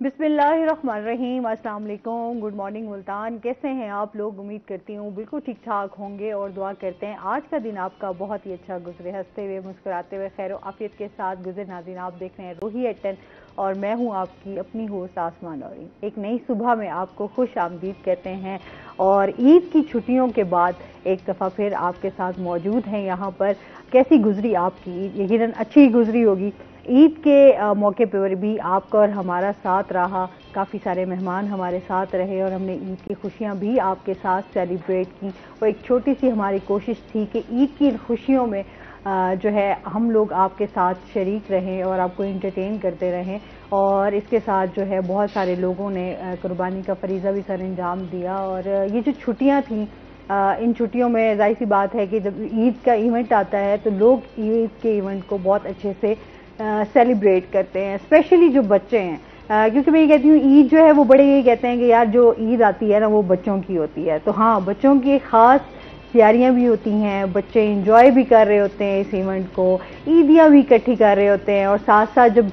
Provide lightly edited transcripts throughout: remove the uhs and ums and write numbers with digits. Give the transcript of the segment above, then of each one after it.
बिस्मिल्लाहिर्रहमानिर्रहीम, अस्सलाम वालेकुम, गुड मॉर्निंग मुल्तान। कैसे हैं आप लोग? उम्मीद करती हूँ बिल्कुल ठीक ठाक होंगे और दुआ करते हैं आज का दिन आपका बहुत ही अच्छा गुजरे, हंसते हुए मुस्कुराते हुए खैर आफियत के साथ गुजरे। नाज़रीन, आप देख रहे हैं रूही एट 10 और मैं हूँ आपकी अपनी होस्ट आसमा नौरीन। एक नई सुबह में आपको खुश आमदीद कहते हैं और ईद की छुट्टियों के बाद एक दफ़ा फिर आपके साथ मौजूद हैं यहाँ पर। कैसी गुजरी आपकी ईद? यकीनन अच्छी गुजरी होगी। ईद के मौके पर भी आपका और हमारा साथ रहा, काफ़ी सारे मेहमान हमारे साथ रहे और हमने ईद की खुशियां भी आपके साथ सेलिब्रेट की। वो एक छोटी सी हमारी कोशिश थी कि ईद की खुशियों में जो है हम लोग आपके साथ शरीक रहें और आपको इंटरटेन करते रहें। और इसके साथ जो है बहुत सारे लोगों ने कुर्बानी का फरीज़ा भी सर अंजाम दिया। और ये जो छुट्टियाँ थीं, इन छुट्टियों में जाहिर सी बात है कि जब ईद का इवेंट आता है तो लोग ईद के इवेंट को बहुत अच्छे से सेलिब्रेट करते हैं, स्पेशली जो बच्चे हैं। क्योंकि मैं ये कहती हूँ ईद जो है वो बड़े यही कहते हैं कि यार जो ईद आती है ना वो बच्चों की होती है। तो हाँ, बच्चों की ख़ास तैयारियां भी होती हैं, बच्चे इंजॉय भी कर रहे होते हैं इस इवेंट को, ईदियाँ भी इकट्ठी कर रहे होते हैं। और साथ साथ जब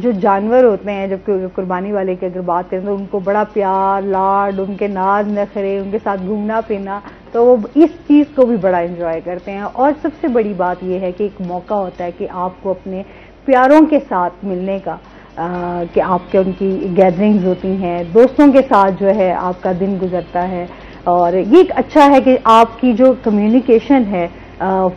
जो जानवर होते हैं, जब कुर्बानी वाले की अगर बात करें तो उनको बड़ा प्यार लाड, उनके नाज नखरे, उनके साथ घूमना फिरना, तो वो इस चीज़ को भी बड़ा इंजॉय करते हैं। और सबसे बड़ी बात यह है कि एक मौका होता है कि आपको अपने प्यारों के साथ मिलने का, कि आपके उनकी गैदरिंग्स होती हैं, दोस्तों के साथ जो है आपका दिन गुजरता है। और ये एक अच्छा है कि आपकी जो कम्युनिकेशन है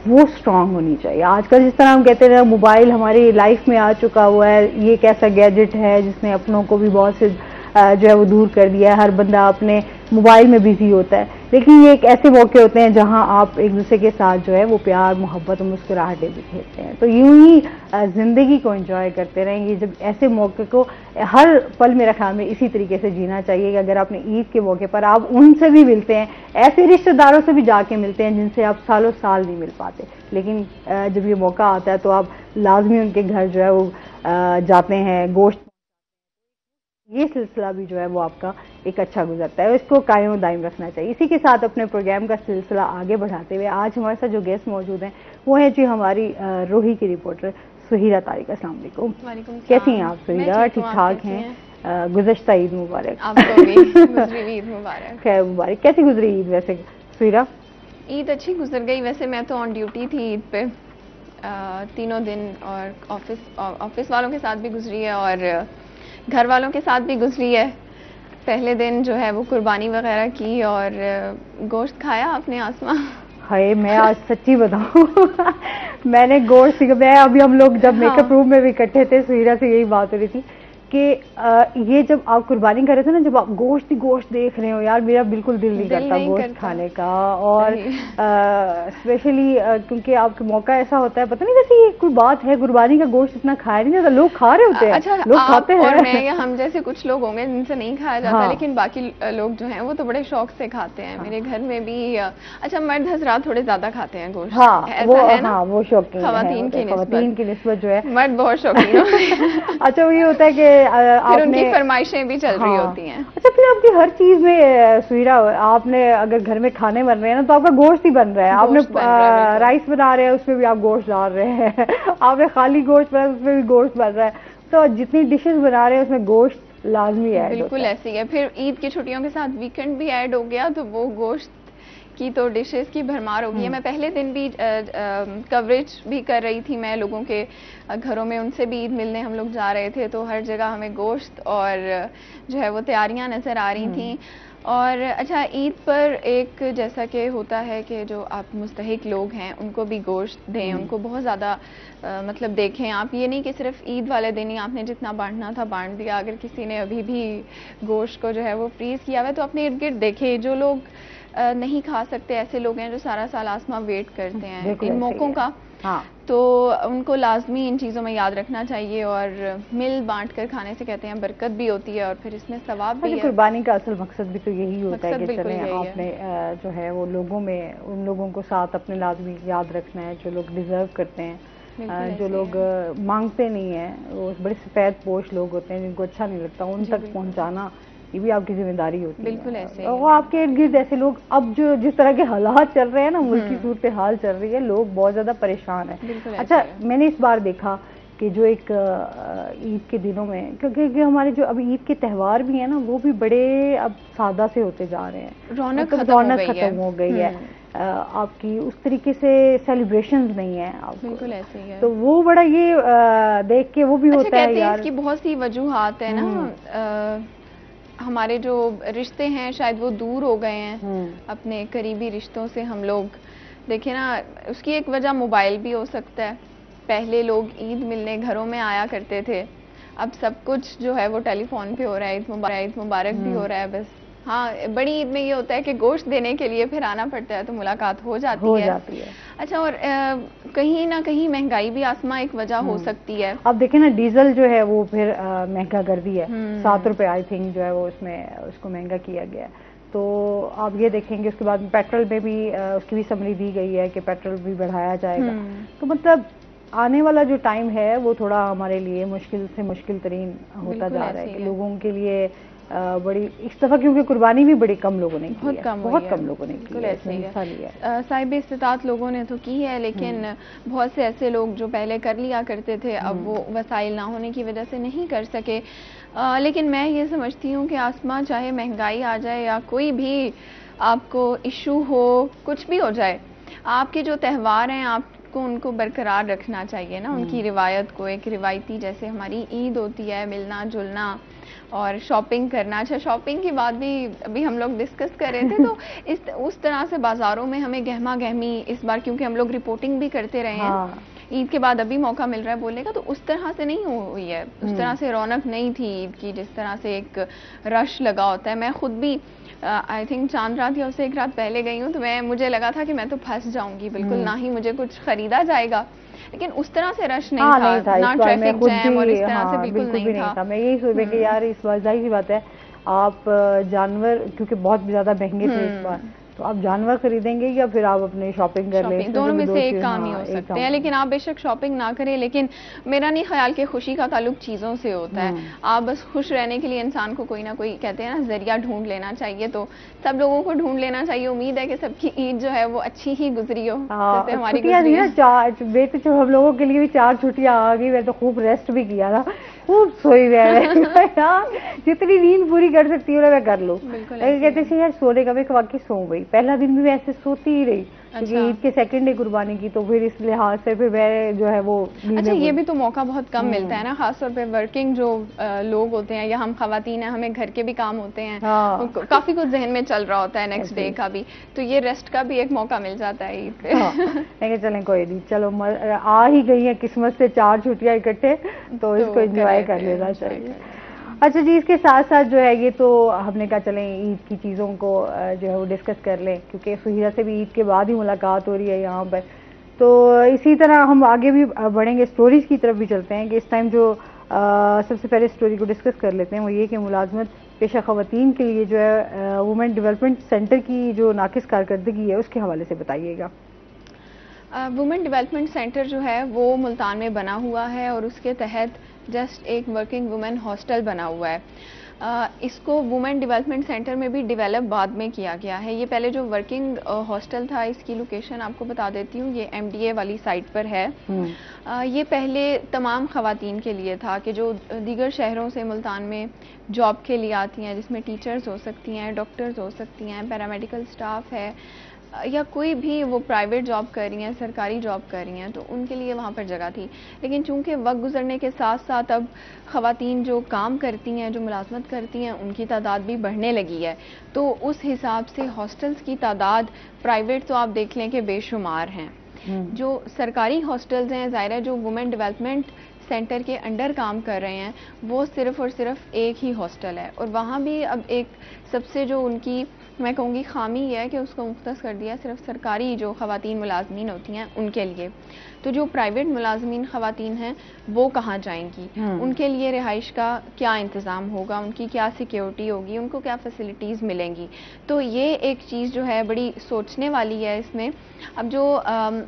वो स्ट्रांग होनी चाहिए। आजकल जिस तरह हम कहते हैं मोबाइल हमारी लाइफ में आ चुका हुआ है, ये एक ऐसा गैजेट है जिसने अपनों को भी बहुत से जो है वो दूर कर दिया है। हर बंदा अपने मोबाइल में बिजी होता है, लेकिन ये एक ऐसे मौके होते हैं जहां आप एक दूसरे के साथ जो है वो प्यार मोहब्बत और मुस्कुराहटें भी खेलते हैं। तो यूं ही जिंदगी को एंजॉय करते रहेंगे। जब ऐसे मौके को हर पल मेरा ख्याल में इसी तरीके से जीना चाहिए कि अगर आपने ईद के मौके पर आप उनसे भी मिलते हैं, ऐसे रिश्तेदारों से भी जाके मिलते हैं जिनसे आप सालों साल नहीं मिल पाते, लेकिन जब ये मौका आता है तो आप लाजमी उनके घर जो है वो जाते हैं, गोश्त, ये सिलसिला भी जो है वो आपका एक अच्छा गुजरता है। इसको कायम दायम रखना चाहिए। इसी के साथ अपने प्रोग्राम का सिलसिला आगे बढ़ाते हुए आज हमारे साथ जो गेस्ट मौजूद हैं वो है जी हमारी रूही की रिपोर्टर सुहीरा तारिक। अस्सलाम वालेकुम। कैसी हैं आप सुहीरा? ठीक ठाक हैं? गुज़श्ता ईद मुबारक। आपको भी गुजरी ईद मुबारक। खैर मुबारक। कैसी गुजरी ईद वैसे सुहीरा? ईद अच्छी गुजर गई। वैसे मैं तो ऑन ड्यूटी थी ईद पे तीनों दिन, और ऑफिस वालों के साथ भी गुजरी है और घर वालों के साथ भी गुजरी है। पहले दिन जो है वो कुर्बानी वगैरह की और गोश्त खाया आपने आसमा? हाय, मैं आज सच्ची बताऊं मैंने गोश्त, मैं अभी हम लोग जब मेकअप रूम में भी इकट्ठे थे, सुहीरा से यही बात हो रही थी कि ये जब आप कुर्बानी कर रहे थे ना, जब आप गोश्त ही गोश्त देख रहे हो, यार मेरा बिल्कुल दिल नहीं करता गोश्त खाने का। और स्पेशली क्योंकि आपके मौका ऐसा होता है, पता नहीं वैसे ये कोई बात है, कुर्बानी का गोश्त इतना खाया नहीं जाता, लोग खा रहे होते हैं। अच्छा, लोग खाते हैं और मैं या हम जैसे कुछ लोग होंगे जिनसे नहीं खाया जाता, लेकिन बाकी लोग जो हैं वो तो बड़े शौक से खाते हैं। मेरे घर में भी अच्छा मर्द हज़रात थोड़े ज्यादा खाते हैं गोश्त। वो शौकीन, खवातीन की निस्बत जो है मर्द बहुत शौकीन होते हैं। अच्छा, वो ये होता है कि फिर उनकी फरमाइशें भी चल रही होती हैं। अच्छा, फिर आपकी हर चीज में सुहीरा, आपने अगर घर में खाने बन रहे हैं ना तो आपका गोश्त ही बन रहा है। आपने राइस बना रहे हैं उसमें भी आप गोश्त डाल रहे हैं आपने खाली गोश्त बनाया उसमें भी गोश्त बन रहा है। तो जितनी डिशेस बना रहे हैं उसमें गोश्त लाजमी ऐड होता है। बिल्कुल ऐसी है। फिर ईद की छुट्टियों के साथ वीकेंड भी ऐड हो गया तो वो गोश्त की तो डिशेस की भरमार हो गई है। मैं पहले दिन भी कवरेज भी कर रही थी, मैं लोगों के घरों में उनसे भी ईद मिलने हम लोग जा रहे थे, तो हर जगह हमें गोश्त और जो है वो तैयारियां नज़र आ रही थी। और अच्छा, ईद पर एक जैसा कि होता है कि जो आप मुस्तहिक लोग हैं उनको भी गोश्त दें, उनको बहुत ज़्यादा मतलब देखें आप। ये नहीं कि सिर्फ ईद वाले दिन ही आपने जितना बांटना था बांट दिया। अगर किसी ने अभी भी गोश्त को जो है वो फ्रीज़ किया हुआ है तो अपने इर्द गिर्द देखें। जो लोग नहीं खा सकते, ऐसे लोग हैं जो सारा साल आसमा वेट करते हैं इन मौकों का, तो उनको लाजमी इन चीज़ों में याद रखना चाहिए। और मिल बांट कर खाने से कहते हैं बरकत भी होती है और फिर इसमें सवाब भी है। कुर्बानी का असल मकसद भी तो यही होता है कि चले आपने जो है वो लोगों में उन लोगों को साथ अपने लाजमी याद रखना है जो लोग डिजर्व करते हैं, जो लोग मांगते नहीं है, वो बड़े सफ़ेद पोश लोग होते हैं जिनको अच्छा नहीं लगता, उन तक पहुँचाना ये भी आपकी जिम्मेदारी होती है। बिल्कुल ऐसे वो आपके इर्द गिर्द ऐसे लोग, अब जो जिस तरह के हालात चल रहे हैं ना, मुल्क की सूरत हाल चल रही है, लोग बहुत ज्यादा परेशान है। अच्छा, मैंने इस बार देखा कि जो एक ईद के दिनों में, क्योंकि हमारे जो अभी ईद के त्यौहार भी हैं ना, वो भी बड़े अब सादा से होते जा रहे हैं, रौनक खत्म हो गई है। आपकी उस तरीके से सेलिब्रेशंस नहीं है आपको, बिल्कुल ऐसे ही है। तो वो बड़ा ये देख के वो भी होता है यार। इसकी बहुत सी वजूहात है ना, हमारे जो रिश्ते हैं शायद वो दूर हो गए हैं अपने करीबी रिश्तों से हम लोग। देखिए ना, उसकी एक वजह मोबाइल भी हो सकता है। पहले लोग ईद मिलने घरों में आया करते थे, अब सब कुछ जो है वो टेलीफोन पे हो रहा है। ईद मुबारक भी हो रहा है बस। हाँ, बड़ी ईद में ये होता है कि गोश्त देने के लिए फिर आना पड़ता है, तो मुलाकात हो जाती है। अच्छा, और कहीं ना कहीं महंगाई भी आसमा एक वजह हो सकती है। अब देखें ना, डीजल जो है वो फिर महंगा कर दिया है, 7 रुपए आई थिंक जो है वो उसमें उसको महंगा किया गया है। तो आप ये देखेंगे उसके बाद पेट्रोल में भी उसकी भी समरी दी गई है कि पेट्रोल भी बढ़ाया जाएगा। तो मतलब आने वाला जो टाइम है वो थोड़ा हमारे लिए मुश्किल से मुश्किल तरीन होता जा रहा है कि लोगों के लिए बड़ी इस दफा, क्योंकि कुर्बानी भी बड़ी कम लोगों ने की है, बहुत कम लोगों ने की है, इसमें हिस्सा लिया है। साहिब इस्तिताअत लोगों ने तो की है, लेकिन बहुत से ऐसे लोग जो पहले कर लिया करते थे अब वो वसाइल ना होने की वजह से नहीं कर सके। लेकिन मैं ये समझती हूँ कि आसमा, चाहे महंगाई आ जाए या कोई भी आपको इशू हो, कुछ भी हो जाए, आपके जो त्यौहार हैं आपको उनको बरकरार रखना चाहिए ना, उनकी रिवायत को। एक रिवायती जैसे हमारी ईद होती है, मिलना जुलना और शॉपिंग करना। अच्छा, शॉपिंग की बात भी अभी हम लोग डिस्कस कर रहे थे, तो उस तरह से बाजारों में हमें गहमा गहमी इस बार, क्योंकि हम लोग रिपोर्टिंग भी करते रहे हैं, ईद के बाद अभी मौका मिल रहा है बोलने का, तो उस तरह से नहीं हुई है, उस तरह से रौनक नहीं थी ईद की, जिस तरह से एक रश लगा होता है। मैं खुद भी आई थिंक चांद रात या उससे एक रात पहले गई हूँ, तो मुझे लगा था कि मैं तो फंस जाऊंगी बिल्कुल, ना ही मुझे कुछ खरीदा जाएगा, लेकिन उस तरह से रश नहीं था, ना ट्रैफिक जैम और इस तरह से बिल्कुल नहीं था। मैं यही सोच रही कि यार इस बार जाहिर सी बात है, आप जानवर क्योंकि बहुत ज्यादा महंगे थे इस बार, तो आप जानवर खरीदेंगे या फिर आप अपने शॉपिंग कर लें, दोनों में से एक काम ही हो सकते हैं। लेकिन आप बेशक शॉपिंग ना करें, लेकिन मेरा नहीं ख्याल कि खुशी का ताल्लुक चीज़ों से होता है। आप बस खुश रहने के लिए इंसान को कोई ना कोई, कहते हैं ना, जरिया ढूंढ लेना चाहिए, तो सब लोगों को ढूंढ लेना चाहिए। उम्मीद है कि सबकी ईद जो है वो अच्छी ही गुजरी हो, जैसे हमारी गुजरी है। बेटे हम लोगों के लिए भी 4 छुट्टियां आ गई, मैं तो खूब रेस्ट भी किया था, खूब सोई हुई यार, जितनी नींद पूरी कर सकती हूँ मैं कर लूँ। कहते थे यार सोने का, मैं वाकई सो गई, पहला दिन भी मैं ऐसे सोती ही रही, क्योंकि ईद के सेकंड डे कुर्बानी की, तो फिर इस लिहाज से फिर मैं जो है वो। अच्छा, ये भी तो मौका बहुत कम मिलता है ना, खासतौर पे वर्किंग जो लोग होते हैं, या हम खवातीन हैं, हमें घर के भी काम होते हैं, काफी कुछ जहन में चल रहा होता है नेक्स्ट डे का भी, तो ये रेस्ट का भी एक मौका मिल जाता है ईद पे। चलें कोई नहीं, चलो आ ही गई है किस्मत से 4 छुट्टियां इकट्ठे, तो इसको एंजॉय कर लेना चाहिए। अच्छा जी, इसके साथ साथ जो है ये तो हमने कहा चलें ईद की चीज़ों को जो है वो डिस्कस कर लें, क्योंकि सुहिरा से भी ईद के बाद ही मुलाकात हो रही है यहाँ पर, तो इसी तरह हम आगे भी बढ़ेंगे, स्टोरीज की तरफ भी चलते हैं कि इस टाइम जो सबसे पहले स्टोरी को डिस्कस कर लेते हैं वो ये कि मुलाजमत पेशा खवातीन के लिए जो है वुमेन डेवलपमेंट सेंटर की जो नाकिस कारकर्दगी है उसके हवाले से बताइएगा। वुमेन डेवलपमेंट सेंटर जो है वो मुल्तान में बना हुआ है और उसके तहत जस्ट एक वर्किंग वुमेन हॉस्टल बना हुआ है। इसको वुमेन डेवलपमेंट सेंटर में भी डेवलप बाद में किया गया है। ये पहले जो वर्किंग हॉस्टल था, इसकी लोकेशन आपको बता देती हूँ, ये MDA वाली साइट पर है। ये पहले तमाम खवातीन के लिए था कि जो दीगर शहरों से मुल्तान में जॉब के लिए आती हैं, जिसमें टीचर्स हो सकती हैं, डॉक्टर्स हो सकती हैं, पैरामेडिकल स्टाफ है, या कोई भी वो प्राइवेट जॉब कर रही हैं, सरकारी जॉब कर रही हैं, तो उनके लिए वहाँ पर जगह थी। लेकिन चूंकि वक्त गुजरने के साथ साथ अब ख़वातीन जो काम करती हैं, जो मुलाजमत करती हैं, उनकी तादाद भी बढ़ने लगी है, तो उस हिसाब से हॉस्टल्स की तादाद प्राइवेट तो आप देख लें कि बेशुमार हैं। जो सरकारी हॉस्टल्स हैं, ज़ाहिर है जो वुमेन डेवलपमेंट सेंटर के अंडर काम कर रहे हैं, वो सिर्फ़ और सिर्फ एक ही हॉस्टल है, और वहाँ भी अब एक सबसे जो उनकी मैं कहूँगी खामी है कि उसको मुख्तस कर दिया सिर्फ सरकारी जो ख़वातीन मुलाजमीन होती हैं उनके लिए। तो जो प्राइवेट मुलाजमीन ख़वातीन हैं वो कहाँ जाएंगी, उनके लिए रिहाइश का क्या इंतज़ाम होगा, उनकी क्या सिक्योरिटी होगी, उनको क्या फैसिलिटीज़ मिलेंगी। तो ये एक चीज़ जो है बड़ी सोचने वाली है इसमें। अब जो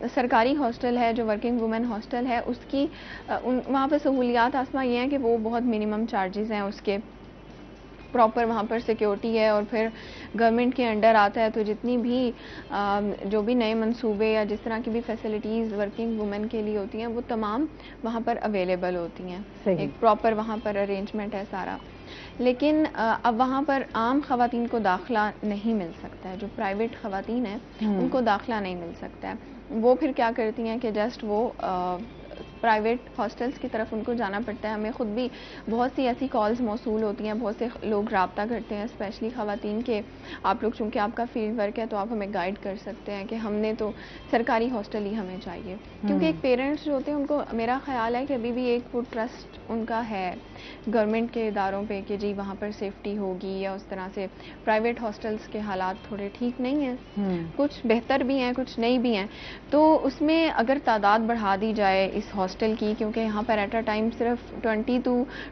सरकारी हॉस्टल है, जो वर्किंग वुमेन हॉस्टल है, उसकी वहाँ पर सहूलियात आसमा ये हैं कि वो बहुत मिनिमम चार्जेस हैं उसके, प्रॉपर वहाँ पर सिक्योरिटी है और फिर गवर्नमेंट के अंडर आता है, तो जितनी भी जो भी नए मंसूबे या जिस तरह की भी फैसिलिटीज़ वर्किंग वुमेन के लिए होती हैं वो तमाम वहाँ पर अवेलेबल होती हैं। एक प्रॉपर वहाँ पर अरेंजमेंट है सारा। लेकिन अब वहाँ पर आम ख़वातीन को दाखिला नहीं मिल सकता है, जो प्राइवेट ख़वातीन हैं उनको दाखिला नहीं मिल सकता है। वो फिर क्या करती हैं कि जस्ट वो प्राइवेट हॉस्टल्स की तरफ उनको जाना पड़ता है। हमें ख़ुद भी बहुत सी ऐसी कॉल्स मौसूल होती हैं, बहुत से लोग रब्ता करते हैं स्पेशली ख़वातीन के, आप लोग चूँकि आपका फील्ड वर्क है तो आप हमें गाइड कर सकते हैं कि हमने तो सरकारी हॉस्टल ही हमें चाहिए। क्योंकि एक पेरेंट्स जो होते हैं उनको, मेरा ख़्याल है कि अभी भी एक वो ट्रस्ट उनका है गवर्नमेंट के इदारों पे कि जी वहाँ पर सेफ्टी होगी, या उस तरह से प्राइवेट हॉस्टल्स के हालात थोड़े ठीक नहीं हैं, कुछ बेहतर भी हैं कुछ नहीं भी हैं। तो उसमें अगर तादाद बढ़ा दी जाए इस हॉस्टल की, क्योंकि यहाँ पर एट अ टाइम सिर्फ 20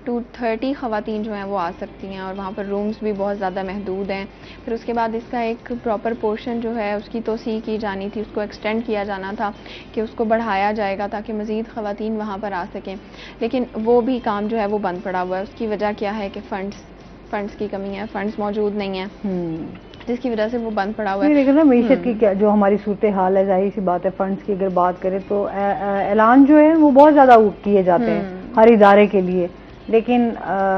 to 30 ख़वातीन जो हैं वो आ सकती हैं और वहाँ पर रूम्स भी बहुत ज़्यादा महदूद हैं। फिर उसके बाद इसका एक प्रॉपर पोर्शन जो है उसकी तोसी की जानी थी, उसको एक्सटेंड किया जाना था कि उसको बढ़ाया जाएगा ताकि मज़ीद ख़वातीन वहाँ पर आ सकें, लेकिन वो भी काम जो है वो बंद पड़ा हुआ है। उसकी वजह क्या है कि फंड्स की कमी है, फंड्स मौजूद नहीं है, जिसकी वजह से वो बंद पड़ा हुआ है। लेकिन ना मीशत की क्या जो हमारी सूरत हाल है, जाहिर सी बात है फंड्स की अगर बात करें तो ऐलान जो है वो बहुत ज़्यादा किए जाते हैं हर इदारे के लिए, लेकिन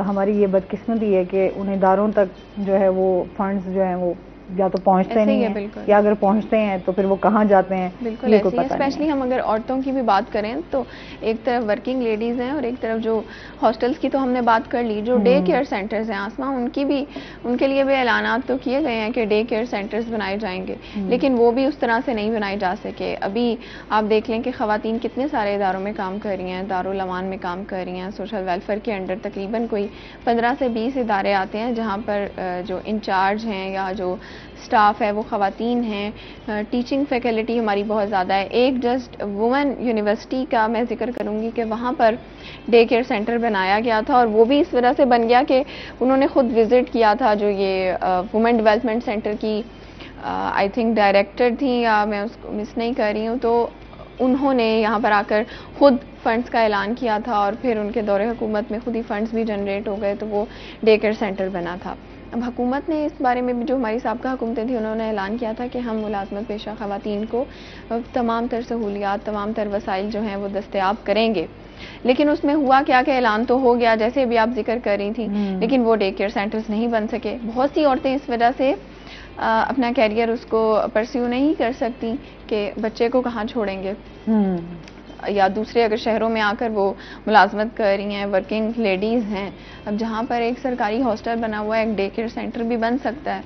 हमारी ये बदकिस्मती है कि उन इदारों तक जो है वो फंड्स जो है वो या तो पहुंचते नहीं है, या अगर पहुंचते हैं तो फिर वो कहाँ जाते हैं, बिल्कुल ऐसे ही। स्पेशली हम अगर औरतों की भी बात करें तो एक तरफ वर्किंग लेडीज़ हैं और एक तरफ जो हॉस्टल्स की तो हमने बात कर ली, जो डे केयर सेंटर्स हैं आसमा, उनके लिए भी ऐलानात तो किए गए हैं कि डे केयर सेंटर्स बनाए जाएंगे, लेकिन वो भी उस तरह से नहीं बनाए जा सके। अभी आप देख लें कि ख़वातीन कितने सारे इदारों में काम कर रही हैं, दारुल अमान में काम कर रही हैं, सोशल वेलफेयर के अंडर तकरीबन कोई 15 से 20 इदारे आते हैं जहाँ पर जो इंचार्ज हैं या जो स्टाफ है वो ख़वातीन हैं। टीचिंग फैकल्टी हमारी बहुत ज़्यादा है। एक जस्ट वुमेन यूनिवर्सिटी का मैं जिक्र करूँगी कि वहाँ पर डे केयर सेंटर बनाया गया था और वो भी इस वजह से बन गया कि उन्होंने ख़ुद विज़िट किया था, जो ये वुमेन डेवलपमेंट सेंटर की आई थिंक डायरेक्टर थी, या मैं उसको मिस नहीं कर रही हूँ, तो उन्होंने यहाँ पर आकर ख़ुद फ़ंड्स का ऐलान किया था और फिर उनके दौरे हुकूमत में खुद ही फ़ंड्स भी जनरेट हो गए, तो वो डे केयर सेंटर बना था। अब हुकूमत ने इस बारे में भी, जो हमारी साबिक़ा हुकूमतें थी, उन्होंने ऐलान किया था कि हम मुलाज़मत पेशा ख़वातीन को तमाम तर सहूलियात, तमाम तर वसाइल जो हैं वो दस्तयाब करेंगे, लेकिन उसमें हुआ क्या कि ऐलान तो हो गया जैसे भी आप जिक्र कर रही थी, लेकिन वो डे केयर सेंटर्स नहीं बन सके। बहुत सी औरतें इस वजह से अपना कैरियर उसको परस्यू नहीं कर सकती कि बच्चे को कहाँ छोड़ेंगे, या दूसरे अगर शहरों में आकर वो मुलाजमत कर रही हैं, वर्किंग लेडीज़ हैं। अब जहाँ पर एक सरकारी हॉस्टल बना हुआ है, एक डे केयर सेंटर भी बन सकता है,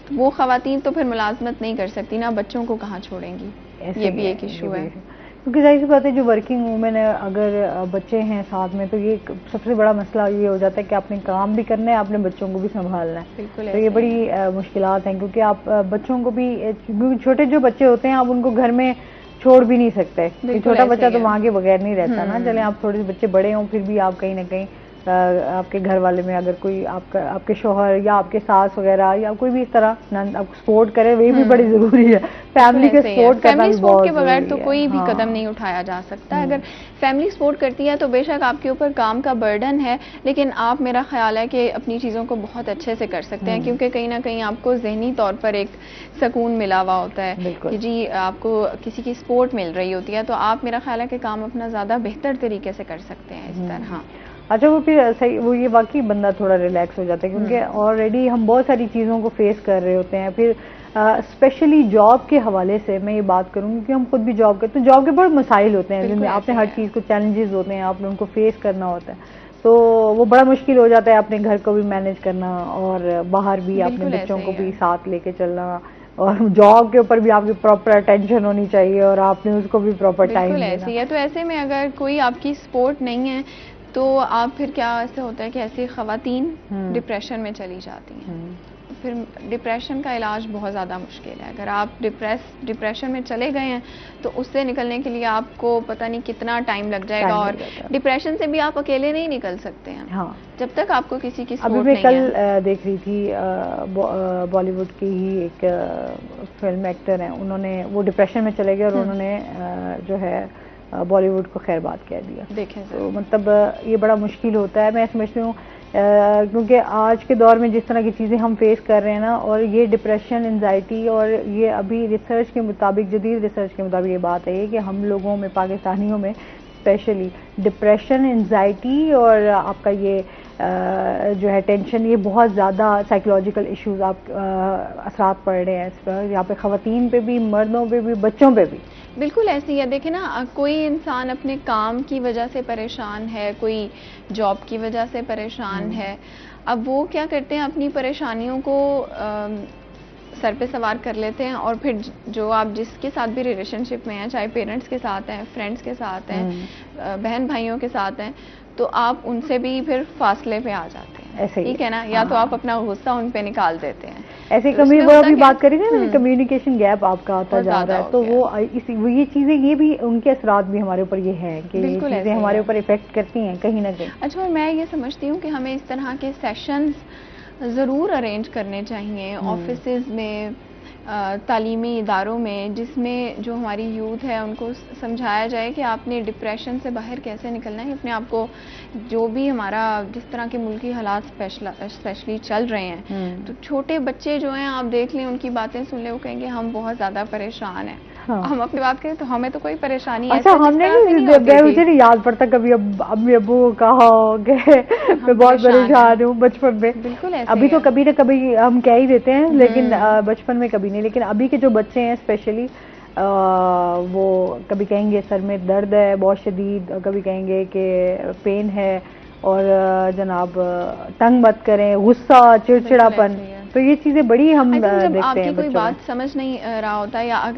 तो वो ख़वातीन तो फिर मुलाजमत नहीं कर सकती ना, बच्चों को कहाँ छोड़ेंगी, ये भी एक इशू है। क्योंकि जाहिर सी बात है जो वर्किंग वूमेन है, अगर बच्चे हैं साथ में, तो ये सबसे बड़ा मसला ये हो जाता है कि आपने काम भी करना है, आपने बच्चों को भी संभालना है। बिल्कुल, तो ये बड़ी मुश्किलात हैं, क्योंकि आप बच्चों को भी, छोटे जो बच्चे होते हैं आप उनको घर में छोड़ भी नहीं सकते, छोटा बच्चा तो वहाँ के बगैर नहीं रहता ना। चले आप थोड़े से बच्चे बड़े हों, फिर भी आप कहीं ना कहीं आपके घर वाले में अगर कोई आपके शोहर या आपके सास वगैरह या कोई भी इस तरह आपको सपोर्ट करे, वही भी बड़ी जरूरी है। फैमिली के सपोर्ट करना भी बहुत के बगैर तो कोई भी कदम नहीं उठाया जा सकता। अगर फैमिली सपोर्ट करती है तो बेशक आपके ऊपर काम का बर्डन है, लेकिन आप, मेरा ख्याल है कि अपनी चीज़ों को बहुत अच्छे से कर सकते हैं, क्योंकि कहीं ना कहीं आपको जहनी तौर पर एक सुकून मिला हुआ होता है कि जी आपको किसी की सपोर्ट मिल रही होती है, तो आप, मेरा ख्याल है कि काम अपना ज़्यादा बेहतर तरीके से कर सकते हैं इस तरह। अच्छा, वो फिर सही, वो ये वाकई बंदा थोड़ा रिलैक्स हो जाता है, क्योंकि ऑलरेडी हम बहुत सारी चीज़ों को फेस कर रहे होते हैं। फिर स्पेशली जॉब के हवाले से मैं ये बात करूँगी कि हम खुद भी जॉब करते हैं, जॉब के बहुत मसाइल होते हैं जिनमें आपने हर चीज़ को, चैलेंजेस होते हैं, आपने उनको फेस करना होता है, तो वो बड़ा मुश्किल हो जाता है अपने घर को भी मैनेज करना और बाहर भी अपने बच्चों को भी साथ लेके चलना, और जॉब के ऊपर भी आपकी प्रॉपर अटेंशन होनी चाहिए और आपने उसको भी प्रॉपर टाइम देना। ऐसी है, तो ऐसे में अगर कोई आपकी सपोर्ट नहीं है तो आप फिर क्या ऐसे होता है कि ऐसी ख़वातीन डिप्रेशन में चली जाती हैं। फिर डिप्रेशन का इलाज बहुत ज़्यादा मुश्किल है। अगर आप डिप्रेशन में चले गए हैं तो उससे निकलने के लिए आपको पता नहीं कितना टाइम लग जाएगा, और डिप्रेशन से भी आप अकेले नहीं निकल सकते हैं। हाँ, जब तक आपको किसी की सपोर्ट नहीं है। अभी मैं कल देख रही थी, बॉलीवुड की ही एक फिल्म एक्टर हैं, उन्होंने, वो डिप्रेशन में चले गए और उन्होंने जो है बॉलीवुड को खैरबाद कह दिया। देखें तो मतलब ये बड़ा मुश्किल होता है, मैं समझती हूँ, क्योंकि आज के दौर में जिस तरह की चीज़ें हम फेस कर रहे हैं ना, और ये डिप्रेशन, एंजाइटी, और ये अभी रिसर्च के मुताबिक, जदीद रिसर्च के मुताबिक ये बात है कि हम लोगों में, पाकिस्तानियों में स्पेशली डिप्रेशन, एंजाइटी और आपका ये जो है टेंशन, ये बहुत ज़्यादा साइकोलॉजिकल इश्यूज आप असरात पड़ रहे हैं इस पर, यहाँ पे ख़वातीन पे भी, मर्दों पे भी, बच्चों पे भी। बिल्कुल ऐसे ही है। देखें ना, कोई इंसान अपने काम की वजह से परेशान है, कोई जॉब की वजह से परेशान है। अब वो क्या करते हैं, अपनी परेशानियों को सर पे सवार कर लेते हैं, और फिर जो आप जिसके साथ भी रिलेशनशिप में हैं, चाहे पेरेंट्स के साथ हैं, फ्रेंड्स के साथ हैं, बहन भाइयों के साथ हैं, तो आप उनसे भी फिर फासले पे आ जाते हैं। ऐसे ही, ठीक है ना, या तो आप अपना गुस्सा उन पे निकाल देते हैं। ऐसे तो कभी वो अभी बात करी ना, कम्युनिकेशन गैप आपका आता जा रहा है, तो वो ये चीजें, ये भी उनके असरात भी हमारे ऊपर ये हैं कि ये चीजें हमारे ऊपर इफेक्ट करती हैं कहीं ना कहीं। अच्छा, और मैं ये समझती हूँ कि हमें इस तरह के सेशंस ज़रूर अरेंज करने चाहिए ऑफिसेज में, तालीमी इदारों में, जिसमें जो हमारी यूथ है उनको समझाया जाए कि आपने डिप्रेशन से बाहर कैसे निकलना है, अपने आप को, जो भी हमारा जिस तरह के मुल्की हालात स्पेशली चल रहे हैं, तो छोटे बच्चे जो हैं, आप देख लें, उनकी बातें सुन लें, वो कहेंगे हम बहुत ज़्यादा परेशान हैं। हाँ। हम अपनी बात करें तो हमें तो कोई परेशानी अच्छा, हमने मुझे नहीं याद पड़ता कभी अम्मी अब्बू कहा मैं बहुत परेशान हूँ बचपन में। बिल्कुल ऐसे अभी तो कभी ना कभी हम कह ही देते हैं, लेकिन बचपन में कभी नहीं। लेकिन अभी के जो बच्चे हैं स्पेशली, वो कभी कहेंगे सर में दर्द है बहुत शदीद, कभी कहेंगे कि पेन है, और जनाब तंग मत करें, गुस्सा, चिड़चिड़ापन, तो ये चीजें बड़ी हम देखते हैं। आपकी कोई बात समझ नहीं रहा होता, या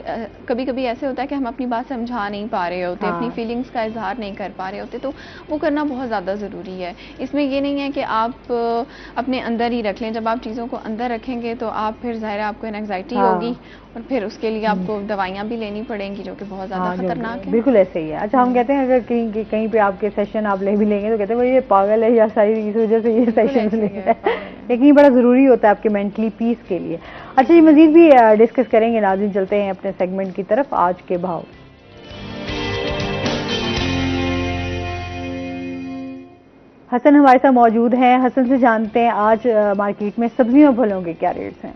कभी कभी ऐसे होता है कि हम अपनी बात समझा नहीं पा रहे होते, अपनी फीलिंग्स का इजहार नहीं कर पा रहे होते, तो वो करना बहुत ज़्यादा ज़रूरी है। इसमें ये नहीं है कि आप अपने अंदर ही रख लें। जब आप चीज़ों को अंदर रखेंगे तो आप फिर ज़ाहिर है आपको एंग्जाइटी होगी, और फिर उसके लिए आपको दवाइयाँ भी लेनी पड़ेंगी, जो कि बहुत ज़्यादा खतरनाक है। बिल्कुल ऐसे ही है। अच्छा, हम कहते हैं अगर कहीं पे आपके सेशन आप ले भी लेंगे तो कहते हैं ये पागल है, या सारी इस वजह से ये सेशन लेता है, लेकिन ये बड़ा ज़रूरी होता है आपके मेंटली पीस के लिए। अच्छा, ये मजीद भी डिस्कस करेंगे। नाज़रीन, चलते हैं अपने सेगमेंट की तरफ, आज के भाव। हसन हमारे साथ मौजूद हैं। हसन से जानते हैं आज मार्केट में सब्जियों फलों के क्या रेट्स हैं।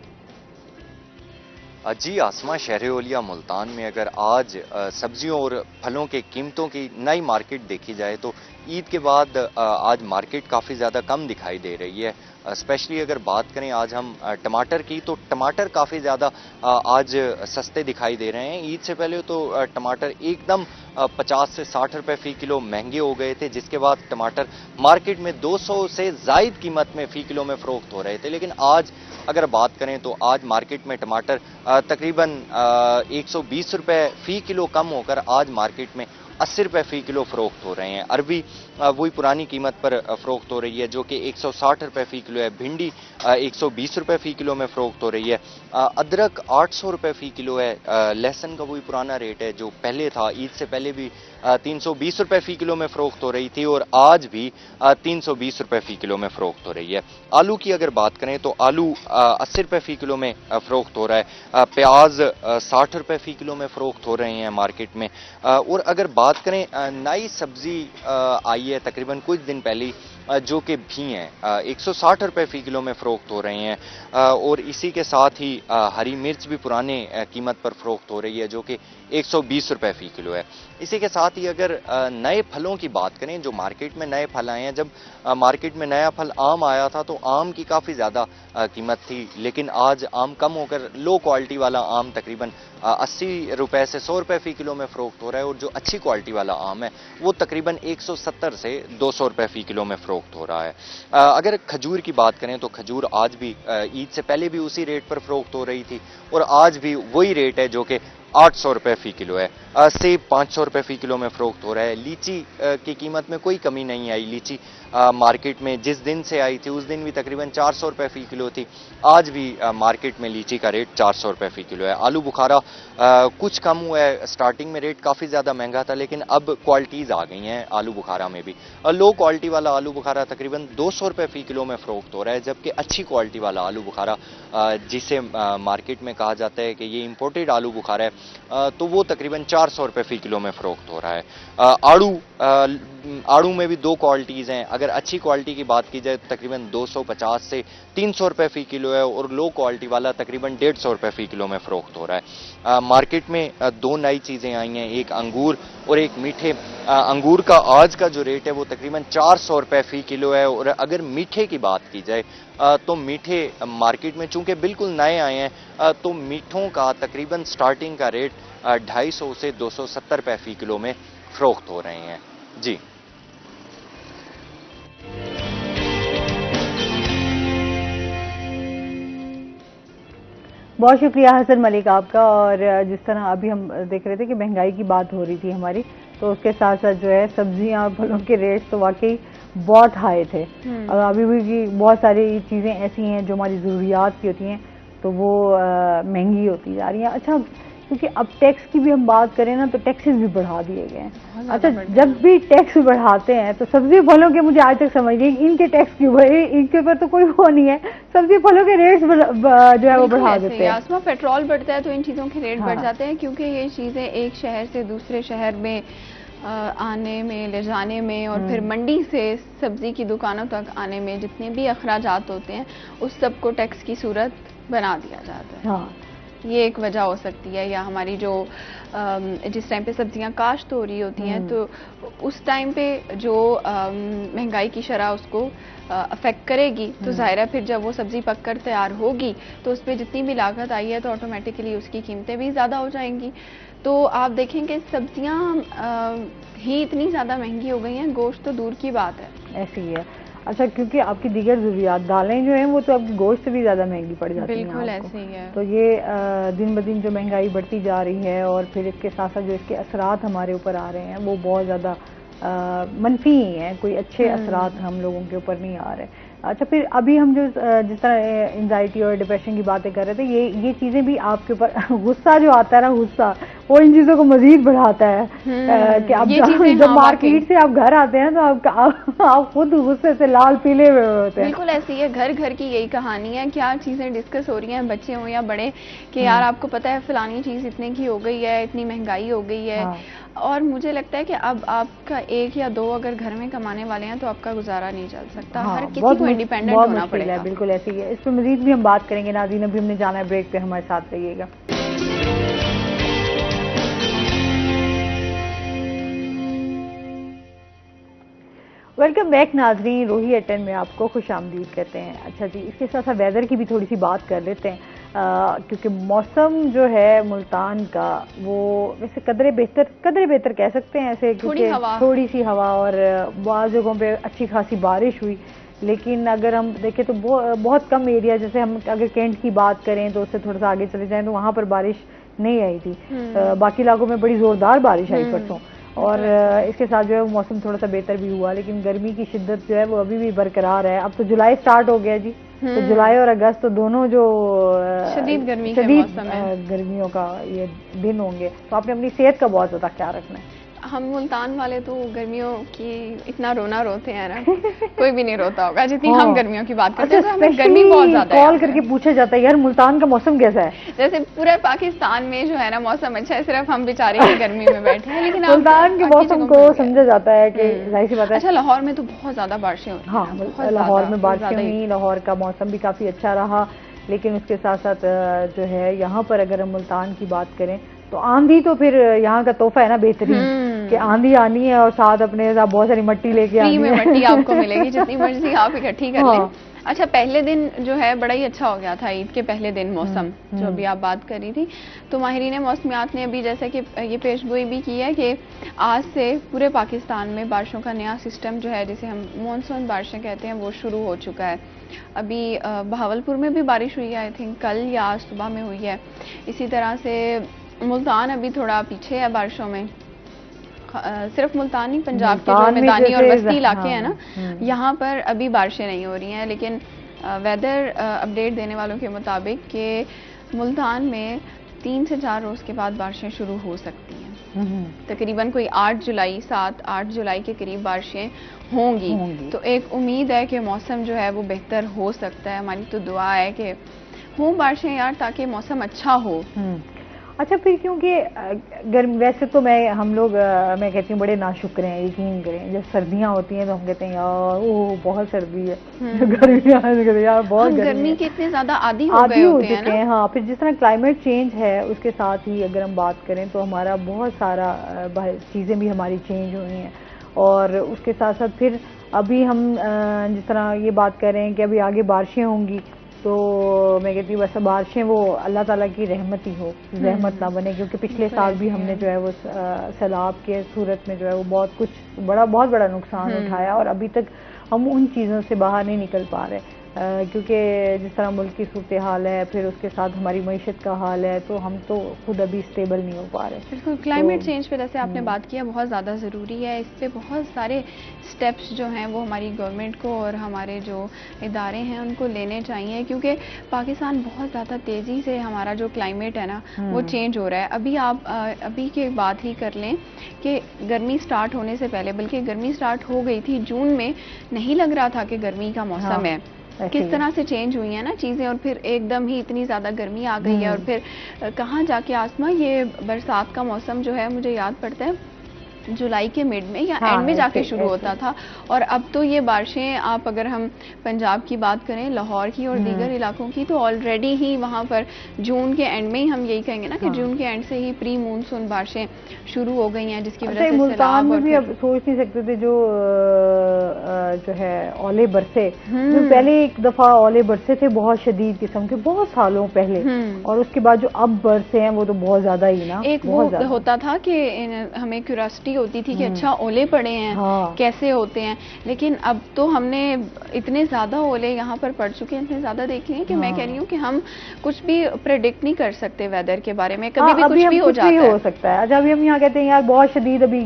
जी, आसमा शहर ओलिया मुल्तान में अगर आज सब्जियों और फलों के कीमतों की नई मार्केट देखी जाए तो ईद के बाद आज मार्केट काफ़ी ज़्यादा कम दिखाई दे रही है। स्पेशली अगर बात करें आज हम टमाटर की, तो टमाटर काफ़ी ज़्यादा आज सस्ते दिखाई दे रहे हैं। ईद से पहले तो टमाटर एकदम 50 से 60 रुपए फ़ी किलो महंगे हो गए थे, जिसके बाद टमाटर मार्केट में 200 से ज़ायद कीमत में फ़ी किलो में फ़रोख्त हो रहे थे। लेकिन आज अगर बात करें तो आज मार्केट में टमाटर तकरीबन 120 रुपए फ़ी किलो कम होकर आज मार्केट में 80 रुपए फ़ी किलो फ़रोख्त हो रहे हैं। अरबी वही पुरानी कीमत पर फ़रोख्त हो रही है, जो कि 160 रुपए फ़ी किलो है। भिंडी 120 रुपए फ़ी किलो में फ़रोख्त हो रही है। अदरक 800 रुपए फ़ी किलो है। लहसुन का वही पुराना रेट है जो पहले था, ईद से पहले भी 320 रुपए फ़ी किलो में फ़रोख्त हो रही थी, और आज भी 320 रुपए फ़ी किलो में फ़रोख्त हो रही है। आलू की अगर बात करें तो आलू 80 रुपए फ़ी किलो में फ़रोख्त हो रहा है। प्याज 60 रुपए फ़ी किलो में फ़रोख्त हो रहे हैं मार्केट में। और अगर बात करें नई सब्जी आई है तकरीबन कुछ दिन पहले, जो कि भी हैं 160 रुपए फ़ी किलो में फ़रोख्त हो रहे हैं। और इसी के साथ ही हरी मिर्च भी पुराने कीमत पर फ़रोख्त हो रही है, जो कि 120 रुपए फ़ी किलो है। इसी के साथ ही अगर नए फलों की बात करें, जो मार्केट में नए फल आए हैं, जब मार्केट में नया फल आम आया था तो आम की काफ़ी ज़्यादा कीमत थी, लेकिन आज आम कम होकर लो क्वालिटी वाला आम तकरीबन 80 रुपए से 100 रुपए फ़ी किलो में फ़रोख्त हो रहा है, और जो अच्छी क्वालिटी वाला आम है वो तकरीबन 170 से 200 रुपए फ़ी किलो में फ़रोख्त हो रहा है। अगर खजूर की बात करें तो खजूर आज भी ईद से पहले भी उसी रेट पर फ़रोख्त हो रही थी, और आज भी वही रेट है जो कि 800 रुपए फ़ी किलो है। सेब 500 रुपए फ़ी किलो में फ़रोख्त हो रहा है। लीची की कीमत में कोई कमी नहीं आई। लीची मार्केट में जिस दिन से आई थी उस दिन भी तकरीबन 400 रुपए फ़ी किलो थी, आज भी मार्केट में लीची का रेट 400 रुपए फ़ी किलो है। आलू बुखारा कुछ कम हुआ है, स्टार्टिंग में रेट काफ़ी ज़्यादा महंगा था, लेकिन अब क्वालिटीज़ आ गई हैं आलू बुखारा में भी। लो क्वालिटी वाला आलू बुखारा तकरीबन 200 रुपए फ़ी किलो में फ़रोख्त हो रहा है, जबकि अच्छी क्वालिटी वाला आलू बुखारा जिसे मार्केट में कहा जाता है कि ये इम्पोर्टेड आलू बुखारा है, तो वो तकरीबन 400 रुपये फ़ी किलो में फ़रोख्त हो रहा है। आड़ू में भी दो क्वालिटीज़ हैं। अगर अच्छी क्वालिटी की बात की जाए तो तकरीबन 250 से 300 रुपये फ़ी किलो है, और लो क्वालिटी वाला तकरीबन 150 रुपये फ़ी किलो में फ़रोख्त हो रहा है। मार्केट में दो नई चीज़ें आई हैं, एक अंगूर और एक मीठे। अंगूर का आज का जो रेट है वो तकरीबन 400 रुपये फ़ी किलो है, और अगर मीठे की बात की जाए तो मीठे मार्केट में चूंकि बिल्कुल नए आए हैं, तो मीठों का तकरीबन स्टार्टिंग का रेट 250 से 270 रुपये फ़ी किलो में फ़रोख्त हो रहे हैं जी। बहुत शुक्रिया हसन मलिक आपका। और जिस तरह अभी हम देख रहे थे कि महंगाई की बात हो रही थी हमारी, तो उसके साथ साथ जो है सब्जियां और फलों के रेट्स तो वाकई बहुत हाई थे। अभी भी बहुत सारी चीज़ें ऐसी हैं जो हमारी ज़रूरियात की होती हैं तो वो महंगी होती जा रही हैं। अच्छा, क्योंकि अब टैक्स की भी हम बात करें ना तो टैक्सेस भी बढ़ा दिए गए हैं। अच्छा, जब भी टैक्स बढ़ाते हैं तो सब्जी फलों के मुझे आज तक समझ नहीं इनके टैक्स क्यों बढ़े, इनके ऊपर तो कोई वो नहीं है, सब्जी फलों के रेट्स जो है वो बढ़ा देते हैं। आसमा पेट्रोल बढ़ता है तो इन चीज़ों के रेट बढ़ जाते हैं, क्योंकि ये चीज़ें एक शहर से दूसरे शहर में आने में, ले जाने में, और फिर मंडी से सब्जी की दुकानों तक आने में जितने भी अखराजात होते हैं उस सब को टैक्स की सूरत बना दिया जाता है। हाँ, ये एक वजह हो सकती है। या हमारी जो जिस टाइम पे सब्जियां काश्त हो रही होती हैं तो उस टाइम पे जो महंगाई की शरह उसको अफेक्ट करेगी, तो जाहिर है फिर जब वो सब्जी पककर तैयार होगी तो उस पर जितनी भी लागत आई है तो ऑटोमेटिकली उसकी कीमतें भी ज़्यादा हो जाएंगी। तो आप देखेंगे सब्जियां ही इतनी ज़्यादा महंगी हो गई हैं, गोश्त तो दूर की बात है। ऐसी है। अच्छा, क्योंकि आपकी दीगर ज़रूरियात दालें जो हैं वो तो आपकी गोश्त से भी ज़्यादा महंगी पड़ जाती हैं। बिल्कुल ऐसे ही है। तो ये दिन ब दिन जो महंगाई बढ़ती जा रही है और फिर इसके साथ साथ जो इसके असरात हमारे ऊपर आ रहे हैं वो बहुत ज़्यादा मनफी ही हैं, कोई अच्छे असरात हम लोगों के ऊपर नहीं आ रहे। अच्छा, फिर अभी हम जो जिस तरह एंजाइटी और डिप्रेशन की बातें कर रहे थे, ये चीज़ें भी आपके ऊपर गुस्सा जो आता है ना, गुस्सा वो इन चीज़ों को मजीद बढ़ाता है कि आप जब मार्केट से आप घर आते हैं तो आप खुद गुस्से से लाल पीले हुए होते हैं। बिल्कुल ऐसी है, घर घर की यही कहानी है। क्या चीज़ें डिस्कस हो रही हैं, बच्चे हों या बड़े, कि यार आपको पता है फलानी चीज़ इतने की हो गई है, इतनी महंगाई हो गई है। और मुझे लगता है कि अब आपका एक या दो अगर घर में कमाने वाले हैं तो आपका गुजारा नहीं चल सकता। हर किसी को इंडिपेंडेंट होना पड़ेगा। बिल्कुल ऐसी है। इस पर मजीद भी हम बात करेंगे। नाज़रीन, अभी हमने जाना है ब्रेक पे, हमारे साथ रहिएगा। वेलकम बैक नाजरीन, रोही एटन में आपको खुशामदीद कहते हैं। अच्छा जी, इसके साथ साथ वेदर की भी थोड़ी सी बात कर लेते हैं, क्योंकि मौसम जो है मुल्तान का वो वैसे कदरे बेहतर कह सकते हैं ऐसे, थोड़ी सी हवा और बाज़ जगहों पे अच्छी खासी बारिश हुई। लेकिन अगर हम देखें तो बहुत कम एरिया, जैसे हम अगर कैंट की बात करें तो उससे थोड़ा सा आगे चले जाएं तो वहाँ पर बारिश नहीं आई थी। बाकी इलाकों में बड़ी ज़ोरदार बारिश आई परसों, और इसके साथ जो है वो मौसम थोड़ा सा बेहतर भी हुआ। लेकिन गर्मी की शिद्दत जो है वो अभी भी बरकरार है। अब तो जुलाई स्टार्ट हो गया जी, तो जुलाई और अगस्त तो दोनों जो शदीद गर्मियों का ये दिन होंगे, तो आपने अपनी सेहत का बहुत ज़्यादा ख्याल रखना है। हम मुल्तान वाले तो गर्मियों की इतना रोना रोते हैं ना, कोई भी नहीं रोता होगा जितनी हम गर्मियों की बात करते हैं। अच्छा, हमें गर्मी बहुत ज्यादा है। कॉल करके पूछा जाता है यार मुल्तान का मौसम कैसा है? जैसे पूरे पाकिस्तान में जो है ना मौसम अच्छा है, सिर्फ हम बेचारे की गर्मी में बैठे हैं। लेकिन मुल्तान के मौसम को समझा जाता है कि जाहिर सी बात है। अच्छा, लाहौर में तो बहुत ज्यादा बारिशें होती हैं। हाँ, लाहौर में बारिशें हुई, लाहौर का मौसम भी काफी अच्छा रहा। लेकिन उसके साथ साथ जो है यहाँ पर अगर हम मुल्तान की बात करें तो आंधी तो फिर यहाँ का तोहफा है ना बेहतरीन, कि आंधी आनी है और साथ अपने साथ बहुत सारी मट्टी लेके आनी है। मट्टी आपको मिलेगी जितनी मर्जी आप इकट्ठी कर लें। अच्छा, पहले दिन जो है बड़ा ही अच्छा हो गया था, ईद के पहले दिन मौसम जो अभी आप बात कर रही थी। तो माहिरीन मौसमियात ने अभी जैसे कि ये पेशगोई भी की है कि आज से पूरे पाकिस्तान में बारिशों का नया सिस्टम जो है, जिसे हम मानसून बारिशें कहते हैं, वो शुरू हो चुका है। अभी बहावलपुर में भी बारिश हुई है, आई थिंक कल या आज सुबह में हुई है। इसी तरह से मुल्तान अभी थोड़ा पीछे है बारिशों में। सिर्फ मुल्तान नहीं, पंजाब के जो मैदानी और बस्ती इलाके हैं ना, यहाँ पर अभी बारिशें नहीं हो रही हैं। लेकिन वेदर अपडेट देने वालों के मुताबिक कि मुल्तान में 3 से 4 रोज़ के बाद बारिशें शुरू हो सकती हैं। तकरीबन कोई 7-8 जुलाई के करीब बारिशें होंगी। तो एक उम्मीद है कि मौसम जो है वो बेहतर हो सकता है। हमारी तो दुआ है कि हो बारिशें यार, ताकि मौसम अच्छा हो। अच्छा फिर क्योंकि गर्म वैसे तो मैं कहती हूँ बड़े नाशुक्र हैं, यकीन करें, जब सर्दियाँ होती हैं तो हम कहते हैं यार वो बहुत सर्दी है, गर्मियाँ यार बहुत गर्मी के इतने ज्यादा आदी हो चुके हैं। हाँ, फिर जिस तरह क्लाइमेट चेंज है उसके साथ ही अगर हम बात करें तो हमारा बहुत सारा चीज़ें भी हमारी चेंज हुई हैं, और उसके साथ साथ फिर अभी हम जिस तरह ये बात कर रहे हैं कि अभी आगे बारिशें होंगी, तो मैं कहती हूँ वैसे बारिशें वो अल्लाह ताला की रहमत ही हो, रहमत ना बने, क्योंकि पिछले साल भी हमने जो है वो सैलाब के सूरत में जो है वो बहुत बड़ा नुकसान उठाया, और अभी तक हम उन चीज़ों से बाहर नहीं निकल पा रहे, क्योंकि जिस तरह मुल्क की सूरत हाल है, फिर उसके साथ हमारी मईशत का हाल है, तो हम तो खुद अभी स्टेबल नहीं हो पा रहे। बिल्कुल, क्लाइमेट चेंज पे जैसे आपने बात किया बहुत ज़्यादा ज़रूरी है, इस पे बहुत सारे स्टेप्स जो हैं वो हमारी गवर्नमेंट को और हमारे जो इदारे हैं उनको लेने चाहिए, क्योंकि पाकिस्तान बहुत ज़्यादा तेज़ी से हमारा जो क्लाइमेट है ना वो चेंज हो रहा है। अभी आप अभी की बात ही कर लें कि गर्मी स्टार्ट होने से पहले, बल्कि गर्मी स्टार्ट हो गई थी जून में, नहीं लग रहा था कि गर्मी का मौसम है, किस तरह से चेंज हुई है ना चीज़ें, और फिर एकदम ही इतनी ज़्यादा गर्मी आ गई है, और फिर कहाँ जाके आसमा ये बरसात का मौसम जो है, मुझे याद पड़ता है जुलाई के मिड में या एंड में जाके शुरू होता था, और अब तो ये बारिशें, आप अगर हम पंजाब की बात करें, लाहौर की और दीगर इलाकों की, तो ऑलरेडी ही वहाँ पर जून के एंड में ही हम यही कहेंगे ना कि जून के एंड से ही प्री मानसून बारिशें शुरू हो गई हैं, जिसकी वजह से मुल्तान में भी अब सोच नहीं सकते थे जो है ओले बरसे, जो पहले एक दफा ओले बरसे थे बहुत शदीद किस्म के बहुत सालों पहले, और उसके बाद जो अब बरसे हैं वो तो बहुत ज्यादा ही ना, एक वो होता था कि हमें क्यूरियोसिटी होती थी कि अच्छा ओले पड़े हैं, कैसे होते हैं, लेकिन अब तो हमने इतने ज्यादा ओले यहाँ पर पड़ चुके हैं, इतने ज्यादा देखे हैं कि मैं कह रही हूँ कि हम कुछ भी प्रेडिक्ट नहीं कर सकते वेदर के बारे में, कभी भी कुछ भी हो सकता है। अच्छा अभी हम यहाँ कहते हैं यार बहुत शदीद अभी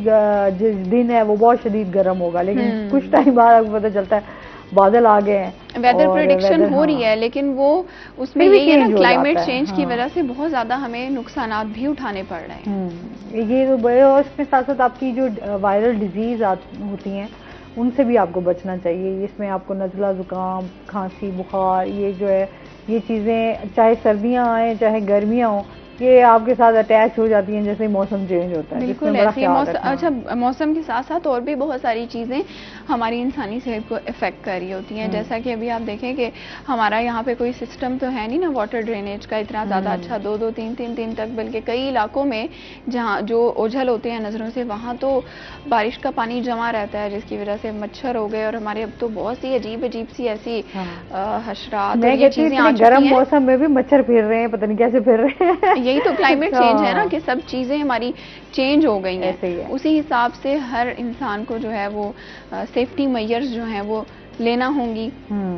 दिन है वो बहुत शदीद गर्म होगा, लेकिन कुछ टाइम बाद आपको पता चलता है बादल आ गए हैं, वेदर प्रेडिक्शन हो रही है, लेकिन वो उसमें यही है ना, क्लाइमेट चेंज की वजह से बहुत ज्यादा हमें नुकसानात भी उठाने पड़ रहे हैं। ये तो बड़े, और इसके साथ साथ आपकी जो वायरल डिजीज होती हैं उनसे भी आपको बचना चाहिए। इसमें आपको नज़ला, जुकाम, खांसी, बुखार, ये जो है ये चीज़ें चाहे सर्दियाँ आए चाहे गर्मियाँ हों, ये आपके साथ अटैच हो जाती हैं जैसे मौसम चेंज होता है। बिल्कुल ऐसे अच्छा, मौसम के साथ साथ और भी बहुत सारी चीज़ें हमारी इंसानी सेहत को इफेक्ट कर रही होती हैं, जैसा कि अभी आप देखें कि हमारा यहाँ पे कोई सिस्टम तो है नहीं ना वाटर ड्रेनेज का इतना ज़्यादा अच्छा, 2-2, 3-3 दिन तक, बल्कि कई इलाकों में जहाँ जो ओझल होते हैं नज़रों से, वहाँ तो बारिश का पानी जमा रहता है, जिसकी वजह से मच्छर हो गए, और हमारे अब तो बहुत सी अजीब सी ऐसी हशरात चीज़ें आ चुकी हैं। गर्म मौसम में भी मच्छर फिर रहे हैं, पता नहीं कैसे फिर रहे हैं। यही तो क्लाइमेट चेंज है ना, कि सब चीजें हमारी चेंज हो गई हैं, उसी हिसाब से हर इंसान को जो है वो सेफ्टी मेजर्स जो हैं वो लेना होंगी,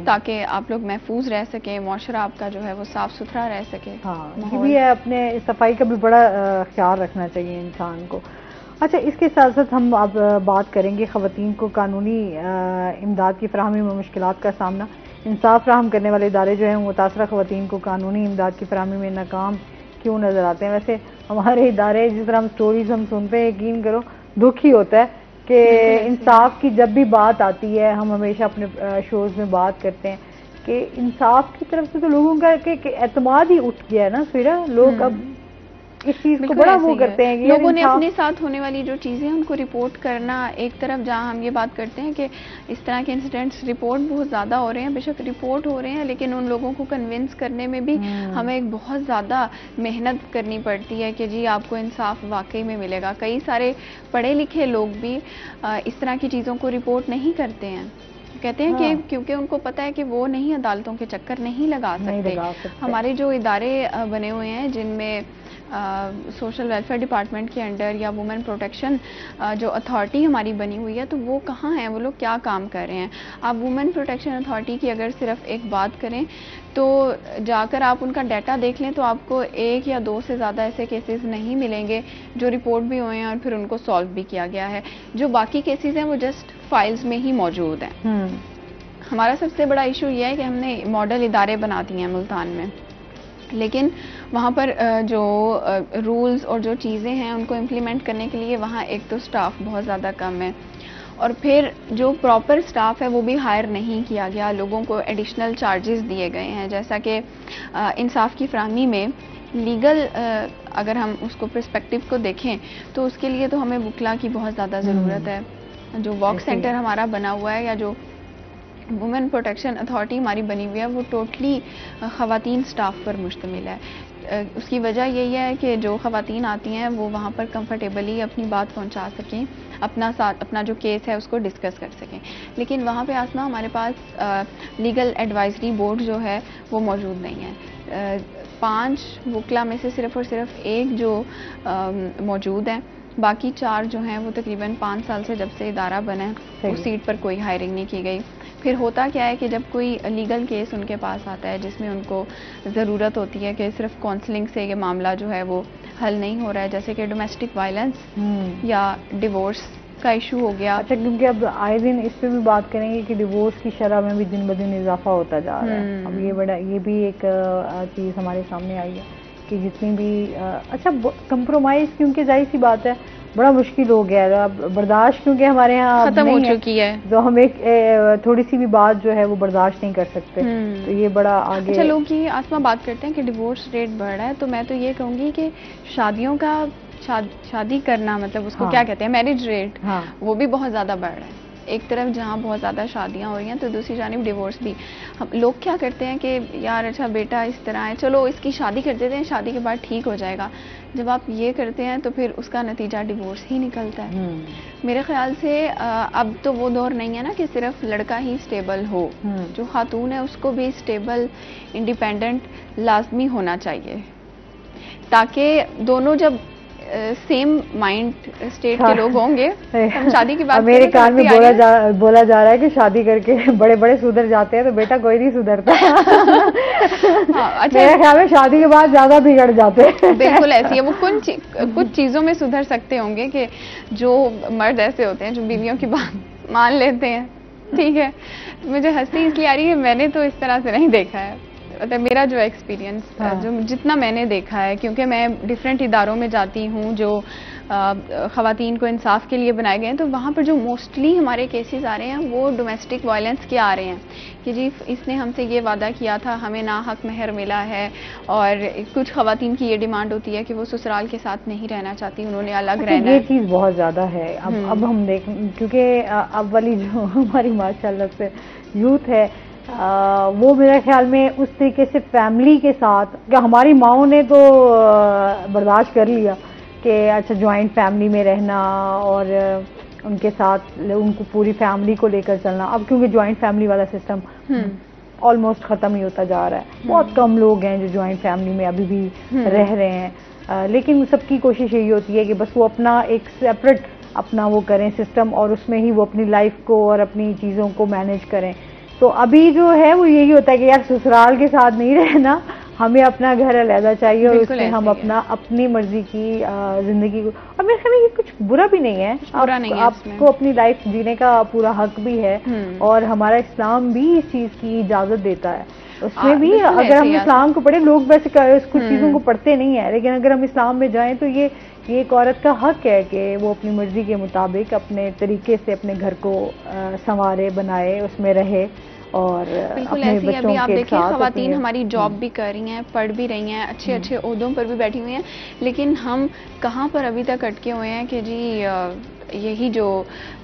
ताकि आप लोग महफूज रह सके, मुआशरा आपका जो है वो साफ सुथरा रह सके। हाँ, ये भी है, अपने सफाई का भी बड़ा ख्याल रखना चाहिए इंसान को। अच्छा, इसके साथ साथ हम अब बात करेंगे ख़वातीन को कानूनी इमदाद की फराहमी में मुश्किलात का सामना। इंसाफ फराहम करने वाले इदारे जो हैं मुतासरा ख़वातीन को कानूनी इमदाद की फराहमी में नाकाम क्यों नज़र आते हैं? वैसे हमारे इदारे, जिस तरह हम स्टोरीज हम सुनते हैं, यकीन करो दुख ही होता है कि इंसाफ की जब भी बात आती है, हम हमेशा अपने शोज में बात करते हैं कि इंसाफ की तरफ से तो लोगों का एतमाद ही उठ गया है ना, फिर लोग अब इस चीज को बड़ा वो करते हैं कि लोगों ने अपने साथ होने वाली जो चीजें उनको रिपोर्ट करना एक तरफ, जहां हम ये बात करते हैं कि इस तरह के इंसिडेंट्स रिपोर्ट बहुत ज्यादा हो रहे हैं, बेशक रिपोर्ट हो रहे हैं, लेकिन उन लोगों को कन्विंस करने में भी हमें एक बहुत ज्यादा मेहनत करनी पड़ती है कि जी आपको इंसाफ वाकई में मिलेगा। कई सारे पढ़े लिखे लोग भी इस तरह की चीजों को रिपोर्ट नहीं करते हैं, कहते हैं कि क्योंकि उनको पता है कि वो नहीं अदालतों के चक्कर नहीं लगा सकते। हमारे जो इदारे बने हुए हैं जिनमें सोशल वेलफेयर डिपार्टमेंट के अंडर या वुमेन प्रोटेक्शन जो अथॉरिटी हमारी बनी हुई है, तो वो कहाँ हैं, वो लोग क्या काम कर रहे हैं? आप वुमेन प्रोटेक्शन अथॉरिटी की अगर सिर्फ एक बात करें तो जाकर आप उनका डाटा देख लें तो आपको 1 या 2 से ज़्यादा ऐसे केसेस नहीं मिलेंगे जो रिपोर्ट भी हुए हैं और फिर उनको सॉल्व भी किया गया है। जो बाकी केसेस हैं वो जस्ट फाइल्स में ही मौजूद हैं। हमारा सबसे बड़ा इशू ये है कि हमने मॉडल इदारे बना दिए हैं मुल्तान में, लेकिन वहाँ पर जो रूल्स और जो चीज़ें हैं उनको इम्प्लीमेंट करने के लिए वहाँ एक तो स्टाफ बहुत ज़्यादा कम है, और फिर जो प्रॉपर स्टाफ है वो भी हायर नहीं किया गया, लोगों को एडिशनल चार्जेस दिए गए हैं। जैसा कि इंसाफ की फराहमी में लीगल अगर हम उसको पर्सपेक्टिव को देखें तो उसके लिए तो हमें वुकला की बहुत ज़्यादा ज़रूरत है। जो वॉक सेंटर हमारा बना हुआ है या जो वुमेन प्रोटेक्शन अथॉरिटी हमारी बनी हुई है वो टोटली ख़वातीन स्टाफ पर मुश्तमिल है। उसकी वजह यही है कि जो ख़वातीन आती हैं वो वहाँ पर कंफर्टेबली अपनी बात पहुँचा सकें, अपना जो केस है उसको डिस्कस कर सकें। लेकिन वहाँ पे आसमा हमारे पास लीगल एडवाइजरी बोर्ड जो है वो मौजूद नहीं है। 5 वुकला में से सिर्फ़ और सिर्फ एक जो मौजूद है, बाकी 4 जो हैं वो तकरीबन 5 साल से जब से इदारा बना है उस सीट पर कोई हायरिंग नहीं की गई। फिर होता क्या है कि जब कोई लीगल केस उनके पास आता है जिसमें उनको ज़रूरत होती है कि सिर्फ काउंसलिंग से ये मामला जो है वो हल नहीं हो रहा है, जैसे कि डोमेस्टिक वायलेंस या डिवोर्स का इशू हो गया। अच्छा, क्योंकि अब आए दिन इस पे भी बात करेंगे कि डिवोर्स की शरह में भी दिन ब दिन इजाफा होता जा रहा है। अब ये भी एक चीज़ हमारे सामने आई है कि जितनी भी अच्छा कंप्रोमाइज़, क्योंकि जाहिर सी बात है बड़ा मुश्किल हो गया है अब बर्दाश्त, क्योंकि हमारे यहाँ खत्म हो चुकी है, तो हम एक थोड़ी सी भी बात जो है वो बर्दाश्त नहीं कर सकते। तो ये बड़ा आगे। अच्छा, लोग की आसमा बात करते हैं कि डिवोर्स रेट बढ़ रहा है, तो मैं तो ये कहूँगी कि शादियों का शादी करना मतलब उसको क्या कहते हैं, मैरिज रेट, वो भी बहुत ज़्यादा बढ़ रहा है। एक तरफ जहाँ बहुत ज़्यादा शादियाँ हो रही हैं तो दूसरी जानिब डिवोर्स भी। हम लोग क्या करते हैं कि यार अच्छा बेटा इस तरह है, चलो इसकी शादी कर देते हैं, शादी के बाद ठीक हो जाएगा। जब आप ये करते हैं तो फिर उसका नतीजा डिवोर्स ही निकलता है। मेरे ख्याल से अब तो वो दौर नहीं है ना कि सिर्फ लड़का ही स्टेबल हो, जो खातून है उसको भी स्टेबल इंडिपेंडेंट लाजमी होना चाहिए, ताकि दोनों जब सेम माइंड स्टेट के लोग होंगे। हम शादी की बात मेरे कान में बोला जा रहा है कि शादी करके बड़े बड़े सुधर जाते हैं, तो बेटा कोई नहीं सुधरता। अच्छा, मेरे ख्याल में शादी के बाद ज्यादा बिगड़ जाते हैं। बिल्कुल ऐसी है वो। कुछ चीजों में सुधर सकते होंगे कि जो मर्द ऐसे होते हैं जो बीवियों की बात मान लेते हैं, ठीक है। मुझे हंसी इसलिए आ रही है, मैंने तो इस तरह से नहीं देखा है। मतलब मेरा जो एक्सपीरियंस जो जितना मैंने देखा है, क्योंकि मैं डिफरेंट इदारों में जाती हूँ जो ख़वातीन को इंसाफ के लिए बनाए गए हैं, तो वहाँ पर जो मोस्टली हमारे केसेस आ रहे हैं वो डोमेस्टिक वायलेंस के आ रहे हैं कि जी इसने हमसे ये वादा किया था, हमें ना हक महर मिला है। और कुछ ख़वातीन की ये डिमांड होती है कि वो ससुराल के साथ नहीं रहना चाहती, उन्होंने अलग रहना है। ये चीज़ बहुत ज़्यादा है। अब हम देख, क्योंकि अब वाली जो हमारी माशाल्लाह से यूथ है वो मेरे ख्याल में उस तरीके से फैमिली के साथ, क्या हमारी माओ ने तो बर्दाश्त कर लिया कि अच्छा जॉइंट फैमिली में रहना और उनके साथ उनको पूरी फैमिली को लेकर चलना। अब क्योंकि जॉइंट फैमिली वाला सिस्टम ऑलमोस्ट ख़त्म ही होता जा रहा है, बहुत कम लोग हैं जो जॉइंट फैमिली में अभी भी रह रहे हैं। लेकिन सबकी कोशिश यही होती है कि बस वो अपना एक सेपरेट अपना वो करें सिस्टम, और उसमें ही वो अपनी लाइफ को और अपनी चीज़ों को मैनेज करें। तो अभी जो है वो यही होता है कि यार ससुराल के साथ नहीं रहना, हमें अपना घर अलग चाहिए और उसमें हम अपनी मर्जी की जिंदगी को। और मेरे ख्याल में ये कुछ बुरा भी नहीं है, आपको अपनी लाइफ जीने का पूरा हक भी है, और हमारा इस्लाम भी इस चीज़ की इजाज़त देता है। उसमें भी अगर हम इस्लाम को पढ़े, लोग वैसे कुछ चीज़ों को पढ़ते नहीं है, लेकिन अगर हम इस्लाम में जाएं तो ये एक औरत का हक है कि वो अपनी मर्जी के मुताबिक अपने तरीके से अपने घर को संवारे, बनाए, उसमें रहे। और बिल्कुल ऐसे अभी आप देखिए ख़वातीन हमारी जॉब भी कर रही हैं, पढ़ भी रही हैं, अच्छे अच्छे ओहदों पर भी बैठी हुई हैं, लेकिन हम कहाँ पर अभी तक अटके हुए हैं कि जी यही जो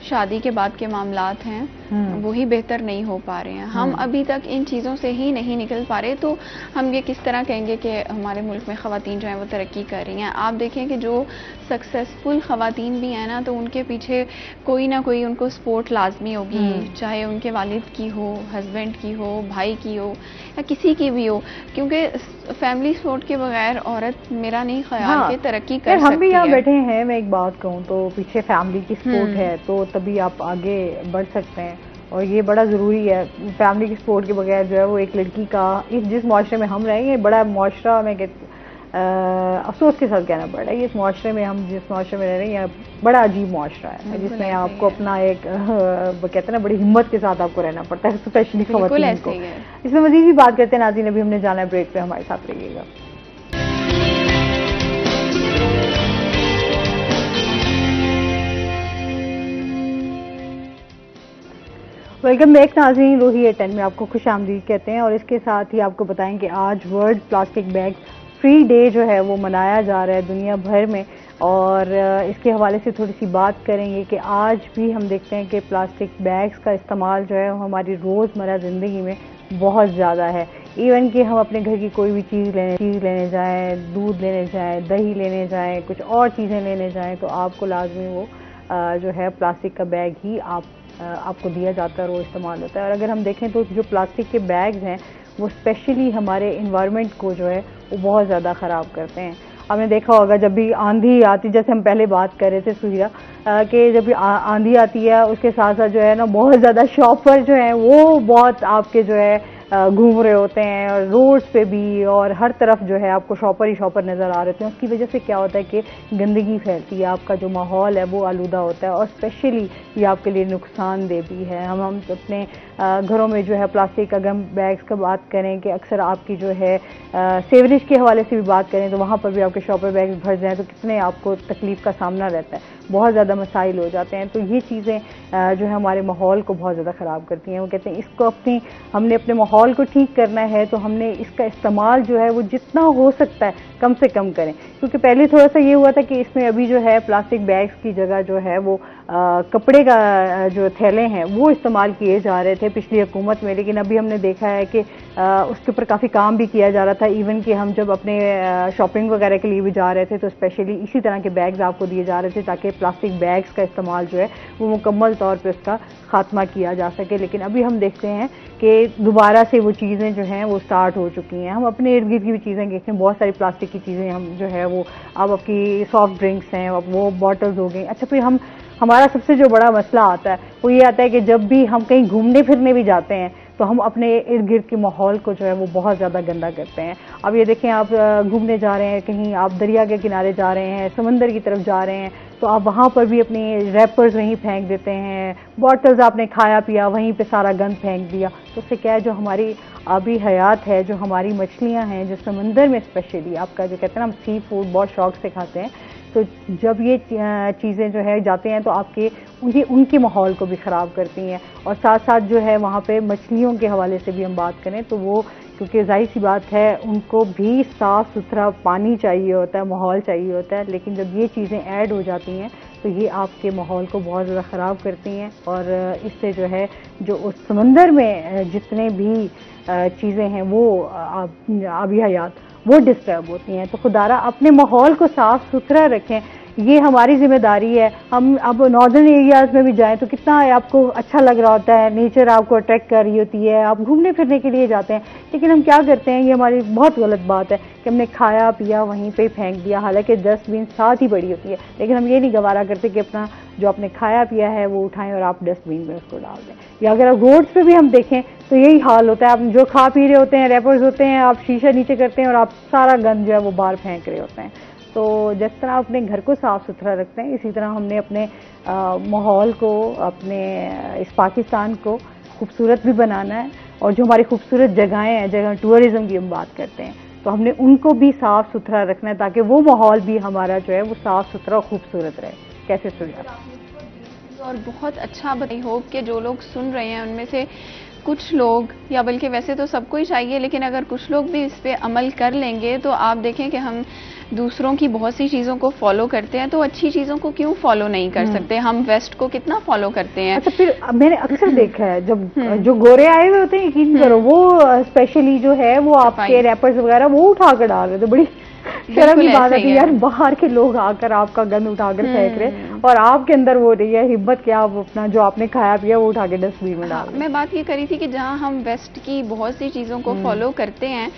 शादी के बाद के मामलात हैं वही बेहतर नहीं हो पा रहे हैं। हम अभी तक इन चीज़ों से ही नहीं निकल पा रहे, तो हम ये किस तरह कहेंगे कि हमारे मुल्क में ख़वातीन जो हैं वो तरक्की कर रही हैं। आप देखें कि जो सक्सेसफुल ख़वातीन भी हैं ना, तो उनके पीछे कोई ना कोई उनको सपोर्ट लाजमी होगी, चाहे उनके वालिद की हो, हस्बैंड की हो, भाई की हो, या किसी की भी हो, क्योंकि फैमिली सपोर्ट के बगैर औरत मेरा नहीं ख्याल कि तरक्की कर सकती है। हम भी यहाँ बैठे हैं, मैं एक बात कहूँ तो पीछे फैमिली की सपोर्ट है, तो तभी आप आगे बढ़ सकते हैं, और ये बड़ा ज़रूरी है। फैमिली की सपोर्ट के बगैर जो है वो एक लड़की का, जिस माशरे में हम रहेंगे, बड़ा माशरा में अफसोस के साथ कहना पड़ रहा है, इस माशरे में हम जिस माशरे में रह रहे हैं बड़ा अजीब माशरा है, जिसमें आपको अपना एक कहते हैं ना बड़ी हिम्मत के साथ आपको रहना पड़ता है, स्पेशली ख़वातीन को। इसमें मज़ीद भी बात करते हैं नाज़रीन, अभी हमने जाना है ब्रेक पे, हमारे साथ रहिएगा। वेलकम बैक नाज़रीन, रूही 10 में आपको खुश आमदीद कहते हैं, और इसके साथ ही आपको बताएं कि आज world plastic bag free day जो है वो मनाया जा रहा है दुनिया भर में, और इसके हवाले से थोड़ी सी बात करेंगे कि आज भी हम देखते हैं कि प्लास्टिक बैग्स का इस्तेमाल जो है हमारी रोज़मर्रा ज़िंदगी में बहुत ज़्यादा है। इवन कि हम अपने घर की कोई भी चीज़ लेने जाएं, दूध लेने जाएं, दही लेने जाएं, कुछ और चीज़ें लेने जाएं, तो आपको लाजमी वो जो है प्लास्टिक का बैग ही आपको दिया जाता है और वो इस्तेमाल होता है। और अगर हम देखें तो जो प्लास्टिक के बैग्स हैं वो स्पेशली हमारे इन्वायरमेंट को जो है वो बहुत ज़्यादा ख़राब करते हैं। आपने देखा होगा जब भी आंधी आती, जैसे हम पहले बात कर रहे थे सुहिरा कि जब भी आंधी आती है उसके साथ साथ जो है ना बहुत ज़्यादा शॉपर जो हैं वो बहुत आपके जो है घूम रहे होते हैं, और रोड्स पे भी और हर तरफ जो है आपको शॉपर ही शॉपर नज़र आ रहे हैं। उसकी वजह से क्या होता है कि गंदगी फैलती है, आपका जो माहौल है वो आलूदा होता है, और स्पेशली ये आपके लिए नुकसानदेह भी है। हम अपने घरों में जो है प्लास्टिक, अगर हम बैग्स का बात करें कि अक्सर आपकी जो है सेवरेज के हवाले से भी बात करें तो वहाँ पर भी आपके शॉपर बैग्स भर जाएँ तो कितने आपको तकलीफ का सामना रहता है, बहुत ज़्यादा मसाइल हो जाते हैं। तो ये चीज़ें जो है हमारे माहौल को बहुत ज़्यादा ख़राब करती हैं। वो कहते हैं इसको हमने अपने माहौल को ठीक करना है तो हमने इसका इस्तेमाल जो है वो जितना हो सकता है कम से कम करें, क्योंकि पहले थोड़ा सा ये हुआ था कि इसमें अभी जो है प्लास्टिक बैग्स की जगह जो है वो कपड़े का जो थैले हैं वो इस्तेमाल किए जा रहे थे पिछली हुकूमत में, लेकिन अभी हमने देखा है कि उसके ऊपर काफ़ी काम भी किया जा रहा था। इवन कि हम जब अपने शॉपिंग वगैरह के लिए भी जा रहे थे तो स्पेशली इसी तरह के बैग्स आपको दिए जा रहे थे ताकि प्लास्टिक बैग्स का इस्तेमाल जो है वो मुकम्मल तौर पर उसका खात्मा किया जा सके। लेकिन अभी हम देखते हैं कि दोबारा से वो चीज़ें जो हैं वो स्टार्ट हो चुकी हैं। हम अपने इर्द गिर्द की भी चीज़ें देखते हैं, बहुत सारी प्लास्टिक की चीज़ें हम जो है वो अब आपकी सॉफ्ट ड्रिंक्स हैं, अब वो बॉटल्स हो गई। अच्छा, फिर हमारा सबसे जो बड़ा मसला आता है वो ये आता है कि जब भी हम कहीं घूमने फिरने भी जाते हैं तो हम अपने इर्द गिर्द के माहौल को जो है वो बहुत ज़्यादा गंदा करते हैं। अब ये देखें, आप घूमने जा रहे हैं, कहीं आप दरिया के किनारे जा रहे हैं, समंदर की तरफ जा रहे हैं, तो आप वहाँ पर भी अपनी रैपर्स वहीं फेंक देते हैं, बॉटल्स आपने खाया पिया वहीं पे सारा गंद फेंक दिया। तो उससे क्या है, जो हमारी आबी हयात है, जो हमारी मछलियाँ हैं, जो समंदर में स्पेशली आपका जो कहते हैं ना हम सी फूड बहुत शौक से खाते हैं, तो जब ये चीज़ें जो है जाते हैं तो आपके उनके माहौल को भी ख़राब करती हैं। और साथ साथ जो है वहाँ पे मछलियों के हवाले से भी हम बात करें तो वो, क्योंकि जाहिर सी बात है उनको भी साफ़ सुथरा पानी चाहिए होता है, माहौल चाहिए होता है, लेकिन जब ये चीज़ें ऐड हो जाती हैं तो ये आपके माहौल को बहुत ज़्यादा ख़राब करती हैं। और इससे जो है जो उस समंदर में जितने भी चीज़ें हैं वो आबी हयात वो डिस्टर्ब होती हैं। तो खुदारा अपने माहौल को साफ़ सुथरा रखें, ये हमारी जिम्मेदारी है। हम अब नॉर्दर्न एरियाज़ में भी जाएं तो कितना आपको अच्छा लग रहा होता है, नेचर आपको अट्रैक्ट कर रही होती है, आप घूमने फिरने के लिए जाते हैं, लेकिन हम क्या करते हैं, ये हमारी बहुत गलत बात है कि हमने खाया पिया वहीं पे फेंक दिया, हालांकि डस्टबिन साथ ही पड़ी होती है, लेकिन हम ये नहीं गवारा करते कि अपना जो आपने खाया पिया है वो उठाएं और आप डस्टबिन में उसको डाल दें। या अगर आप रोड्स पे भी हम देखें तो यही हाल होता है, आप जो खा पी रहे होते हैं, रैपर्स होते हैं, आप शीशा नीचे करते हैं और आप सारा गंद जो है वो बाहर फेंक रहे होते हैं। तो जिस तरह अपने घर को साफ़ सुथरा रखते हैं, इसी तरह हमने अपने माहौल को, अपने इस पाकिस्तान को खूबसूरत भी बनाना है। और जो हमारी खूबसूरत जगहें हैं, जगह टूरिज़्म की हम बात करते हैं, तो हमने उनको भी साफ़ सुथरा रखना है ताकि वो माहौल भी हमारा जो है वो साफ़ सुथरा और खूबसूरत रहे। कैसे सुनिए? और बहुत अच्छा बताइए। होप कि जो लोग सुन रहे हैं उनमें से कुछ लोग, या बल्कि वैसे तो सबको ही चाहिए, लेकिन अगर कुछ लोग भी इस पे अमल कर लेंगे तो आप देखें कि हम दूसरों की बहुत सी चीज़ों को फॉलो करते हैं, तो अच्छी चीज़ों को क्यों फॉलो नहीं कर सकते? हम वेस्ट को कितना फॉलो करते हैं। अच्छा, फिर मैंने अक्सर देखा है जब जो गोरे आए हुए होते हैं, यकीन करो, वो स्पेशली जो है वो आपके रैपर्स वगैरह वो उठा कर डाल रहे थे। बड़ी शर्म की बात है यार, बाहर के लोग आकर आपका गंद उठाकर फेंक रहे और आपके अंदर वो रही है हिम्मत कि आप अपना जो आपने खाया पिया वो उठा के डस्टबिन में डाल। मैं बात ये करी थी कि जहाँ हम वेस्ट की बहुत सी चीज़ों को फॉलो करते हैं,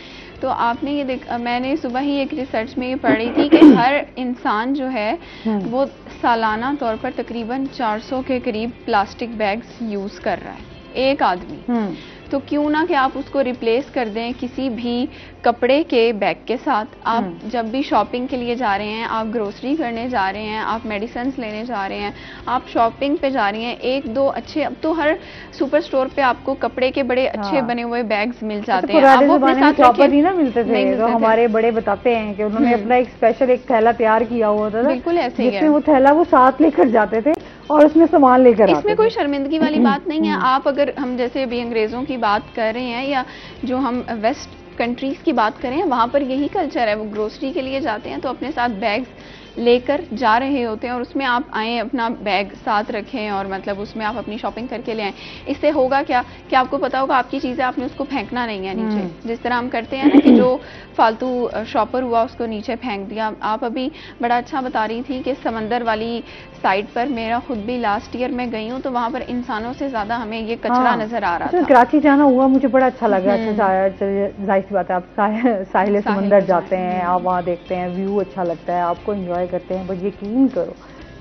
तो आपने ये मैंने सुबह ही एक रिसर्च में ये पढ़ी थी कि हर इंसान जो है वो सालाना तौर पर तकरीबन 400 के करीब प्लास्टिक बैग्स यूज़ कर रहा है, एक आदमी। तो क्यों ना कि आप उसको रिप्लेस कर दें किसी भी कपड़े के बैग के साथ। आप जब भी शॉपिंग के लिए जा रहे हैं, आप ग्रोसरी करने जा रहे हैं, आप मेडिसिन्स लेने जा रहे हैं, आप शॉपिंग पे जा रही हैं, एक दो अच्छे, अब तो हर सुपर स्टोर पे आपको कपड़े के बड़े अच्छे बने हुए बैग्स मिल जाते हैं। आप वो अपने साथ रखें। नहीं ना मिलते थे, तो हमारे बड़े बताते हैं कि उन्होंने अपना एक स्पेशल एक थैला तैयार किया हुआ था, बिल्कुल ऐसे ही है, वो थैला वो साथ लेकर जाते थे और उसमें सामान लेकर आते थे। इसमें कोई शर्मिंदगी वाली बात नहीं है। आप अगर हम जैसे अभी अंग्रेजों की बात कर रहे हैं या जो हम वेस्ट कंट्रीज़ की बात करें, वहाँ पर यही कल्चर है। वो ग्रोसरी के लिए जाते हैं तो अपने साथ बैग्स लेकर जा रहे होते हैं और उसमें आप आएँ, अपना बैग साथ रखें और मतलब उसमें आप अपनी शॉपिंग करके ले आएँ। इससे होगा क्या कि आपको पता होगा आपकी चीज़ें आपने उसको फेंकना नहीं है नीचे, जिस तरह हम करते हैं ना कि जो फालतू शॉपर हुआ उसको नीचे फेंक दिया। आप अभी बड़ा अच्छा बता रही थी कि समंदर वाली साइड पर, मेरा खुद भी लास्ट ईयर मैं गई हूँ तो वहाँ पर इंसानों से ज़्यादा हमें ये कचरा नज़र आ रहा था। कराची जाना हुआ, मुझे बड़ा अच्छा लगा। अच्छा, जाहिर सी बात है, आप साहिल समंदर जाते हैं, आप वहाँ देखते हैं, व्यू अच्छा लगता है, आपको एंजॉय करते हैं। बस यकीन करो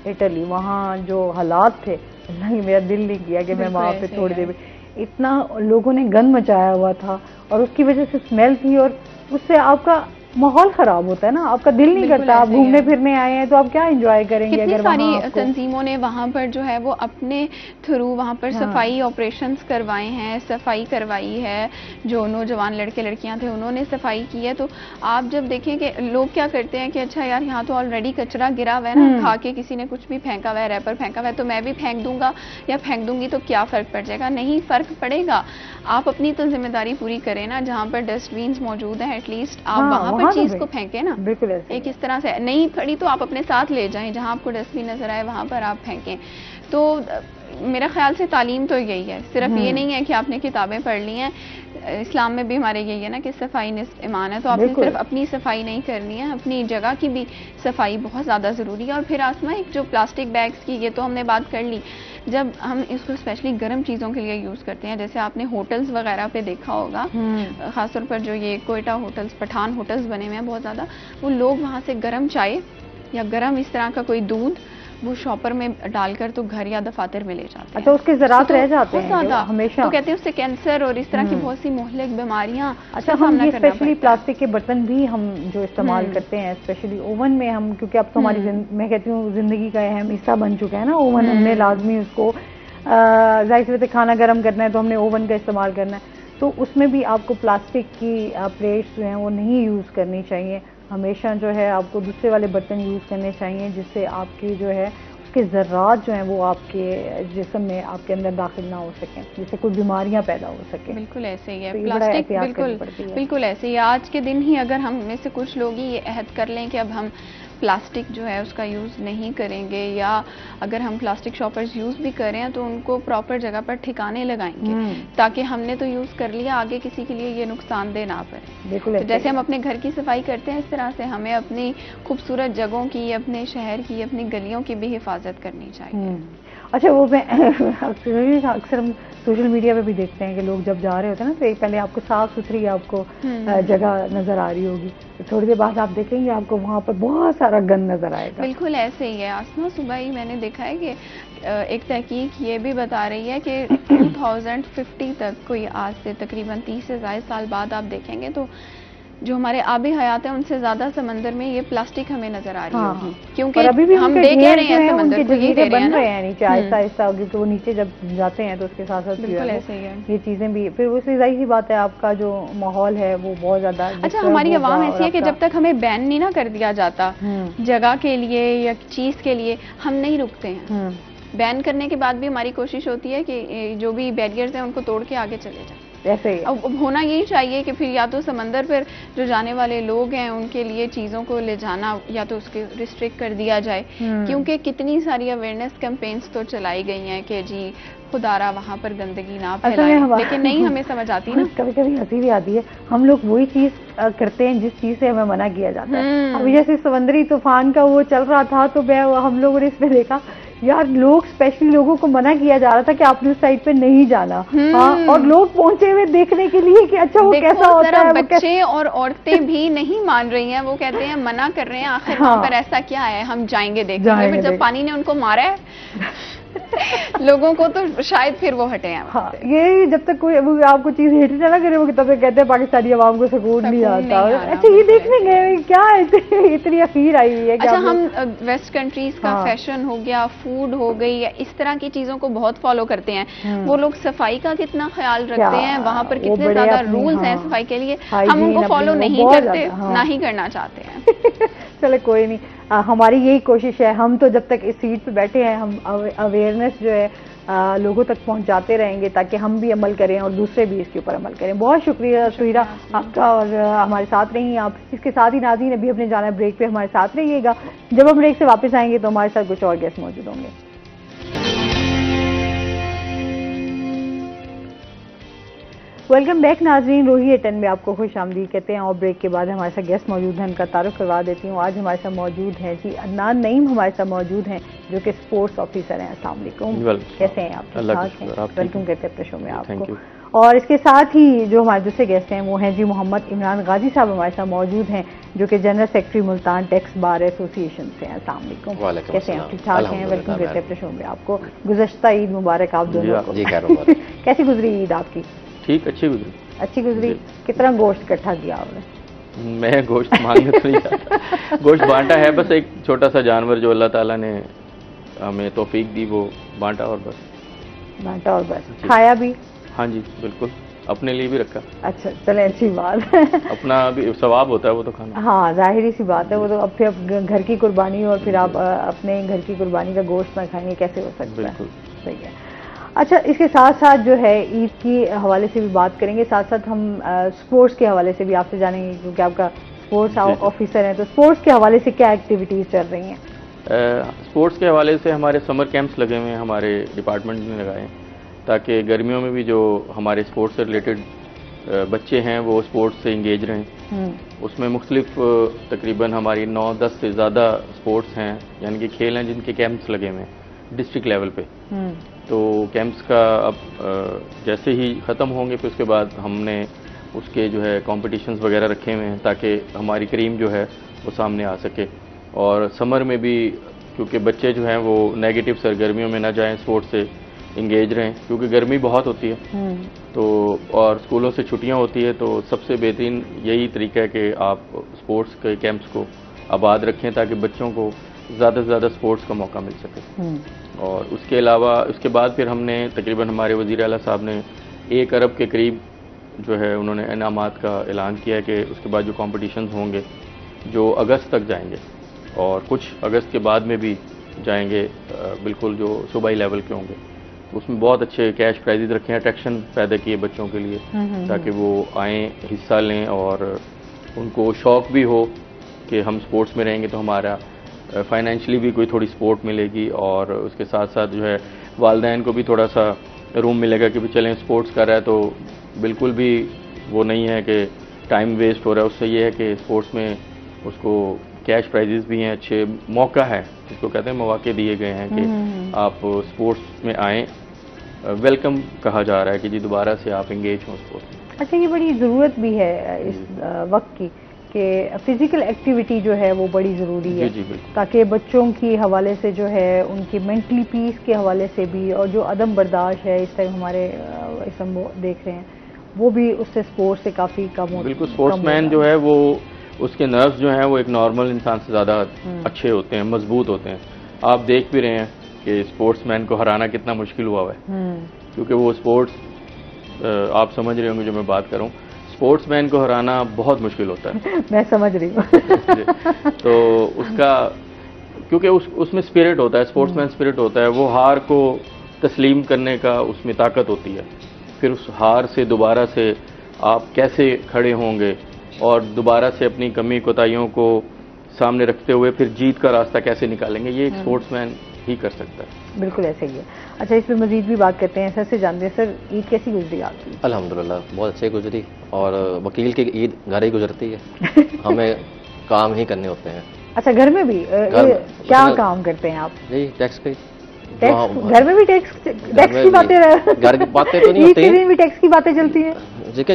इटली, वहाँ जो हालात थे, नहीं मेरा दिल नहीं किया कि मैं वहाँ पे थोड़ी देर, इतना लोगों ने गंद मचाया हुआ था और उसकी वजह से स्मेल थी और उससे आपका माहौल खराब होता है ना, आपका दिल नहीं करता। आप घूमने फिरने आए हैं तो आप क्या एंजॉय करेंगे? कितनी अगर सारी तंजीमों ने वहाँ पर जो है वो अपने थ्रू वहाँ पर सफाई ऑपरेशंस करवाए हैं, सफाई करवाई है। जो नौजवान लड़के लड़कियाँ थे उन्होंने सफाई की है। तो आप जब देखें कि लोग क्या करते हैं कि अच्छा यार यहाँ तो ऑलरेडी कचरा गिरा हुआ है ना, खा के किसी ने कुछ भी फेंका हुआ है, रैपर फेंका हुआ है, तो मैं भी फेंक दूंगा या फेंक दूंगी तो क्या फ़र्क पड़ जाएगा? नहीं फ़र्क पड़ेगा। आप अपनी तो जिम्मेदारी पूरी करें ना, जहाँ पर डस्टबिन मौजूद हैं एटलीस्ट आप वहाँ पर चीज़ को फेंकें ना। बिल्कुल एक इस तरह से नहीं पड़ी तो आप अपने साथ ले जाएं, जहाँ आपको डस्टबिन नजर आए वहाँ पर आप फेंकें। तो मेरा ख्याल से तालीम तो यही है, सिर्फ ये नहीं है कि आपने किताबें पढ़ ली हैं। इस्लाम में भी हमारे यही है ना कि सफाई निस्फ ईमान है। तो आपने सिर्फ अपनी सफाई नहीं करनी है, अपनी जगह की भी सफाई बहुत ज़्यादा ज़रूरी है। और फिर आसमा एक जो प्लास्टिक बैग्स की, ये तो हमने बात कर ली। जब हम इसको स्पेशली गर्म चीज़ों के लिए यूज़ करते हैं, जैसे आपने होटल्स वगैरह पे देखा होगा, ख़ासतौर पर जो ये कोयटा होटल्स, पठान होटल्स बने हुए हैं बहुत ज़्यादा, वो लोग वहाँ से गर्म चाय या गर्म इस तरह का कोई दूध वो शॉपर में डालकर तो घर या दफातर में ले जाते हैं। अच्छा, उसके ज़रात रह जाते हैं हमेशा, तो कहते हैं उससे कैंसर और इस तरह की बहुत सी मुहलिक बीमारियां। अच्छा, हम ये स्पेशली प्लास्टिक के बर्तन भी हम जो इस्तेमाल करते हैं, स्पेशली ओवन में हम, क्योंकि अब तो हमारी मैं कहती हूँ ज़िंदगी का अहम हिस्सा बन चुका है ना ओवन। हमने लाजमी उसको जाहिर सी बात है खाना गर्म करना है तो हमने ओवन का इस्तेमाल करना है। तो उसमें भी आपको प्लास्टिक की प्लेट्स जो हैं वो नहीं यूज़ करनी चाहिए। हमेशा जो है आपको दूसरे वाले बर्तन यूज़ करने चाहिए, जिससे आपकी जो है उसके ज़र्रात जो हैं वो आपके जिस्म में, आपके अंदर दाखिल ना हो सकें, जिससे कोई बीमारियां पैदा हो सकें। बिल्कुल ऐसे ही है तो प्लास्टिक, बिल्कुल ऐसे ही। आज के दिन ही अगर हम में से कुछ लोग ही ये अहद कर लें कि अब हम प्लास्टिक जो है उसका यूज़ नहीं करेंगे, या अगर हम प्लास्टिक शॉपर्स यूज़ भी करें तो उनको प्रॉपर जगह पर ठिकाने लगाएंगे, ताकि हमने तो यूज़ कर लिया, आगे किसी के लिए ये नुकसानदेह ना पड़े। बिल्कुल, तो जैसे हम अपने घर की सफाई करते हैं, इस तरह से हमें अपनी खूबसूरत जगहों की, अपने शहर की, अपनी गलियों की भी हिफाजत करनी चाहिए। अच्छा, वो मैं अक्सर हम सोशल मीडिया पे भी देखते हैं कि लोग जब जा रहे होते हैं ना, तो एक पहले आपको साफ सुथरी आपको जगह नजर आ रही होगी, तो थोड़ी देर बाद आप देखेंगे आपको वहाँ पर बहुत सारा गंद नजर आएगा। बिल्कुल ऐसे ही है आसमा। सुबह ही मैंने देखा है कि एक तहकीक ये भी बता रही है कि 2050 तक, कोई आज से तकरीबन 30 से ज़्यादा साल बाद आप देखेंगे तो जो हमारे आबी हयात है उनसे ज्यादा समंदर में ये प्लास्टिक हमें नजर आ रही होगी। क्योंकि अभी भी हम देख रहे हैं समंदर को ये दे बन रहे हैं नीचे आहिस्ता आहिस्ता, क्योंकि वो नीचे जब जाते हैं तो उसके साथ साथ बिल्कुल ऐसे ही है ये चीजें भी। फिर उससे जाहिर सी बात है आपका जो माहौल है वो बहुत ज्यादा। अच्छा, हमारी आवाम ऐसी है कि जब तक हमें बैन नहीं ना कर दिया जाता जगह के लिए या चीज के लिए, हम नहीं रुकते हैं। बैन करने के बाद भी हमारी कोशिश होती है कि जो भी बैरियर्स हैं उनको तोड़ के आगे चले जाए। ऐसे ही अब होना यही चाहिए कि फिर या तो समंदर पर जो जाने वाले लोग हैं उनके लिए चीज़ों को ले जाना या तो उसके रिस्ट्रिक्ट कर दिया जाए, क्योंकि कितनी सारी अवेयरनेस कैंपेन्स तो चलाई गई हैं कि जी खुदारा वहाँ पर गंदगी ना फैलाएं, लेकिन नहीं हमें समझ आती ना। कभी कभी हंसी भी आती है, हम लोग वही चीज करते हैं जिस चीज से हमें मना किया जाता है। अभी जैसे समंदरी तूफान का वो चल रहा था तो हम लोगों ने इसमें देखा यार, लोग स्पेशली लोगों को मना किया जा रहा था कि आपने उस साइड पे नहीं जाना। हाँ, और लोग पहुंचे हुए देखने के लिए कि अच्छा वो कैसा होता है। बच्चे और औरतें भी नहीं मान रही हैं, वो कहते हैं मना कर रहे हैं, आखिर वहाँ पर ऐसा क्या है, हम जाएंगे देखेंगे। फिर जब पानी ने उनको मारा है लोगों को तो शायद फिर वो हटे हैं। हाँ, ये जब तक कोई आपको चीज हेट ना करे वो तब तक कहते हैं पाकिस्तानी आवाम को सकून नहीं आता। अच्छा, ये देखने गए क्या इतनी अखीर आई हुई है। अच्छा, हम वेस्ट कंट्रीज का फैशन हो गया, फूड हो गई, या इस तरह की चीजों को बहुत फॉलो करते हैं। वो लोग सफाई का कितना ख्याल रखते हैं, वहाँ पर कितने ज्यादा रूल्स हैं सफाई के लिए, हम उनको फॉलो नहीं करते, ना ही करना चाहते हैं। चले कोई नहीं, हमारी यही कोशिश है। हम तो जब तक इस सीट पे बैठे हैं, हम अवेयरनेस जो है लोगों तक पहुंचाते रहेंगे ताकि हम भी अमल करें और दूसरे भी इसके ऊपर अमल करें। बहुत शुक्रिया सुहिरा आपका, और हमारे साथ रहिए आप। इसके साथ ही नाज़रीन अभी अपने जाना ब्रेक पे, हमारे साथ रहिएगा। जब हम ब्रेक से वापस आएंगे तो हमारे साथ कुछ और गेस्ट मौजूद होंगे। वेलकम बैक नाजरीन, रोही एटन में आपको खुश आमदीद कहते हैं। और ब्रेक के बाद हमारे साथ गेस्ट मौजूद हैं, उनका तारुफ करवा देती हूँ। आज हमारे साथ मौजूद हैं जी अदनान नईम, हमारे साथ मौजूद हैं जो कि स्पोर्ट्स ऑफिसर हैं। अस्सलाम वालेकुम, कैसे हैं आप? ठीक ठाक हैं? वेलकम कहते हैं अपने शो में आपको। और इसके साथ ही जो हमारे दूसरे गेस्ट हैं वो हैं जी मोहम्मद इमरान गाजी साहब, हमारे साथ मौजूद हैं जो कि general secretary Multan tax bar association से हैं। अस्सलाम वालेकुम, कैसे हैं आप? ठीक ठाक हैं? वेलकम कहते हैं अपने शो में आपको। गुज़श्ता ईद मुबारक आप दोनों को। कैसी गुजरी ईद आपकी? ठीक, अच्छी गुजरी। अच्छी गुजरी। कितना गोश्त इकट्ठा किया आपने? मैं गोश्त मांगने तो नहीं जाता, गोश्त बांटा है, बस एक छोटा सा जानवर जो अल्लाह ताला ने हमें तौफीक दी वो बांटा और बस। बांटा और बस, खाया भी? हाँ जी बिल्कुल, अपने लिए भी रखा। अच्छा चले, अच्छी बात है। अपना भी सवाब होता है वो तो खाना। हाँ जाहिर सी बात है, वो तो अब फिर घर की कुर्बानी और फिर आप अपने घर की कुर्बानी का गोश्त ना खाएंगे कैसे हो सकता है? बिल्कुल सही है। अच्छा, इसके साथ साथ जो है ईद की हवाले से भी बात करेंगे, साथ साथ हम स्पोर्ट्स के हवाले से भी आपसे जानेंगे क्योंकि आपका स्पोर्ट्स ऑफिसर हैं। तो स्पोर्ट्स के हवाले से क्या एक्टिविटीज़ चल रही हैं? स्पोर्ट्स के हवाले से हमारे समर कैंप्स लगे हुए हैं, हमारे डिपार्टमेंट ने लगाए हैं ताकि गर्मियों में भी जो हमारे स्पोर्ट्स से रिलेटेड बच्चे हैं वो स्पोर्ट्स से इंगेज रहें। उसमें मुख्तलिफ तकरीबन हमारी 9-10 से ज़्यादा स्पोर्ट्स हैं, यानी कि खेल हैं जिनके कैंप्स लगे हुए हैं डिस्ट्रिक्ट लेवल पे। तो कैंप्स का अब जैसे ही ख़त्म होंगे फिर उसके बाद हमने उसके जो है कॉम्पिटिशन्स वगैरह रखे हुए हैं ताकि हमारी क्रीम जो है वो सामने आ सके। और समर में भी क्योंकि बच्चे जो हैं वो नेगेटिव सरगर्मियों में ना जाएं, स्पोर्ट्स से इंगेज रहें क्योंकि गर्मी बहुत होती है। तो और स्कूलों से छुट्टियां होती है, तो सबसे बेहतरीन यही तरीका है कि आप स्पोर्ट्स के कैंप्स को आबाद रखें ताकि बच्चों को ज़्यादा से ज़्यादा स्पोर्ट्स का मौका मिल सके। और उसके अलावा उसके बाद फिर हमने तकरीबन हमारे वज़ीर आला साहब ने 1 अरब के करीब जो है उन्होंने इनामात का ऐलान किया है कि उसके बाद जो कॉम्पिटिशन्स होंगे जो अगस्त तक जाएंगे और कुछ अगस्त के बाद में भी जाएंगे, बिल्कुल जो सूबाई लेवल के होंगे। उसमें बहुत अच्छे कैश प्राइजेज रखे हैं, अट्रैक्शन पैदा किए बच्चों के लिए ताकि वो आएँ, हिस्सा लें और उनको शौक़ भी हो कि हम स्पोर्ट्स में रहेंगे तो हमारा फाइनेंशियली भी कोई थोड़ी सपोर्ट मिलेगी और उसके साथ साथ जो है वालिदैन को भी थोड़ा सा रूम मिलेगा कि भी चलें स्पोर्ट्स कर रहा है तो बिल्कुल भी वो नहीं है कि टाइम वेस्ट हो रहा है। उससे ये है कि स्पोर्ट्स में उसको कैश प्राइजेस भी हैं, अच्छे मौका है जिसको कहते हैं मौके दिए गए हैं कि आप स्पोर्ट्स में आएँ, वेलकम कहा जा रहा है कि जी दोबारा से आप इंगेज हों स्पोर्ट्स में। अच्छा, ये बड़ी ज़रूरत भी है इस वक्त की कि फिज़िकल एक्टिविटी जो है वो बड़ी ज़रूरी है ताकि बच्चों की हवाले से जो है उनकी मेंटली पीस के हवाले से भी और जो अदम बर्दाश्त है इस टाइम हमारे इस हम देख रहे हैं वो भी उससे स्पोर्ट्स से काफ़ी कम होता है। बिल्कुल, स्पोर्ट्समैन जो है वो उसके नर्व्स जो हैं वो एक नॉर्मल इंसान से ज़्यादा अच्छे होते हैं, मजबूत होते हैं। आप देख भी रहे हैं कि स्पोर्ट्समैन को हराना कितना मुश्किल हुआ है क्योंकि वो स्पोर्ट्स आप समझ रहे होंगे जो मैं बात करूँ, स्पोर्ट्समैन को हराना बहुत मुश्किल होता है। मैं समझ रही हूँ। तो उसका क्योंकि उसमें स्पिरिट होता है, स्पोर्ट्समैन स्पिरिट होता है, वो हार को तस्लीम करने का उसमें ताकत होती है। फिर उस हार से दोबारा से आप कैसे खड़े होंगे और दोबारा से अपनी कमी कोताहियों को सामने रखते हुए फिर जीत का रास्ता कैसे निकालेंगे, ये एक स्पोर्ट्समैन ही कर सकता है। बिल्कुल ऐसे ही है। अच्छा, इस पर मजीद भी बात करते हैं। सर से जानते हैं, सर ईद कैसी गुजरी आपकी? अल्हम्दुलिल्लाह बहुत अच्छी गुजरी और वकील की ईद घर ही गुजरती है। हमें काम ही करने होते हैं। अच्छा, घर में भी क्या काम करते हैं आप? यही टैक्स की। घर में भी टैक्स की बातें, घर की बातें तो नहीं होती, भी टैक्स की बातें चलती हैं।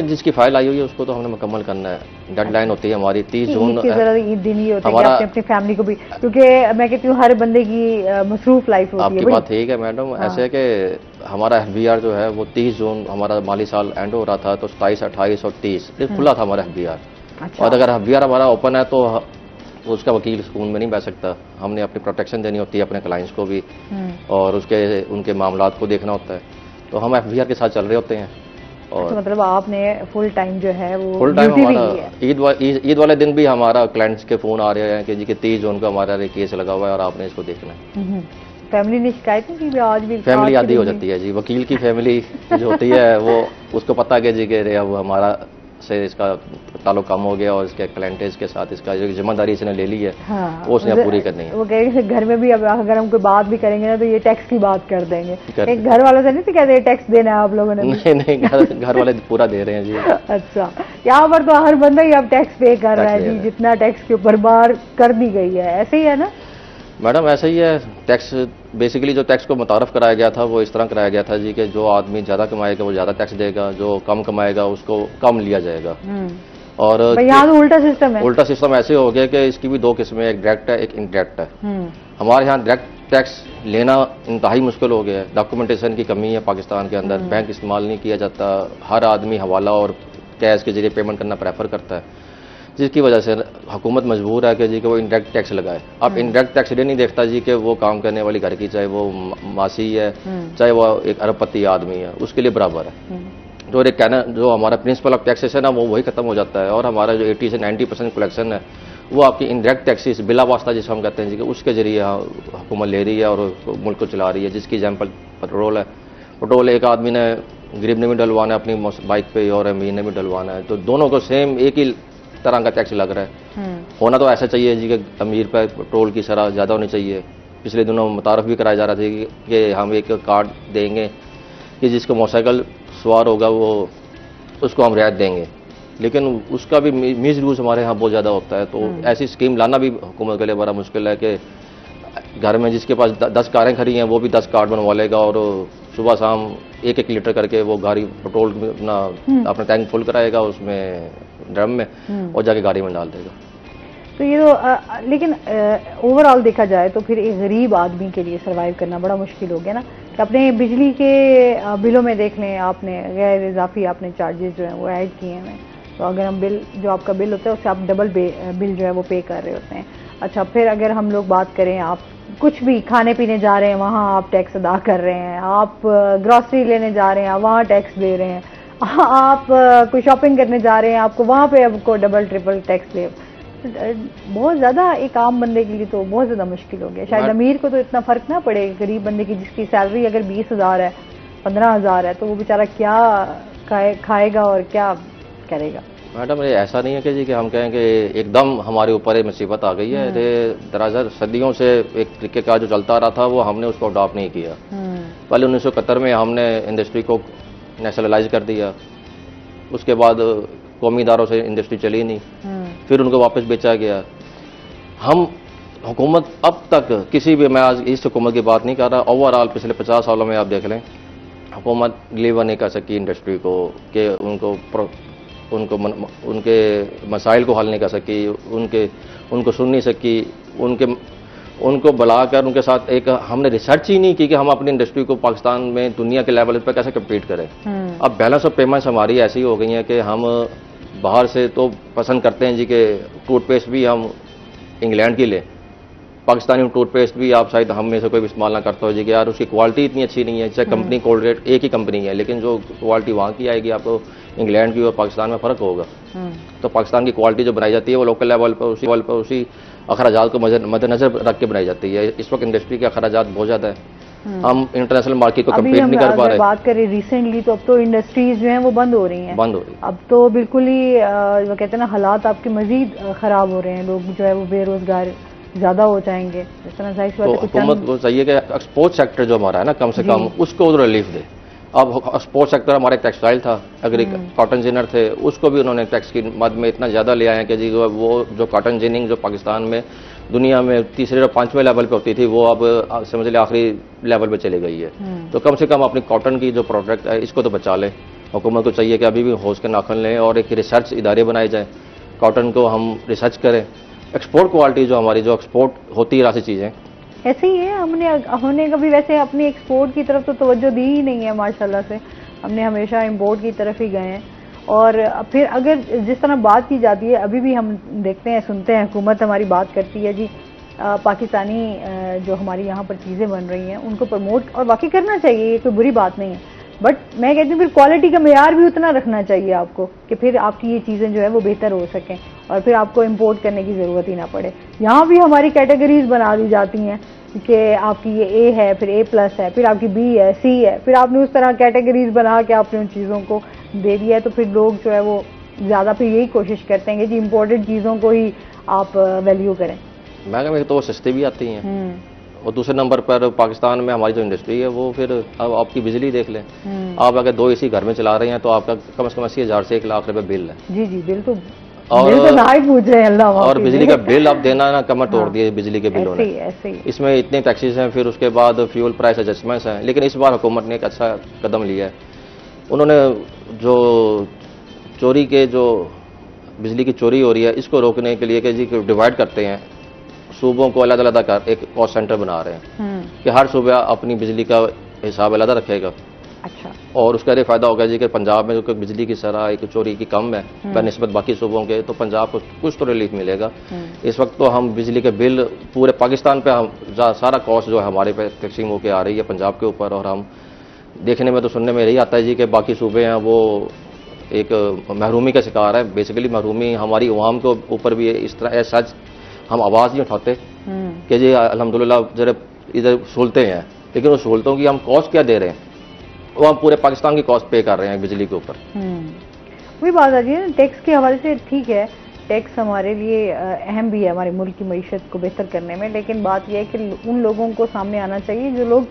जिसकी फाइल आई हुई है उसको तो हमने मुकम्मल करना है। डेडलाइन होती है हमारी 30 जून। ईद दिन ही होता है अपनी फैमिली को भी, क्योंकि मैं कहती हूँ हर बंदे की मसरूफ लाइफ होती है। आपकी बात ठीक है मैडम। ऐसे है कि हमारा FBR जो है वो 30 जून हमारा माली साल एंड हो रहा था तो 27, 28 और 30 खुला था हमारा FBR। और अगर FBR हमारा ओपन है तो उसका वकील सुकून में नहीं बैठ सकता। हमने अपनी प्रोटेक्शन देनी होती है अपने क्लाइंट्स को भी और उनके मामलात को देखना होता है, तो हम FBR के साथ चल रहे होते हैं। और अच्छा, मतलब आपने फुल टाइम जो है वो फुल टाइम हमारा ईद वाले दिन भी हमारा क्लाइंट्स के फ़ोन आ रहे हैं कि जी कि 30 जून को हमारा केस लगा हुआ है और आपने इसको देखना है। फैमिली ने शिकायत नहीं की भी आज भी? फैमिली आधी हो जाती है जी, वकील की फैमिली जो होती है वो उसको पता है कि जी कि अब हमारा से इसका ताल्लुक कम हो गया और इसके क्लाइंटेज के साथ इसका जो जिम्मेदारी इसने ले ली है वो उसने अब पूरी करनी है। वो कहेंगे घर में भी अब अगर हम कोई बात भी करेंगे ना तो ये टैक्स की बात कर देंगे। एक घर वालों से नहीं तो कहते टैक्स देना है आप लोगों ने? नहीं, घर वाले पूरा दे रहे हैं जी। अच्छा, यहाँ पर तो हर बंदा ही अब टैक्स पे कर रहा है जी, जितना टैक्स के ऊपर बार कर दी गई है। ऐसे ही है ना मैडम? ऐसा ही है। टैक्स बेसिकली जो टैक्स को मुतारफ कराया गया था वो इस तरह कराया गया था जी कि जो आदमी ज़्यादा कमाएगा वो ज़्यादा टैक्स देगा, जो कम कमाएगा उसको कम लिया जाएगा। और यहाँ तो उल्टा सिस्टम है। उल्टा सिस्टम ऐसे हो गया कि इसकी भी दो किस्में, एक डायरेक्ट है एक इनडायरेक्ट है। हमारे यहाँ डायरेक्ट टैक्स लेना इंतहाई मुश्किल हो गया है। डॉक्यूमेंटेशन की कमी है पाकिस्तान के अंदर, बैंक इस्तेमाल नहीं किया जाता, हर आदमी हवाला और कैश के जरिए पेमेंट करना प्रेफर करता है, जिसकी वजह से हुकूमत मजबूर है कि जी कि वो इंडायरेक्ट टैक्स लगाए। अब इंडायरेक्ट टैक्स ये नहीं देखता जी कि वो काम करने वाली घर की, चाहे वो मासी है चाहे वो एक अरबपति आदमी है, उसके लिए बराबर है। तो एक कहना जो हमारा प्रिंसिपल ऑफ टैक्सेशन है वो वही खत्म हो जाता है और हमारा जो 80 से 90% कलेक्शन है वो आपकी इंडायरेक्ट टैक्सेस बिला वास्ता जिसको हम कहते हैं जी कि उसके जरिए हुकूमत ले रही है और मुल्क को चला रही है। जिसकी एग्जाम्पल पेट्रोल है। पेट्रोल एक आदमी ने गरीब ने भी डलवाना है अपनी बाइक पे और अमीर ने भी डलवाना है, तो दोनों को सेम एक ही तरह का टैक्स लग रहा है। होना तो ऐसा चाहिए जी कि अमीर पर पेट्रोल की शरह ज़्यादा होनी चाहिए। पिछले दिनों मुतारफ भी कराया जा रहा था कि हम एक कार्ड देंगे कि जिसको मोटरसाइकिल सवार होगा वो उसको हम रियायत देंगे, लेकिन उसका भी मिस यूज़ हमारे यहाँ बहुत ज़्यादा होता है। तो ऐसी स्कीम लाना भी हुकूमत के लिए बड़ा मुश्किल है कि घर में जिसके पास 10 कारें खड़ी हैं वो भी 10 कार्ड बनवा लेगा और सुबह शाम 1-1 लीटर करके वो गाड़ी पेट्रोल अपना टैंक फुल कराएगा उसमें ड्रम में और जाके गाड़ी में डाल देगा। तो ये तो लेकिन ओवरऑल देखा जाए तो फिर एक गरीब आदमी के लिए सर्वाइव करना बड़ा मुश्किल हो गया ना। कि अपने बिजली के बिलों में देख लें, आपने गैर इजाफी आपने चार्जेस जो हैं वो ऐड किए हैं। तो अगर हम बिल जो आपका बिल होता है उससे आप डबल बिल जो है वो पे कर रहे होते हैं। अच्छा, फिर अगर हम लोग बात करें, आप कुछ भी खाने पीने जा रहे हैं वहाँ आप टैक्स अदा कर रहे हैं, आप ग्रॉसरी लेने जा रहे हैं वहाँ टैक्स दे रहे हैं, आप कोई शॉपिंग करने जा रहे हैं आपको वहाँ पे आपको डबल ट्रिपल टैक्स दे। बहुत ज़्यादा एक आम बंदे के लिए तो बहुत ज़्यादा मुश्किल हो गया। शायद अमीर को तो इतना फ़र्क ना पड़े, गरीब बंदे की जिसकी सैलरी अगर 20,000 है 15,000 है तो वो बेचारा क्या खाएगा और क्या करेगा। मैडम ये ऐसा नहीं है कि जी कि हम कहें कि एकदम हमारे ऊपर ये मुसीबत आ गई है। दरअसल सदियों से एक तरीके का जो चलता रहा था वो हमने उसको अडॉप्ट नहीं किया। पहले 1971 में हमने इंडस्ट्री को नेशनलाइज कर दिया, उसके बाद कौमी इदारों से इंडस्ट्री चली नहीं, फिर उनको वापस बेचा गया। हम हुकूमत अब तक किसी भी, मैं आज इस हुकूमत की बात नहीं कर रहा, ओवरऑल पिछले 50 सालों में आप देख लें हुकूमत डिलीवर नहीं कर सकी इंडस्ट्री को, कि उनके मसाइल को हल नहीं कर सकी, उनको सुन नहीं सकी, उनको बुलाकर उनके साथ एक हमने रिसर्च ही नहीं की कि हम अपनी इंडस्ट्री को पाकिस्तान में दुनिया के लेवल पर कैसे कम्पीट करें। अब बैलेंस ऑफ पेमेंट्स हमारी ऐसी हो गई हैं कि हम बाहर से तो पसंद करते हैं जी कि टूथपेस्ट भी हम इंग्लैंड की लें, पाकिस्तानी टूथपेस्ट भी आप शायद हम में से कोई भी इस्तेमाल ना करता हो जी कि यार उसकी क्वालिटी इतनी अच्छी नहीं है। चाहे कंपनी कोलगेट एक ही कंपनी है, लेकिन जो क्वालिटी वहाँ की आएगी आपको इंग्लैंड की और पाकिस्तान में फ़र्क होगा। तो पाकिस्तान की क्वालिटी जो बनाई जाती है वो लोकल लेवल पर उसी अखराजात को मद्देनजर रख के बनाई जाती है। इस वक्त इंडस्ट्री के अखराजात बहुत ज़्यादा है, हम इंटरनेशनल मार्केट को कम्पीट नहीं कर पा रहे। बात करें रिसेंटली तो अब तो इंडस्ट्रीज जो हैं वो बंद हो रही हैं, अब तो बिल्कुल ही वो कहते हैं ना हालात आपके मजीद ख़राब हो रहे हैं, लोग जो है वो बेरोजगार ज़्यादा हो जाएंगे। इस तरह जाहिर सी बात है हुकूमत को चाहिए कि एक्सपोर्ट सेक्टर जो हमारा है ना कम से कम उसको रिलीफ दे। अब एक्सपोर्ट सेक्टर हमारे टेक्सटाइल था, अगर कॉटन जिनर थे, उसको भी उन्होंने टैक्स की मद में इतना ज़्यादा ले आए हैं कि जी वो जो कॉटन जिनिंग जो पाकिस्तान में दुनिया में तीसरे और 5वें लेवल पे होती थी वो अब समझ ले आखिरी लेवल पे चली गई है। तो कम से कम अपनी कॉटन की जो प्रोडक्ट है इसको तो बचा लें। हुकूमत को चाहिए कि अभी भी होश के नाखुन लें और एक रिसर्च इदारे बनाए जाएँ, कॉटन को हम रिसर्च करें। एक्सपोर्ट क्वालिटी जो हमारी जो एक्सपोर्ट होती है ऐसी चीज़ें ऐसे ही है। हमने कभी वैसे अपनी एक्सपोर्ट की तरफ तो तवज्जो दी ही नहीं है माशाल्लाह से, हमने हमेशा इंपोर्ट की तरफ ही गए हैं। और फिर अगर जिस तरह बात की जाती है अभी भी हम देखते हैं सुनते हैं, हुकूमत हमारी बात करती है जी पाकिस्तानी जो हमारी यहाँ पर चीज़ें बन रही हैं उनको प्रमोट और वाकई करना चाहिए, ये कोई बुरी बात नहीं है, बट मैं कहती हूँ फिर क्वालिटी का मेयार भी उतना रखना चाहिए आपको कि फिर आपकी ये चीज़ें जो है वो बेहतर हो सकें और फिर आपको इंपोर्ट करने की ज़रूरत ही ना पड़े। यहाँ भी हमारी कैटेगरीज बना दी जाती हैं कि आपकी ये ए है, फिर A+ है, फिर आपकी B है, C है, फिर आपने उस तरह कैटेगरीज बना के आपने उन चीज़ों को दे दिया है, तो फिर लोग जो है वो ज़्यादा फिर यही कोशिश करते हैं कि जी इम्पोर्टेड चीज़ों को ही आप वैल्यू करें। महंगे में तो वो सस्ती भी आती हैं। और दूसरे नंबर पर पाकिस्तान में हमारी जो इंडस्ट्री है वो फिर अब आपकी बिजली देख लें। आप अगर 2 AC घर में चला रहे हैं तो आपका कम से कम 80,000 से 1 लाख रुपए बिल है। जी जी बिल तो और ना ही पूछ रहे हैं अल्लाह। और बिजली का बिल आप देना ना कमर तोड़ दिए बिजली के बिलों ने। ऐसे ही। इसमें इतने टैक्सेस हैं, फिर उसके बाद फ्यूल प्राइस एडजस्टमेंट्स हैं। लेकिन इस बार हुकूमत ने एक अच्छा कदम लिया है। उन्होंने जो चोरी के जो बिजली की चोरी हो रही है इसको रोकने के लिए कि जी डिवाइड करते हैं, सूबों को अलग अलग कर एक कॉस्ट सेंटर बना रहे हैं कि हर सूबा अपनी बिजली का हिसाब अलग रखेगा। अच्छा। और उसका ये फायदा होगा जी कि पंजाब में जो बिजली की शरह एक चोरी की कम है बनिस्बत बाकी सूबों के, तो पंजाब को कुछ तो रिलीफ मिलेगा। इस वक्त तो हम बिजली के बिल पूरे पाकिस्तान पे हम सारा कॉस्ट जो है हमारे पे तकसीम होकर आ रही है पंजाब के ऊपर। और हम देखने में तो सुनने में यही आता है जी कि बाकी सूबे हैं वो एक महरूमी का शिकार है। बेसिकली महरूमी हमारी अवाम के ऊपर भी इस तरह सच हम आवाज़ नहीं उठाते कि जी अल्हम्दुलिल्लाह जरा इधर सहूलतें हैं, लेकिन उस सहूलतों की हम कॉस्ट क्या दे रहे हैं वो हम पूरे पाकिस्तान की कॉस्ट पे कर रहे हैं बिजली के ऊपर। वही बात आ रही है ना, टैक्स के हवाले से ठीक है, टैक्स हमारे लिए अहम भी है हमारे मुल्क की मईशत को बेहतर करने में, लेकिन बात यह है कि उन लोगों को सामने आना चाहिए जो लोग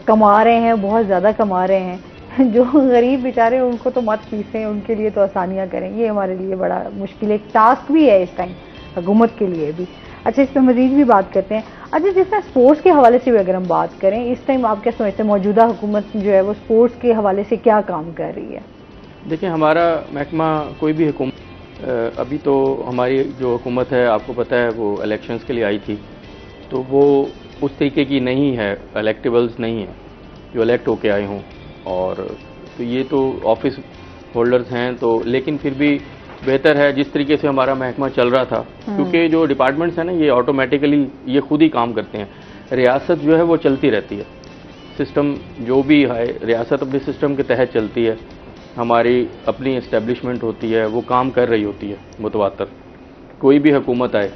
कमा रहे हैं, बहुत ज़्यादा कमा रहे हैं। जो गरीब बेचारे उनको तो मत पीसें, उनके लिए तो आसानियाँ करें। ये हमारे लिए बड़ा मुश्किल एक टास्क भी है इस टाइम हुकूमत के लिए भी। अच्छा, इस पर मजीद भी बात करते हैं। अच्छा, जिस तरह स्पोर्ट्स के हवाले से भी अगर हम बात करें, इस टाइम आप क्या समझते हैं मौजूदा हुकूमत जो है वो स्पोर्ट्स के हवाले से क्या काम कर रही है? देखिए, हमारा महकमा कोई भी हुकूमत अभी तो हमारी जो हुकूमत है आपको पता है वो इलेक्शंस के लिए आई थी, तो वो उस तरीके की नहीं है, इलेक्टेबल्स नहीं है जो इलेक्ट होके आए हों। और तो ये तो ऑफिस होल्डर्स हैं, तो लेकिन फिर भी बेहतर है जिस तरीके से हमारा महकमा चल रहा था, क्योंकि जो डिपार्टमेंट्स हैं ना ये ऑटोमेटिकली ये खुद ही काम करते हैं। रियासत जो है वो चलती रहती है, सिस्टम जो भी है रियासत अपने सिस्टम के तहत चलती है, हमारी अपनी इस्टेब्लिशमेंट होती है, वो काम कर रही होती है मुतवातर। कोई भी हुकूमत आए,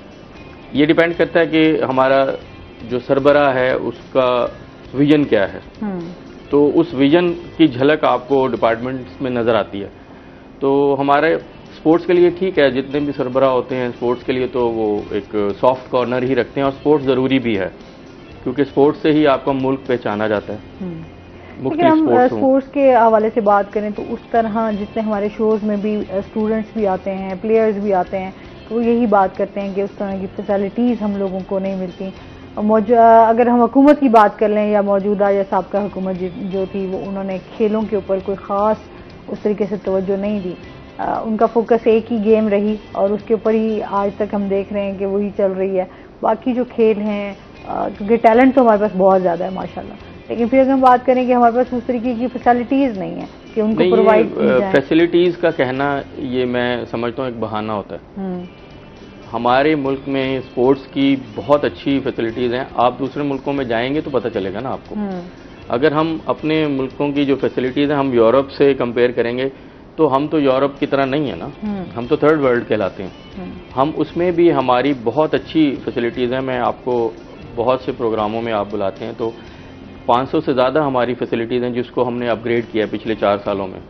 ये डिपेंड करता है कि हमारा जो सरबराह है उसका विजन क्या है, तो उस विजन की झलक आपको डिपार्टमेंट्स में नज़र आती है। तो हमारे स्पोर्ट्स के लिए ठीक है, जितने भी सरबराह होते हैं स्पोर्ट्स के लिए तो वो एक सॉफ्ट कॉर्नर ही रखते हैं, और स्पोर्ट्स ज़रूरी भी है क्योंकि स्पोर्ट्स से ही आपका मुल्क पहचाना जाता है। लेकिन हम स्पोर्ट्स के हवाले से बात करें तो उस तरह जितने हमारे शोज़ में भी स्टूडेंट्स भी आते हैं, प्लेयर्स भी आते हैं, तो वो यही बात करते हैं कि उस तरह की फैसिलिटीज़ हम लोगों को नहीं मिलती। अगर हम हुकूमत की बात कर लें या मौजूदा या साबका हुकूमत जो थी, वो उन्होंने खेलों के ऊपर कोई ख़ास उस तरीके से तवज्जो नहीं दी। उनका फोकस एक ही गेम रही और उसके ऊपर ही आज तक हम देख रहे हैं कि वही चल रही है। बाकी जो खेल हैं, क्योंकि टैलेंट तो हमारे पास बहुत ज़्यादा है माशाल्लाह, लेकिन फिर अगर हम बात करें कि हमारे पास उस तरीके की फैसिलिटीज़ नहीं है कि उनको प्रोवाइड की जाए। फैसिलिटीज़ का कहना ये मैं समझता हूँ एक बहाना होता है। हमारे मुल्क में स्पोर्ट्स की बहुत अच्छी फैसिलिटीज़ हैं, आप दूसरे मुल्कों में जाएंगे तो पता चलेगा ना आपको। अगर हम अपने मुल्कों की जो फैसिलिटीज़ हैं हम यूरोप से कंपेयर करेंगे तो हम तो यूरोप की तरह नहीं है ना, हम तो थर्ड वर्ल्ड कहलाते हैं। हम उसमें भी हमारी बहुत अच्छी फैसिलिटीज़ हैं। मैं आपको बहुत से प्रोग्रामों में आप बुलाते हैं तो 500 से ज़्यादा हमारी फैसिलिटीज़ हैं जिसको हमने अपग्रेड किया पिछले 4 सालों में,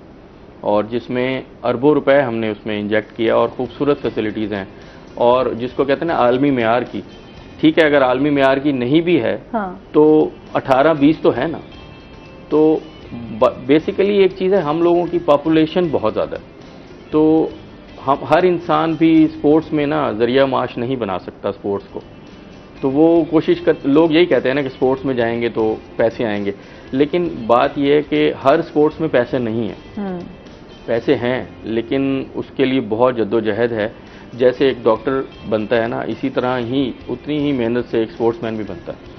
और जिसमें अरबों रुपए हमने उसमें इंजेक्ट किया, और खूबसूरत फैसिलिटीज़ हैं, और जिसको कहते हैं ना आलमी मेयार की। ठीक है, अगर आलमी मेयार की नहीं भी है तो 18-20 तो है ना। तो बेसिकली एक चीज़ है, हम लोगों की पॉपुलेशन बहुत ज़्यादा है, तो हम हर इंसान भी स्पोर्ट्स में ना ज़रिया माश नहीं बना सकता स्पोर्ट्स को। तो वो कोशिश कर, लोग यही कहते हैं ना कि स्पोर्ट्स में जाएंगे तो पैसे आएंगे, लेकिन बात यह है कि हर स्पोर्ट्स में पैसे नहीं हैं। पैसे हैं लेकिन उसके लिए बहुत जद्दोजहद है। जैसे एक डॉक्टर बनता है ना, इसी तरह ही उतनी ही मेहनत से एक स्पोर्ट्समैन भी बनता है।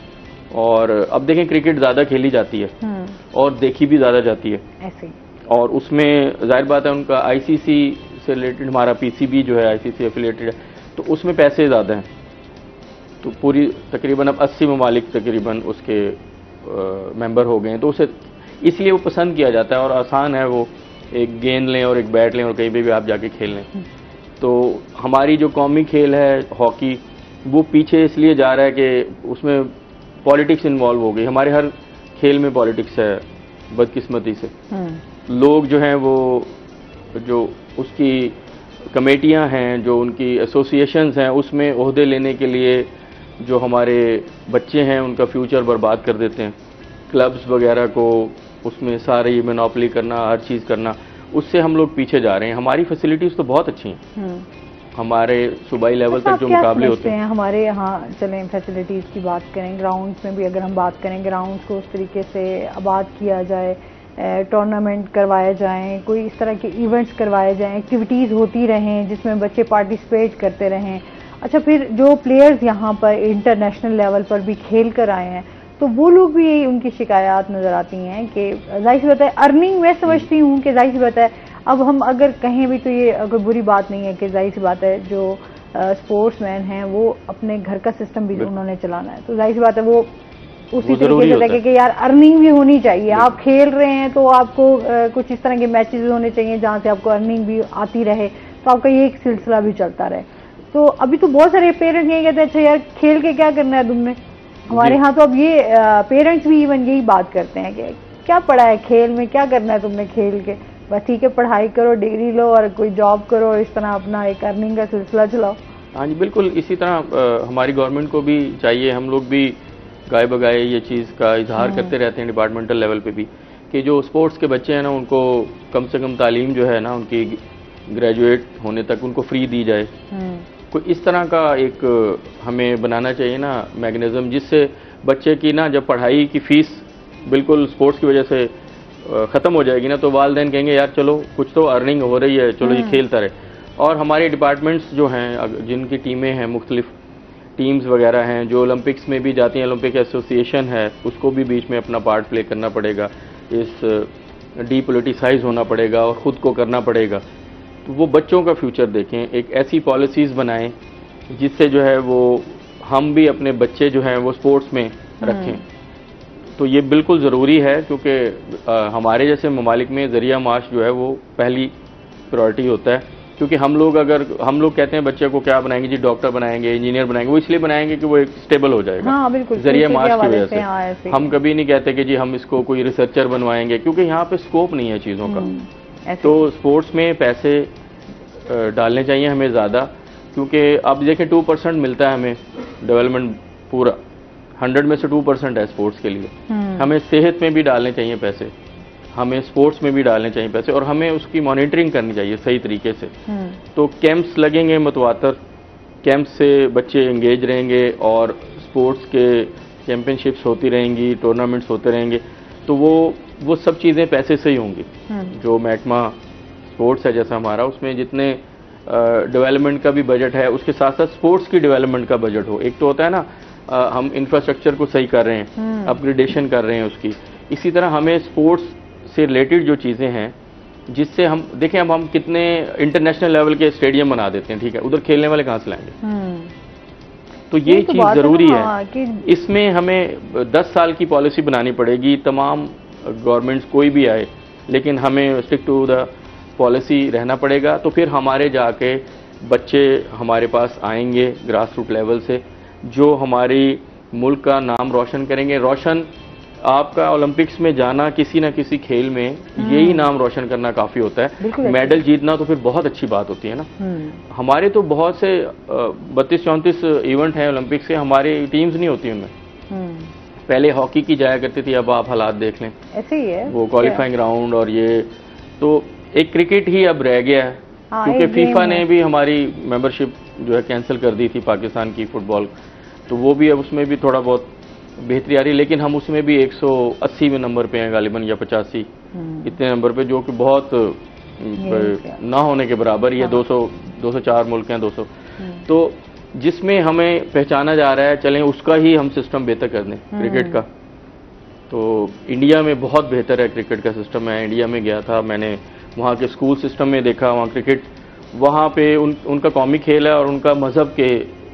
और अब देखें क्रिकेट ज़्यादा खेली जाती है और देखी भी ज़्यादा जाती है ऐसे, और उसमें जाहिर बात है उनका आईसीसी से रिलेटेड, हमारा पीसीबी जो है आईसीसी एफिलिएटेड है, तो उसमें पैसे ज़्यादा हैं। तो पूरी तकरीबन अब 80 ममालिक तकरीबन उसके मेंबर हो गए हैं, तो उसे इसलिए वो पसंद किया जाता है और आसान है, वो एक गेंद लें और एक बैट लें और कहीं भी आप जाके खेल लें। तो हमारी जो कौमी खेल है हॉकी, वो पीछे इसलिए जा रहा है कि उसमें पॉलिटिक्स इन्वॉल्व हो गई। हमारे हर खेल में पॉलिटिक्स है बदकिस्मती से। लोग जो हैं वो जो उसकी कमेटियां हैं, जो उनकी एसोसिएशंस हैं, उसमें ओहदे लेने के लिए जो हमारे बच्चे हैं उनका फ्यूचर बर्बाद कर देते हैं। क्लब्स वगैरह को उसमें सारी मोनोपोली करना, हर चीज़ करना, उससे हम लोग पीछे जा रहे हैं। हमारी फैसिलिटीज़ तो बहुत अच्छी हैं, हमारे सूबाई लेवल तक जो मुकाबले होते हैं हमारे यहाँ। चलें फैसिलिटीज़ की बात करें, ग्राउंड्स में भी अगर हम बात करें, ग्राउंड्स को उस तरीके से आबाद किया जाए, टूर्नामेंट करवाए जाएं, कोई इस तरह के इवेंट्स करवाए जाएं, एक्टिविटीज़ होती रहें जिसमें बच्चे पार्टिसिपेट करते रहें। अच्छा, फिर जो प्लेयर्स यहाँ पर इंटरनेशनल लेवल पर भी खेल कर आए हैं, तो वो लोग भी यही उनकी शिकायत नज़र आती हैं कि जाहिर सी बात है अर्निंग, मैं समझती हूँ कि जाहिर सी बात है अब हम अगर कहें भी तो ये कोई बुरी बात नहीं है कि जाहिर सी बात है जो स्पोर्ट्समैन हैं वो अपने घर का सिस्टम भी उन्होंने चलाना है, तो जाहिर सी बात है वो उसी तरीके से लगे कि यार अर्निंग भी होनी चाहिए। आप खेल रहे हैं तो आपको कुछ इस तरह के मैचेस होने चाहिए जहाँ से आपको अर्निंग भी आती रहे, तो आपका ये एक सिलसिला भी चलता रहे। तो अभी तो बहुत सारे पेरेंट्स यही कहते हैं अच्छा यार खेल के क्या करना है तुमने। हमारे यहाँ तो अब ये पेरेंट्स भी इवन यही बात करते हैं कि क्या पढ़ा है खेल में, क्या करना है तुमने खेल के, बस ठीक है पढ़ाई करो, डिग्री लो और कोई जॉब करो और इस तरह अपना एक अर्निंग का सिलसिला चलाओ। हाँ जी बिल्कुल, इसी तरह हमारी गवर्नमेंट को भी चाहिए, हम लोग भी गाय बगाए ये चीज़ का इजहार करते रहते हैं डिपार्टमेंटल लेवल पे भी, कि जो स्पोर्ट्स के बच्चे हैं ना उनको कम से कम तालीम जो है ना उनकी ग्रेजुएट होने तक उनको फ्री दी जाए। कोई इस तरह का एक हमें बनाना चाहिए ना मैकेनिज्म, जिससे बच्चे की ना जब पढ़ाई की फ़ीस बिल्कुल स्पोर्ट्स की वजह से ख़त्म हो जाएगी ना, तो वालिदैन कहेंगे यार चलो कुछ तो अर्निंग हो रही है, चलो ये खेलता रहे। और हमारे डिपार्टमेंट्स जो हैं जिनकी टीमें हैं, मुख्तलिफ टीम्स वगैरह हैं जो ओलंपिक्स में भी जाती हैं, ओलंपिक एसोसिएशन है उसको भी बीच में अपना पार्ट प्ले करना पड़ेगा, इस डीपोलिटिसाइज होना पड़ेगा और ख़ुद को करना पड़ेगा। तो वो बच्चों का फ्यूचर देखें, एक ऐसी पॉलिसीज़ बनाएं जिससे जो है वो हम भी अपने बच्चे जो हैं वो स्पोर्ट्स में रखें। तो ये बिल्कुल ज़रूरी है, क्योंकि हमारे जैसे ममालिक में ज़रिया माश जो है वो पहली प्रायोरिटी होता है। क्योंकि हम लोग कहते हैं बच्चे को क्या बनाएंगे जी, डॉक्टर बनाएंगे, इंजीनियर बनाएंगे, वो इसलिए बनाएंगे कि वो एक स्टेबल हो जाएगा। हाँ, बिल्कुल, ज़रिया माश की वजह से। हम कभी नहीं कहते कि जी हम इसको कोई रिसर्चर बनवाएंगे, क्योंकि यहाँ पे स्कोप नहीं है चीज़ों का। तो स्पोर्ट्स में पैसे डालने चाहिए हमें ज़्यादा, क्योंकि अब देखें 2% मिलता है हमें डेवलपमेंट, पूरा 100 में से 2% है स्पोर्ट्स के लिए। हमें सेहत में भी डालने चाहिए पैसे, हमें स्पोर्ट्स में भी डालने चाहिए पैसे, और हमें उसकी मॉनिटरिंग करनी चाहिए सही तरीके से। तो कैंप्स लगेंगे मतवातर, कैंप से बच्चे एंगेज रहेंगे और स्पोर्ट्स के चैम्पियनशिप्स होती रहेंगी, टूर्नामेंट्स होते रहेंगे, तो वो सब चीज़ें पैसे से ही होंगी। जो महकमा स्पोर्ट्स है जैसा हमारा, उसमें जितने डेवलपमेंट का भी बजट है उसके साथ साथ स्पोर्ट्स की डेवलपमेंट का बजट हो। एक तो होता है ना हम इंफ्रास्ट्रक्चर को सही कर रहे हैं, अपग्रेडेशन कर रहे हैं उसकी, इसी तरह हमें स्पोर्ट्स से रिलेटेड जो चीज़ें हैं जिससे हम देखें, अब हम कितने इंटरनेशनल लेवल के स्टेडियम बना देते हैं, ठीक है, उधर खेलने वाले कहाँ से लाएंगे? तो ये चीज़ ज़रूरी है। इसमें हमें 10 साल की पॉलिसी बनानी पड़ेगी, तमाम गवर्नमेंट्स कोई भी आए, लेकिन हमें स्टिक टू द पॉलिसी रहना पड़ेगा। तो फिर हमारे जाके बच्चे हमारे पास आएंगे ग्रास रूट लेवल से, जो हमारी मुल्क का नाम रोशन करेंगे। रोशन आपका ओलंपिक्स में जाना, किसी ना किसी खेल में यही नाम रोशन करना काफ़ी होता है। मेडल जीतना तो फिर बहुत अच्छी बात होती है ना। हमारे तो बहुत से 32-34 इवेंट हैं ओलंपिक्स के, हमारी टीम्स नहीं होती उनमें। पहले हॉकी की जाया करती थी, अब आप हालात देख लें, ऐसे ही है वो क्वालिफाइंग राउंड, और ये तो एक क्रिकेट ही अब रह गया है। क्योंकि फीफा ने भी हमारी मेंबरशिप जो है कैंसिल कर दी थी पाकिस्तान की फुटबॉल, तो वो भी अब उसमें भी थोड़ा बहुत बेहतरी आ रही है, लेकिन हम उसमें भी 180वें नंबर पे हैं गालिबन, या 85 इतने नंबर पे, जो कि बहुत ना होने के बराबर ही है। 204 मुल्क हैं, 200, तो जिसमें हमें पहचाना जा रहा है, चलें उसका ही हम सिस्टम बेहतर कर दें क्रिकेट का। तो इंडिया में बहुत बेहतर है क्रिकेट का सिस्टम। मैं इंडिया में गया था, मैंने वहाँ के स्कूल सिस्टम में देखा, वहाँ क्रिकेट, वहाँ पे उनका कौमी खेल है और उनका मज़हब के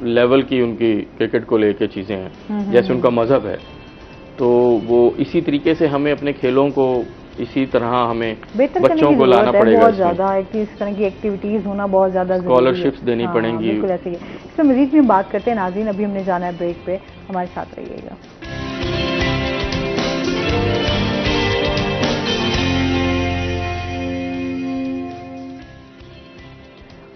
लेवल की उनकी क्रिकेट को लेके चीज़ें हैं, जैसे उनका मज़हब है। तो वो इसी तरीके से हमें अपने खेलों को इसी तरह हमें बच्चों को लाना पड़ेगा। बहुत ज़्यादा है कि इस तरह की एक्टिविटीज़ होना बहुत ज़्यादा, स्कॉलरशिप्स देनी पड़ेंगी। बिल्कुल ऐसे ही। इसमें मज़ीद भी हम बात करते हैं नाज़रीन, अभी हमने जाना है ब्रेक पे, हमारे साथ रहिएगा।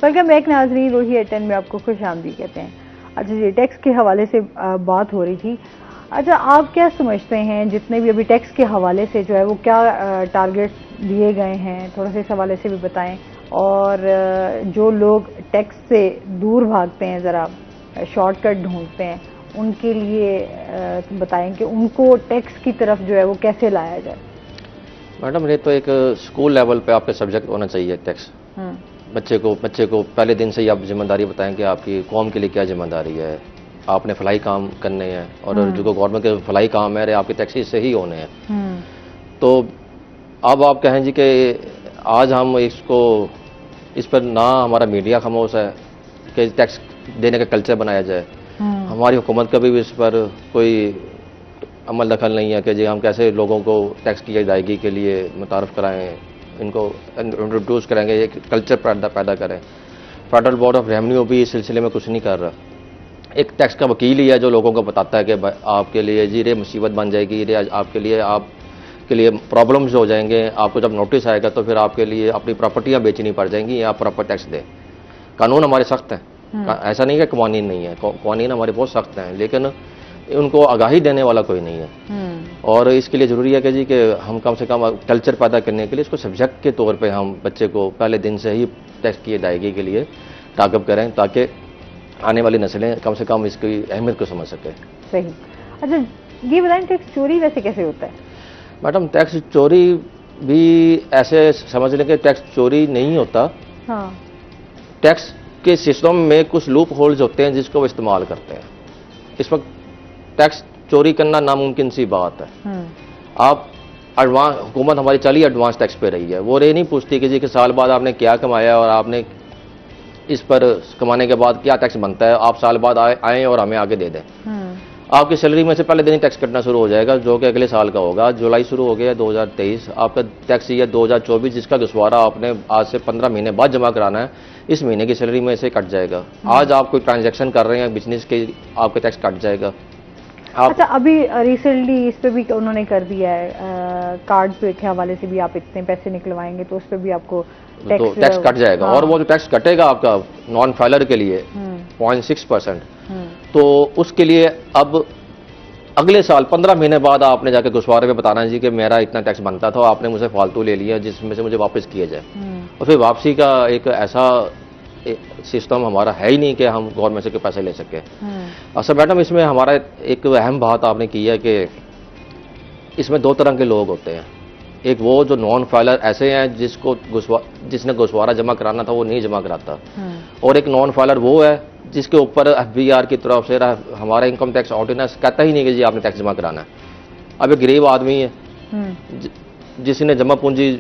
वेलकम बैक नाजरीन, रोही एटन में आपको खुश आमदीद कहते हैं। अच्छा जी, टैक्स के हवाले से बात हो रही थी। अच्छा, आप क्या समझते हैं जितने भी अभी टैक्स के हवाले से जो है वो क्या टारगेट्स दिए गए हैं, थोड़ा सा इस हवाले से भी बताएं। और जो लोग टैक्स से दूर भागते हैं, ज़रा शॉर्टकट ढूंढते हैं, उनके लिए बताएं कि उनको टैक्स की तरफ जो है वो कैसे लाया जाए। मैडम, ये तो एक स्कूल लेवल पे आपके सब्जेक्ट होना चाहिए टैक्स। बच्चे को पहले दिन से ही आप जिम्मेदारी बताएं कि आपकी कौम के लिए क्या जिम्मेदारी है, आपने फलाई काम करने हैं और जो गवर्नमेंट के फलाई काम है आपके टैक्स से ही होने हैं। तो अब आप कहें जी कि आज हम इसको इस पर ना हमारा मीडिया खामोश है कि टैक्स देने का कल्चर बनाया जाए, हमारी हुकूमत का भी इस पर कोई अमल दखल नहीं है कि जी हम कैसे लोगों को टैक्स की अदायगी के लिए मुतारफ़ कराएं, इनको इंट्रोड्यूस करेंगे, एक कल्चर पैदा करें। फेडरल बोर्ड ऑफ रेवेन्यू भी इस सिलसिले में कुछ नहीं कर रहा। एक टैक्स का वकील ही है जो लोगों को बताता है कि आपके लिए जी ये मुसीबत बन जाएगी, ये आपके लिए प्रॉब्लम्स हो जाएंगे, आपको जब नोटिस आएगा तो फिर आपके लिए अपनी प्रॉपर्टियां बेचनी पड़ जाएंगी, आप प्रॉपर टैक्स दें। कानून हमारे सख्त हैं, ऐसा नहीं है कि कवानीन नहीं है, कवानीन हमारे बहुत सख्त हैं, लेकिन उनको आगाही देने वाला कोई नहीं है। और इसके लिए ज़रूरी है कि जी कि हम कम से कम कल्चर पैदा करने के लिए इसको सब्जेक्ट के तौर पे हम बच्चे को पहले दिन से ही टैक्स की अदायगी के लिए ताक़ब करें, ताकि आने वाली नस्लें कम से कम इसकी अहमियत को समझ सकें। सही। अच्छा, ये बताएं टैक्स चोरी वैसे कैसे होता है? मैडम, टैक्स चोरी भी ऐसे समझ लें कि टैक्स चोरी नहीं होता। हाँ। टैक्स के सिस्टम में कुछ लूप होल्स होते हैं जिसको वो इस्तेमाल करते हैं। इस वक्त टैक्स चोरी करना नामुमकिन सी बात है। आप एडवांस, हुकूमत हमारी चली एडवांस टैक्स पे रही है, वो ये नहीं पूछती कि जी कि साल बाद आपने क्या कमाया और आपने इस पर कमाने के बाद क्या टैक्स बनता है, आप साल बाद आए और हमें आगे दे दें। आपकी सैलरी में से पहले दिन ही टैक्स कटना शुरू हो जाएगा, जो कि अगले साल का होगा। जुलाई शुरू हो गया 2023, आपका टैक्स ये 2024 जिसका गसवारा आपने आज से 15 महीने बाद जमा कराना है, इस महीने की सैलरी में से कट जाएगा। आज आप कोई ट्रांजैक्शन कर रहे हैं बिजनेस के, आपका टैक्स कट जाएगा। अच्छा, अभी रिसेंटली इस पे भी उन्होंने कर दिया है, कार्ड पे के हवाले से भी आप इतने पैसे निकलवाएंगे तो उस पे भी आपको टैक्स कट जाएगा। और वो जो टैक्स कटेगा आपका नॉन फाइलर के लिए 0.6%, तो उसके लिए अब अगले साल 15 महीने बाद आपने जाके गुस्वारे में बताना है जी कि मेरा इतना टैक्स बनता था, आपने मुझे फालतू ले लिया जिसमें से मुझे वापस किया जाए। और फिर वापसी का एक ऐसा सिस्टम हमारा है ही नहीं कि हम गवर्नमेंट से पैसे ले सके। अच्छा मैडम, इसमें हमारा एक अहम बात आपने की है कि इसमें दो तरह के लोग होते हैं। एक वो जो नॉन फाइलर ऐसे हैं जिसने गुस्वारा जमा कराना था वो नहीं जमा कराता, और एक नॉन फाइलर वो है जिसके ऊपर FBR की तरफ से हमारा इनकम टैक्स ऑर्डिनेंस कहता ही नहीं कि जी आपने टैक्स जमा कराना है। अब एक गरीब आदमी है जिसने जमा पूंजी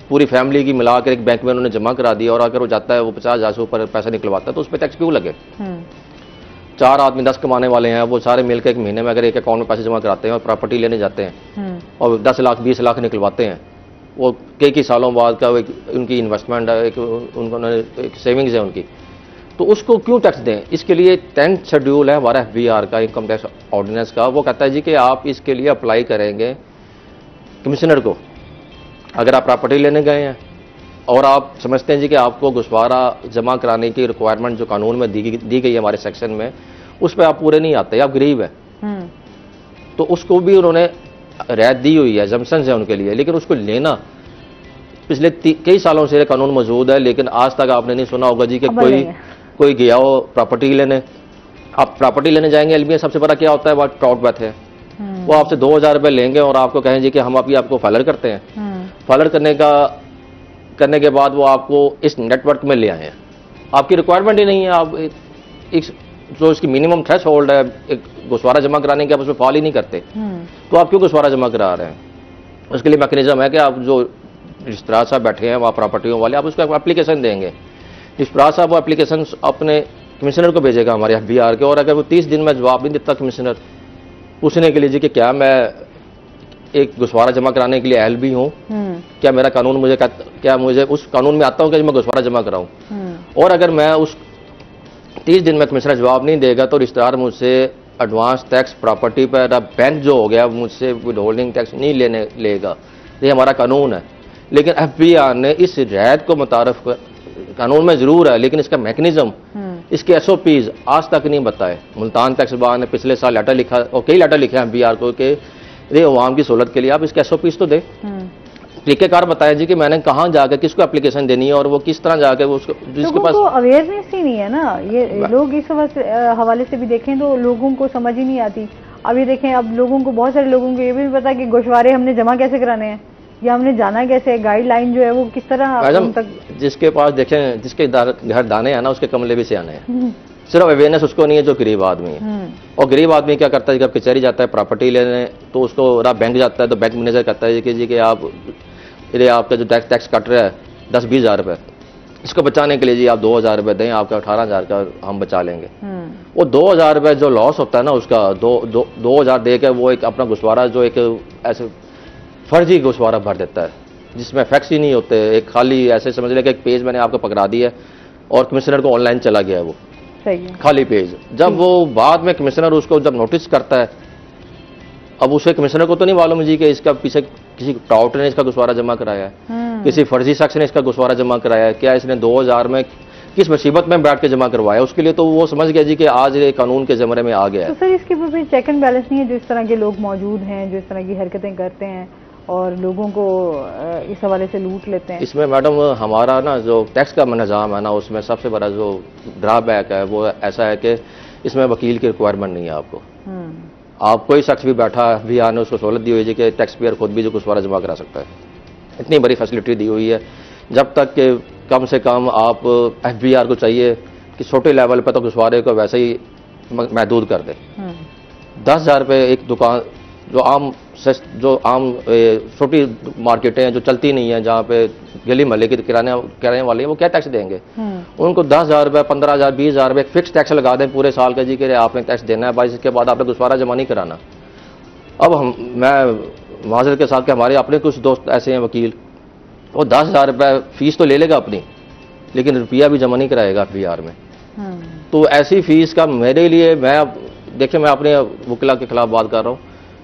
पूरी फैमिली की मिलाकर एक बैंक में उन्होंने जमा करा दिया, और अगर वो जाता है वो 50,000 से ऊपर पैसा निकलवाता है तो उस पर टैक्स क्यों लगे? 4 आदमी 10 कमाने वाले हैं, वो सारे मिलकर एक महीने में अगर एक अकाउंट में पैसे जमा कराते हैं और प्रॉपर्टी लेने जाते हैं और 10 लाख 20 लाख निकलवाते हैं, वो कई सालों बाद का उनकी इन्वेस्टमेंट है, एक सेविंग्स है उनकी, तो उसको क्यों टैक्स दें? इसके लिए 10th शेड्यूल है हमारा FBR का, इनकम टैक्स ऑर्डिनेंस का। वो कहता है जी कि आप इसके लिए अप्लाई करेंगे कमिश्नर को। अगर आप प्रॉपर्टी लेने गए हैं और आप समझते हैं जी कि आपको गुस्वारा जमा कराने की रिक्वायरमेंट जो कानून में दी गई है हमारे सेक्शन में, उस पर आप पूरे नहीं आते, आप गरीब है, तो उसको भी उन्होंने रियायत दी हुई है, जम्पशंस है उनके लिए। लेकिन उसको लेना पिछले कई सालों से कानून मौजूद है, लेकिन आज तक आपने नहीं सुना होगा जी कि कोई गया हो प्रॉपर्टी लेने। आप प्रॉपर्टी लेने जाएंगे, एलबीएस सबसे बड़ा क्या होता है, वो ट्राउट बैथ है, वो आपसे 2000 रुपये लेंगे और आपको कहें जी कि हम अभी आपको फाइलर करते हैं। फाइलर करने के बाद वो आपको इस नेटवर्क में ले आए हैं, आपकी रिक्वायरमेंट ही नहीं है, आप एक जो इसकी मिनिमम थ्रेश होल्ड है एक गुस्वारा जमा कराने के, आप उसमें फॉल ही नहीं करते, तो आप क्यों गुस्वारा जमा करा रहे हैं? उसके लिए मैकेनिज्म है कि आप जो रिश्तेदार साहब बैठे हैं वहाँ प्रॉपर्टियों वाले, आप उसको एप्लीकेशन देंगे, रिश्तेदार साहब वो एप्लीकेशन अपने कमिश्नर को भेजेगा हमारे FBR के, और अगर वो 30 दिन में जवाब नहीं देता कमिश्नर पूछने के लिए जी कि क्या मैं एक गुस्वारा जमा कराने के लिए अहल भी हूँ, क्या मेरा कानून मुझे क्या मुझे उस कानून में आता हूँ कि मैं गुस्वारा जमा कराऊँ, और अगर मैं उस 30 दिन में कमिश्नर जवाब नहीं देगा तो रिश्तेदार मुझसे एडवांस टैक्स प्रॉपर्टी पर बैंक जो हो गया मुझसे विद होल्डिंग टैक्स नहीं लेगा। ये हमारा कानून है। लेकिन FBR ने इस रियायत को कानून में जरूर है, लेकिन इसका मैकेनिज्म, इसके SOPs आज तक नहीं बताए। मुल्तान टैक्स बार ने पिछले साल लेटर लिखा और कई लेटर लिखे हैं FBR को कि ये अवाम की सहूलत के लिए आप इसके SOPs तो दे, तरीकेकार बताया जी कि मैंने कहाँ जाकर किसको एप्लीकेशन देनी है और वो किस तरह जाकर वो उसको जिसके पास अवेयरनेस ही नहीं है ना। ये लोग इस हवाले से भी देखें तो लोगों को समझ ही नहीं आती। अब ये देखें, अब लोगों को, बहुत सारे लोगों को ये भी पता कि गोशवारे हमने जमा कैसे कराने हैं या हमने जाना कैसे, गाइडलाइन जो है वो किस तरह तक। जिसके पास देखें, जिसके घर दाने हैं ना, उसके कमले भी से आने हैं। सिर्फ अवेयरनेस उसको नहीं है जो गरीब आदमी है। और गरीब आदमी क्या करता है, जब कचहरी जाता है प्रॉपर्टी लेने तो उसको बैंक जाता है तो बैंक मैनेजर कहता है कि जी कि आप आपका जो टैक्स कट रहा है 10-20 हज़ार रुपये, इसको बचाने के लिए जी आप 2,000 रुपये दें, आपका 18,000 का हम बचा लेंगे। वो 2,000 रुपये जो लॉस होता है ना उसका, 2,000 दे के वो एक अपना घुसवारा, जो एक ऐसे फर्जी घुसवारा भर देता है जिसमें फैक्ट्स ही नहीं होते। एक खाली ऐसे समझ लें कि एक पेज मैंने आपको पकड़ा दिया है और कमिश्नर को ऑनलाइन चला गया है वो खाली पेज। जब वो बाद में कमिश्नर उसको जब नोटिस करता है, अब उसे कमिश्नर को तो नहीं मालूम जी कि इसका पीछे किसी टाउट ने इसका घुसवारा जमा कराया है, किसी फर्जी शख्स ने इसका घुसवारा जमा कराया है, क्या इसने 2,000 में किस मुसीबत में बैठ के जमा करवाया, उसके लिए तो वो समझ गया जी कि आज ये कानून के ज़मरे में आ गया है। तो सर इसके ऊपर चेक एंड बैलेंस नहीं है? जो इस तरह के लोग मौजूद हैं, जो इस तरह की हरकतें करते हैं और लोगों को इस हवाले से लूट लेते हैं। इसमें मैडम हमारा ना जो टैक्स का निज़ाम है ना, उसमें सबसे बड़ा जो ड्रॉबैक है वो ऐसा है कि इसमें वकील की रिक्वायरमेंट नहीं है आपको। आप कोई शख्स भी बैठा भी आने उसको सहूलत दी हुई है कि टैक्स पेयर खुद भी जो घुसवारा जमा करा सकता है। इतनी बड़ी फैसिलिटी दी हुई है। जब तक कि कम से कम आप FBR को चाहिए कि छोटे लेवल पर तो घुसवारे को वैसे ही महदूद कर दे। 10,000 रुपये एक दुकान, जो आम छोटी मार्केटें हैं जो चलती नहीं है, जहाँ पे गली महल्ले के किराने वाले हैं, वो क्या टैक्स देंगे? उनको 10,000 रुपये, 15,000, 20,000 रुपये फिक्स टैक्स लगा दें पूरे साल का जी कि आपने टैक्स देना है, भाई इसके बाद आपने घुसवारा जमा नहीं कराना। अब मैं माजरत के साथ कि हमारे अपने कुछ दोस्त ऐसे हैं वकील, वो 10,000 रुपये फीस तो ले लेगा अपनी, लेकिन रुपया भी जमा नहीं कराएगा FBR में। तो ऐसी फीस का मेरे लिए, देखिए मैं अपने वकीला के खिलाफ बात कर रहा हूँ,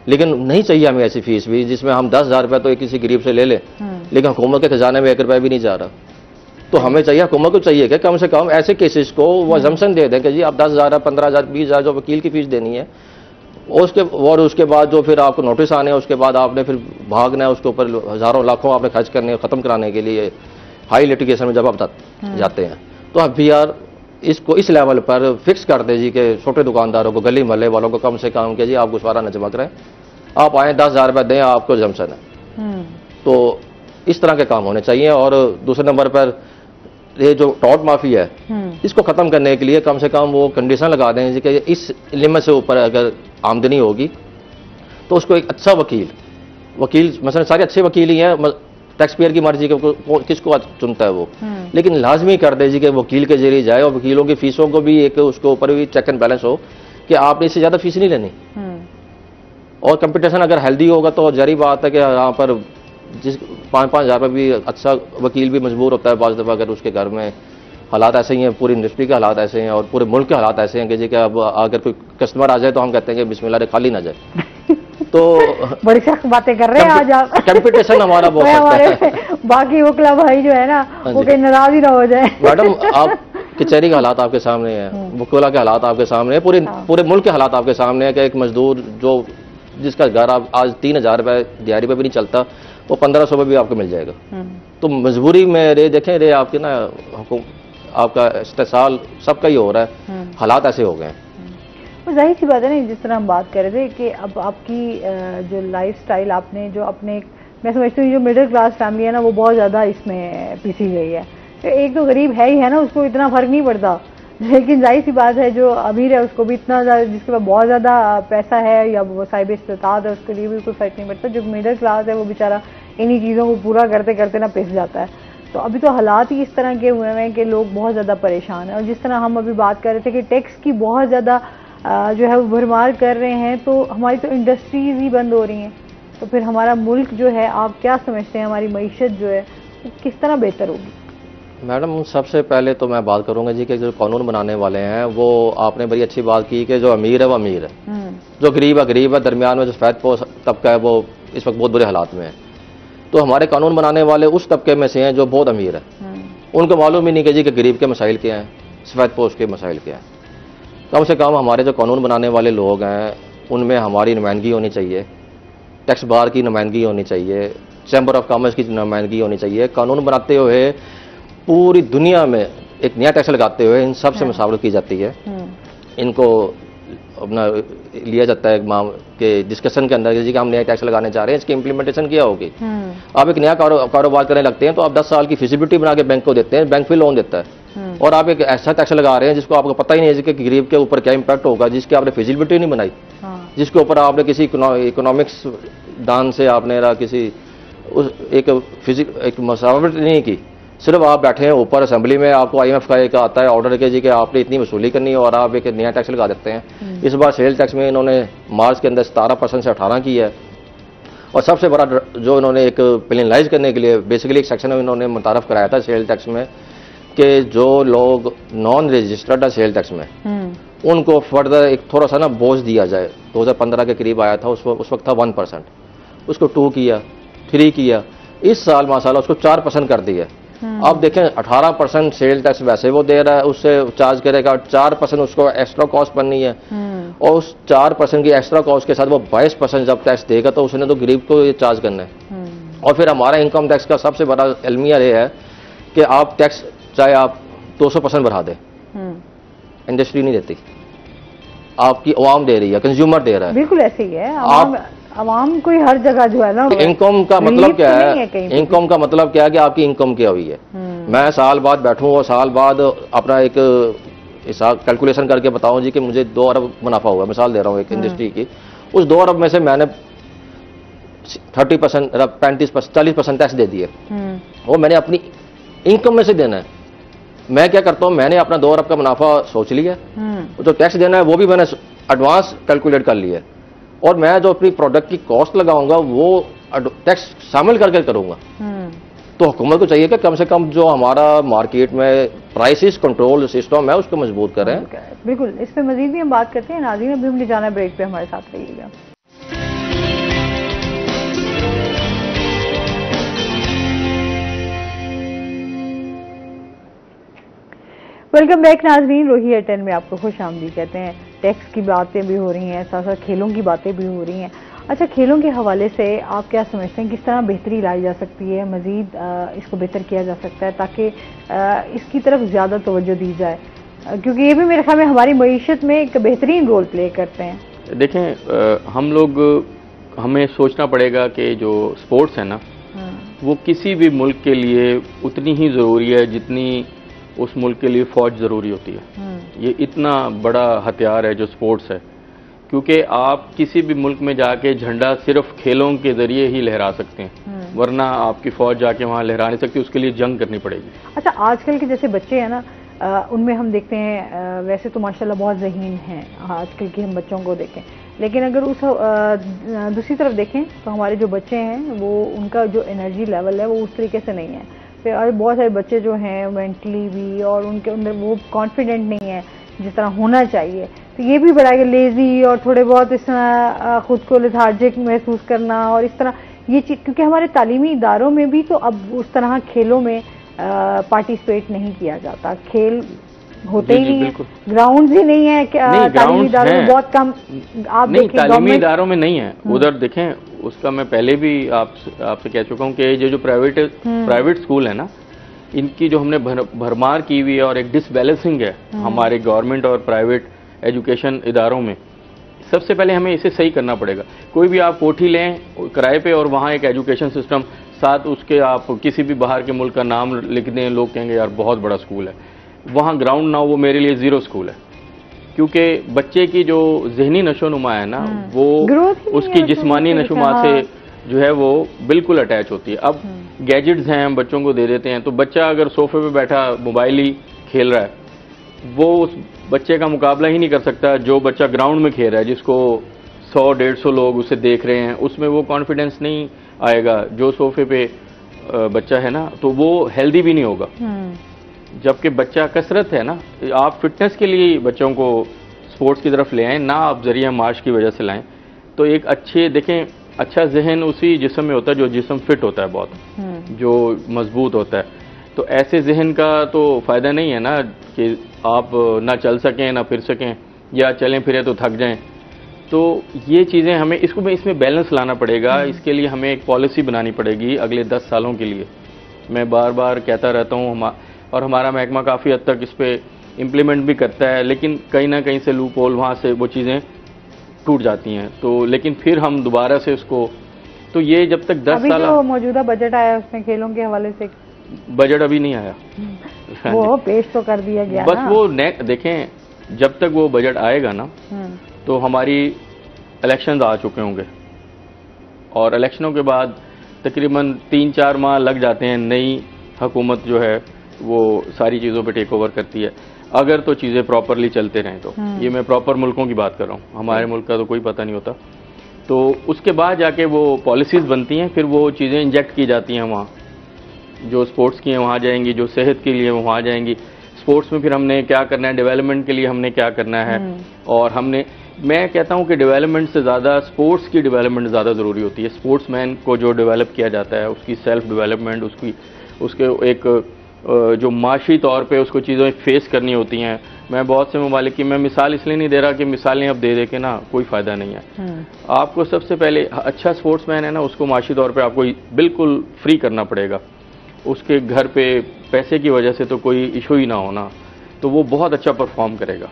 लेकिन नहीं चाहिए हमें ऐसी फीस भी जिसमें हम 10,000 रुपये तो किसी गरीब से ले लें, लेकिन हुकूमत के खजाने में 1 रुपया भी नहीं जा रहा। तो हमें चाहिए, हुकूमत को चाहिए कि कम से कम ऐसे केसेस को वो अजम्पशन दे दें कि जी आप 10,000, 15,000, 20,000 जो वकील की फीस देनी है, उसके बाद जो फिर आपको नोटिस आने हैं, उसके बाद आपने फिर भागना है, उसके ऊपर हज़ारों लाखों आपने खर्च करने, ख़त्म कराने के लिए हाई लिटिगेशन में जब आप जाते हैं। तो FBR इसको इस लेवल पर फिक्स कर दे जी कि छोटे दुकानदारों को, गली मोहल्ले वालों को कम से कम कि जी आप घुसवारा न जमा करें, आप आएँ 10,000 रुपये दें, आपको जमसन है। तो इस तरह के काम होने चाहिए। और दूसरे नंबर पर ये जो टॉट माफी है, इसको खत्म करने के लिए कम से कम वो कंडीशन लगा दें जी कि इस लिमिट से ऊपर अगर आमदनी होगी तो उसको एक अच्छा वकील मसलन सारे अच्छे वकील ही हैं, टैक्स पेयर की मर्जी किसको चुनता है वो, लेकिन लाजमी कर दे जी कि वकील के जरिए जाए और वकीलों की फीसों को भी एक उसके ऊपर भी चेक एंड बैलेंस हो कि आपने इससे ज़्यादा फीस नहीं लेनी। और कंपटीशन अगर हेल्दी होगा तो जारी बात है कि यहाँ पर जिस 5-5 हज़ार पर भी अच्छा वकील भी मजबूर होता है बाज़ दफ़ा, अगर उसके घर में हालात ऐसे ही हैं, पूरी इंडस्ट्री के हालात ऐसे हैं और पूरे मुल्क के हालात ऐसे हैं कि जी कि अब अगर कोई कस्टमर आ जाए तो हम कहते हैं कि बिस्मिल्लाह खाली ना जाए। तो बड़ी सख्त बातें कर रहे हैं आज आप। कंपटीशन हमारा बहुत सख्त है। बाकी वकील भाई जो है ना वो कहीं नाराज ही ना हो जाए। मैडम आप कचहरी के हालात आपके सामने है, वकीला के हालात आपके सामने है, पूरे मुल्क के हालात आपके सामने है कि एक मजदूर जो जिसका घर आज 3,000 रुपये दिहाड़ी पे भी नहीं चलता, वो 1,500 में भी आपको मिल जाएगा। तो मजबूरी में रे देखें रे आपके ना आपका इस्तेसाल सबका ही हो रहा है, हालात ऐसे हो गए हैं। तो जाहिर सी बात है ना, जिस तरह हम बात कर रहे थे कि अब आपकी जो लाइफस्टाइल आपने जो अपने, मैं समझती हूँ जो मिडिल क्लास फैमिली है ना वो बहुत ज़्यादा इसमें पिसी गई है। तो एक तो गरीब है ही है ना, उसको इतना फर्क नहीं पड़ता, लेकिन जाहिर सी बात है जो अमीर है उसको भी इतना ज़्यादा, जिसके पास बहुत ज़्यादा पैसा है या वो साहिब इस्तात है, उसके लिए भी कोई फ़र्क नहीं पड़ता। जो मिडिल क्लास है वो बेचारा इन्हीं चीज़ों को पूरा करते करते ना पिस जाता है। तो अभी तो हालात ही इस तरह के हुए हैं कि लोग बहुत ज़्यादा परेशान हैं। और जिस तरह हम अभी बात कर रहे थे कि टैक्स की बहुत ज़्यादा जो है वो भरमार कर रहे हैं, तो हमारी तो इंडस्ट्रीज़ ही बंद हो रही हैं, तो फिर हमारा मुल्क जो है, आप क्या समझते हैं हमारी मईशत जो है वो किस तरह बेहतर होगी? मैडम सबसे पहले तो मैं बात करूंगा जी कि जो कानून बनाने वाले हैं वो, आपने बड़ी अच्छी बात की कि जो अमीर है वो अमीर है, जो गरीब है, दरमियान में जो सफेद तबका है वो इस वक्त बहुत बुरे हालात में है। तो हमारे कानून बनाने वाले उस तबके में से हैं जो बहुत अमीर है, उनको मालूम ही नहीं कि जी कि गरीब के मसाइल क्या हैं, सफ़ेद पोश के मसाइल क्या हैं। कम से कम हमारे जो कानून बनाने वाले लोग हैं उनमें हमारी नुमाइंदगी होनी चाहिए, टैक्स बार की नुमाइंदगी होनी चाहिए, चैम्बर ऑफ कॉमर्स की नुमाइंदगी होनी चाहिए। कानून बनाते हुए पूरी दुनिया में एक नया टैक्स लगाते हुए इन सब से मुशावरत की जाती है, इनको अपना लिया जाता है कि डिस्कशन के अंदर जी कि हम नया टैक्स लगाने जा रहे हैं, इसकी इंप्लीमेंटेशन क्या होगी। आप एक नया कारोबार करने लगते हैं तो आप 10 साल की फिजिबिलिटी बना के बैंक को देते हैं, बैंक फिर लोन देता है, और आप एक ऐसा टैक्स लगा रहे हैं जिसको आपको पता ही नहीं है कि गरीब के ऊपर क्या इंपैक्ट होगा, जिसकी आपने फिजिबिलिटी नहीं बनाई, जिसके ऊपर आपने किसी इकोनॉमिक्स दान से आपने किसी एक मसावट नहीं की। सिर्फ आप बैठे हैं ऊपर असेंबली में, आपको IMF का एक आता है ऑर्डर के जी कि आपने इतनी वसूली करनी है और आप एक नया टैक्स लगा देते हैं। इस बार सेल टैक्स में इन्होंने मार्च के अंदर 17% से 18 की है, और सबसे बड़ा जो इन्होंने एक पेनलाइज करने के लिए बेसिकली एक सेक्शन इन्होंने मुतारफ कराया था सेल टैक्स में कि जो लोग नॉन रजिस्टर्ड है सेल टैक्स में उनको फर्दर एक थोड़ा सा ना बोझ दिया जाए। 2015 के करीब आया था, उस वक्त था 1%, उसको 2 किया, 3 किया, इस साल माशाल्लाह उसको 4% कर दिया। अब देखें 18% सेल टैक्स वैसे वो दे रहा है, उससे चार्ज करेगा, 4% उसको एक्स्ट्रा कॉस्ट बननी है, और उस 4% की एक्स्ट्रा कॉस्ट के साथ वो 22% जब टैक्स देगा तो उसने तो गरीब को ये चार्ज करना है। और फिर हमारा इनकम टैक्स का सबसे बड़ा अलमिया ये है कि आप टैक्स चाहे आप 200% बढ़ा दें, इंडस्ट्री नहीं देती, आपकी अवाम दे रही है, कंज्यूमर दे रहा है। बिल्कुल ऐसे ही है। आवाम कोई हर जगह जो है ना, इनकम का मतलब क्या है, इनकम का मतलब क्या है कि आपकी इनकम क्या हुई है। मैं साल बाद बैठूं और साल बाद अपना एक हिसाब कैलकुलेशन करके बताऊं जी कि मुझे 2 अरब मुनाफा हुआ, मिसाल दे रहा हूं एक इंडस्ट्री की, उस 2 अरब में से मैंने 30%, 35%, 40% टैक्स दे दिए, वो मैंने अपनी इनकम में से देना है। मैं क्या करता हूं, मैंने अपना 2 अरब का मुनाफा सोच लिया, जो टैक्स देना है वो भी मैंने एडवांस कैलकुलेट कर लिया, और मैं जो अपनी प्रोडक्ट की कॉस्ट लगाऊंगा वो टैक्स शामिल करके करूंगा। तो हुकूमत को चाहिए कि कम से कम जो हमारा मार्केट में प्राइसेस कंट्रोल सिस्टम है उसको मजबूत करें। बिल्कुल, इस पे मजीद भी हम बात करते हैं। नाज़रीन, अभी हमने जाना ब्रेक पे, हमारे साथ रहिएगा। वेलकम बैक नाज़रीन, रोही एयरटेल में आपको खुश आमदीद कहते हैं। टैक्स की बातें भी हो रही हैं, साथ साथ खेलों की बातें भी हो रही हैं। अच्छा, खेलों के हवाले से आप क्या समझते हैं, किस तरह बेहतरी लाई जा सकती है, मज़ीद इसको बेहतर किया जा सकता है ताकि इसकी तरफ ज़्यादा तवज्जो दी जाए, क्योंकि ये भी मेरे ख्याल में हमारी मईशत में एक बेहतरीन रोल प्ले करते हैं। देखें, हमें सोचना पड़ेगा कि जो स्पोर्ट्स है ना, वो किसी भी मुल्क के लिए उतनी ही ज़रूरी है जितनी उस मुल्क के लिए फौज ज़रूरी होती है। ये इतना बड़ा हथियार है जो स्पोर्ट्स है, क्योंकि आप किसी भी मुल्क में जाके झंडा सिर्फ खेलों के ज़रिए ही लहरा सकते हैं, वरना आपकी फौज जाके वहाँ लहरा नहीं सकती, उसके लिए जंग करनी पड़ेगी। अच्छा, आजकल के जैसे बच्चे हैं ना, उनमें हम देखते हैं वैसे तो माशाल्लाह बहुत ज़हीन हैं आजकल के हम बच्चों को देखें, लेकिन अगर उस दूसरी तरफ देखें तो हमारे जो बच्चे हैं वो उनका जो एनर्जी लेवल है वो उस तरीके से नहीं है। फिर और बहुत सारे बच्चे जो हैं मेंटली भी और उनके अंदर वो कॉन्फिडेंट नहीं है जिस तरह होना चाहिए। तो ये भी बड़ा लेज़ी और थोड़े बहुत इस तरह खुद को लेथार्जिक महसूस करना और इस तरह ये चीज़, क्योंकि हमारे तालीमी इदारों में भी तो अब उस तरह खेलों में पार्टिसिपेट नहीं किया जाता, खेल होते ही नहीं है, ग्राउंड ही नहीं है, तालीमी इदारों में बहुत कम। आप नहीं, तालीमी इदारों में नहीं है, उधर देखें, उसका मैं पहले भी आपसे कह चुका हूँ कि ये जो प्राइवेट स्कूल है ना, इनकी जो हमने भरमार की हुई है और एक डिसबैलेंसिंग है हमारे गवर्नमेंट और प्राइवेट एजुकेशन इदारों में। सबसे पहले हमें इसे सही करना पड़ेगा। कोई भी आप कोठी लें किराए पे और वहाँ एक एजुकेशन सिस्टम, साथ उसके आप किसी भी बाहर के मुल्क का नाम लिख दें, लोग कहेंगे यार बहुत बड़ा स्कूल है। वहाँ ग्राउंड ना हो, वो मेरे लिए ज़ीरो स्कूल है, क्योंकि बच्चे की जो जहनी नशोनुमा है ना, वो उसकी जिस्मानी नशोनुमा से जो है वो बिल्कुल अटैच होती है। अब गैजेट्स हैं, हम बच्चों को दे देते हैं, तो बच्चा अगर सोफे पे बैठा मोबाइल ही खेल रहा है, वो उस बच्चे का मुकाबला ही नहीं कर सकता जो बच्चा ग्राउंड में खेल रहा है, जिसको 100-150 लोग उसे देख रहे हैं। उसमें वो कॉन्फिडेंस नहीं आएगा। जो सोफे पे बच्चा है ना, तो वो हेल्दी भी नहीं होगा। जबकि बच्चा कसरत है ना, आप फिटनेस के लिए बच्चों को स्पोर्ट्स की तरफ ले आएँ, ना आप जरिया माश की वजह से लाएं। तो एक अच्छे, देखें, अच्छा जहन उसी जिस्म में होता है जो जिस्म फिट होता है, बहुत जो मजबूत होता है। तो ऐसे जहन का तो फायदा नहीं है ना कि आप ना चल सकें ना फिर सकें, या चलें फिरें तो थक जाएं। तो ये चीज़ें हमें इसमें बैलेंस लाना पड़ेगा। इसके लिए हमें एक पॉलिसी बनानी पड़ेगी अगले 10 सालों के लिए। मैं बार बार कहता रहता हूँ, और हमारा महकमा काफ़ी हद तक इस पर इम्प्लीमेंट भी करता है, लेकिन कहीं ना कहीं से लूप होल, वहाँ से वो चीज़ें टूट जाती हैं। तो लेकिन फिर हम दोबारा से उसको, तो ये जब तक 10 साल जो मौजूदा बजट आया उसमें खेलों के हवाले से बजट अभी नहीं आया, वो पेश तो कर दिया गया बस ना। वो देखें, जब तक वो बजट आएगा ना तो हमारी इलेक्शंस आ चुके होंगे, और इलेक्शनों के बाद तकरीबन 3-4 माह लग जाते हैं। नई हुकूमत जो है वो सारी चीज़ों पे टेक ओवर करती है, अगर तो चीज़ें प्रॉपरली चलते रहें तो। ये मैं प्रॉपर मुल्कों की बात कर रहा हूँ, हमारे मुल्क का तो कोई पता नहीं होता। तो उसके बाद जाके वो पॉलिसीज़ बनती हैं, फिर वो चीज़ें इंजेक्ट की जाती हैं वहाँ, जो स्पोर्ट्स की हैं वहाँ जाएंगी, जो सेहत के लिए वहाँ जाएंगी। स्पोर्ट्स में फिर हमने क्या करना है, डेवलपमेंट के लिए हमने क्या करना है। और मैं कहता हूँ कि डेवलपमेंट से ज़्यादा स्पोर्ट्स की डेवलपमेंट ज़्यादा ज़रूरी होती है। स्पोर्ट्समैन को जो डेवलप किया जाता है, उसकी सेल्फ डेवलपमेंट, उसके एक जो माशी तौर पे उसको चीज़ें फेस करनी होती हैं। मैं बहुत से ममालिक की मैं मिसाल इसलिए नहीं दे रहा कि मिसालें अब दे के ना कोई फ़ायदा नहीं है। आपको सबसे पहले अच्छा स्पोर्ट्समैन है ना, उसको माशी तौर पे आपको बिल्कुल फ्री करना पड़ेगा। उसके घर पे पैसे की वजह से तो कोई इशू ही ना होना, तो वो बहुत अच्छा परफॉर्म करेगा।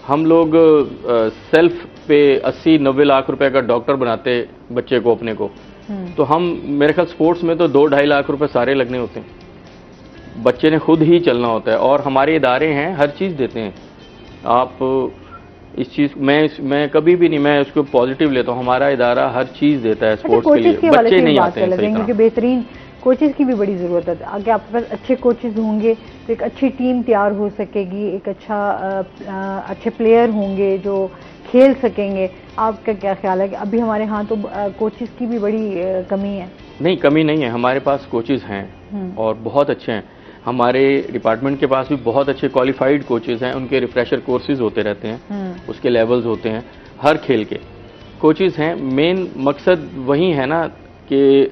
हम लोग सेल्फ पे 80-90 लाख रुपए का डॉक्टर बनाते बच्चे को अपने को, तो हम मेरे ख्याल स्पोर्ट्स में तो 2-2.5 लाख रुपए सारे लगने होते हैं। बच्चे ने खुद ही चलना होता है, और हमारे इदारे हैं हर चीज़ देते हैं। आप इस चीज़ मैं कभी भी नहीं, मैं उसको पॉजिटिव लेता हूँ। हमारा इदारा हर चीज़ देता है स्पोर्ट्स के लिए। बच्चे नहीं आते हैं सही क्योंकि बेहतरीन कोचेस की भी बड़ी ज़रूरत है। अगर आपके पास अच्छे कोचेस होंगे तो एक अच्छी टीम तैयार हो सकेगी, एक अच्छे प्लेयर होंगे जो खेल सकेंगे। आपका क्या ख्याल है कि अभी हमारे यहाँ तो कोचेस की भी बड़ी कमी है? नहीं, कमी नहीं है, हमारे पास कोचेस हैं और बहुत अच्छे हैं। हमारे डिपार्टमेंट के पास भी बहुत अच्छे क्वालिफाइड कोचेस हैं। उनके रिफ्रेशर कोर्सेज होते रहते हैं, उसके लेवल्स होते हैं, हर खेल के कोचेस हैं। मेन मकसद वही है ना कि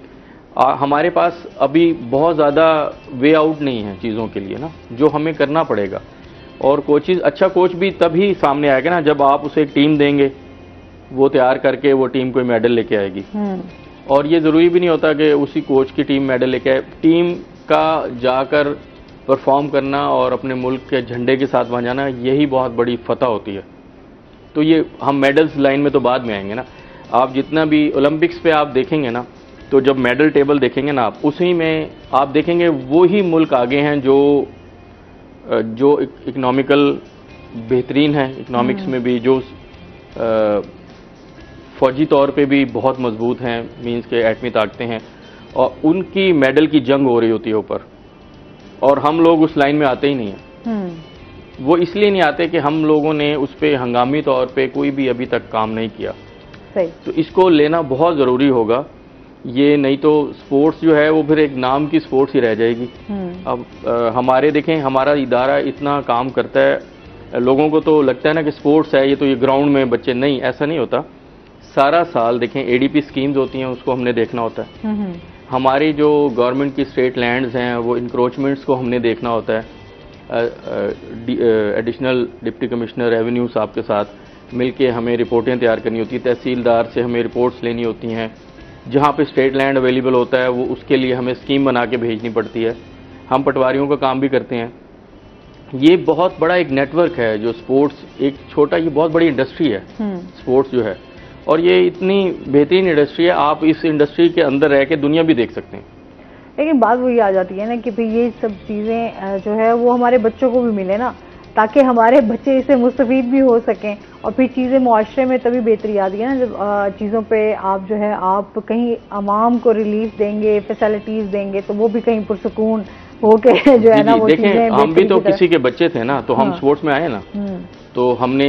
हमारे पास अभी बहुत ज़्यादा वे आउट नहीं है चीज़ों के लिए ना, जो हमें करना पड़ेगा। और कोचेस, अच्छा कोच भी तभी सामने आएगा ना जब आप उसे एक टीम देंगे, वो तैयार करके वो टीम कोई मेडल लेके आएगी। और ये ज़रूरी भी नहीं होता कि उसी कोच की टीम मेडल लेके आए। टीम का जाकर परफॉर्म करना और अपने मुल्क के झंडे के साथ वहाँ जाना, यही बहुत बड़ी फतह होती है। तो ये हम मेडल्स लाइन में तो बाद में आएंगे ना। आप जितना भी ओलंपिक्स पे आप देखेंगे ना, तो जब मेडल टेबल देखेंगे ना आप, उसी में आप देखेंगे वो ही मुल्क आगे हैं जो इकोनॉमिकल बेहतरीन है, इकोनॉमिक्स में भी, जो फौजी तौर पे भी बहुत मजबूत हैं, मींस के एटमी ताकतें हैं, और उनकी मेडल की जंग हो रही होती है ऊपर, और हम लोग उस लाइन में आते ही नहीं हैं। वो इसलिए नहीं आते कि हम लोगों ने उस पर हंगामी तौर पे कोई भी अभी तक काम नहीं किया। सही। तो इसको लेना बहुत ज़रूरी होगा ये, नहीं तो स्पोर्ट्स जो है वो फिर एक नाम की स्पोर्ट्स ही रह जाएगी। अब हमारे देखें, हमारा इदारा इतना काम करता है, लोगों को तो लगता है ना कि स्पोर्ट्स है ये तो ये ग्राउंड में बच्चे, नहीं, ऐसा नहीं होता। सारा साल देखें एडीपी स्कीम्स होती हैं, उसको हमने देखना होता है। हमारी जो गवर्नमेंट की स्टेट लैंड्स हैं वो इंक्रोचमेंट्स को हमने देखना होता है। एडिशनल डिप्टी कमिश्नर रेवेन्यू साहब के साथ मिलके हमें रिपोर्टें तैयार करनी होती है। तहसीलदार से हमें रिपोर्ट्स लेनी होती हैं। जहाँ पे स्टेट लैंड अवेलेबल होता है वो उसके लिए हमें स्कीम बना के भेजनी पड़ती है। हम पटवारियों का काम भी करते हैं। ये बहुत बड़ा एक नेटवर्क है जो स्पोर्ट्स, एक छोटा, ये बहुत बड़ी इंडस्ट्री है स्पोर्ट्स जो है, और ये इतनी बेहतरीन इंडस्ट्री है। आप इस इंडस्ट्री के अंदर रह के दुनिया भी देख सकते हैं। लेकिन बात वही आ जाती है ना कि भाई ये सब चीज़ें जो है वो हमारे बच्चों को भी मिले ना, ताकि हमारे बच्चे इससे मुस्तफीद भी हो सकें। और फिर चीज़ें मुआशरे में तभी बेहतरी आती है ना जब चीज़ों पे आप जो है आप कहीं आवाम को रिलीफ देंगे, फैसिलिटीज़ देंगे, तो वो भी कहीं पुरसुकून होके जो है ना वो चीज़ें। हम भी तो किसी के बच्चे थे ना, तो हम स्पोर्ट्स में आए ना, तो हमने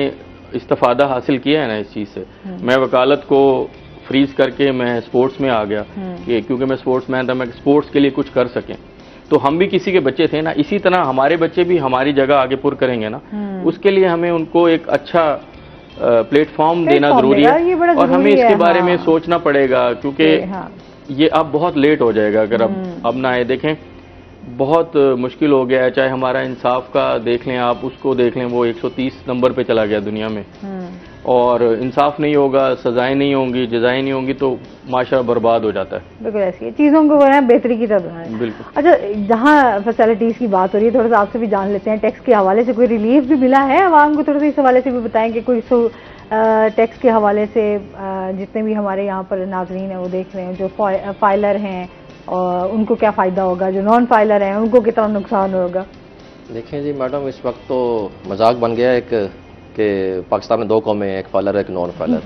इस्तिफादा हासिल किया है ना इस चीज़ से। मैं वकालत को फ्रीज करके मैं स्पोर्ट्स में आ गया कि क्योंकि मैं स्पोर्ट्स मैन था, मैं स्पोर्ट्स के लिए कुछ कर सकें। तो हम भी किसी के बच्चे थे ना, इसी तरह हमारे बच्चे भी हमारी जगह आगे पुर करेंगे ना, उसके लिए हमें उनको एक अच्छा प्लेटफॉर्म देना जरूरी है। और हमें इसके बारे में सोचना पड़ेगा, क्योंकि ये अब बहुत लेट हो जाएगा अगर अब ना आए। देखें बहुत मुश्किल हो गया है। चाहे हमारा इंसाफ का देख लें आप, उसको देख लें, वो 130 नंबर पे चला गया दुनिया में। और इंसाफ नहीं होगा, सजाएं नहीं होंगी, जजाएं नहीं होंगी तो माशरा बर्बाद हो जाता है। बिल्कुल ऐसी है, चीज़ों को बनाए बेहतरी की तरफ बनाए। बिल्कुल। अच्छा, जहाँ फैसिलिटीज़ की बात हो रही है, थोड़ा सा आपसे भी जान लेते हैं, टैक्स के हवाले से कोई रिलीफ भी मिला है आवाम को? थोड़ा सा इस हवाले से भी बताएं कि कोई टैक्स के हवाले से जितने भी हमारे यहाँ पर नाजरीन हैं वो देख रहे हैं, जो फाइलर हैं और उनको क्या फ़ायदा होगा, जो नॉन फाइलर हैं उनको कितना नुकसान होगा? देखें जी मैडम, इस वक्त तो मजाक बन गया है कि पाकिस्तान में 2 कौमें हैं, एक फाइलर एक नॉन फाइलर।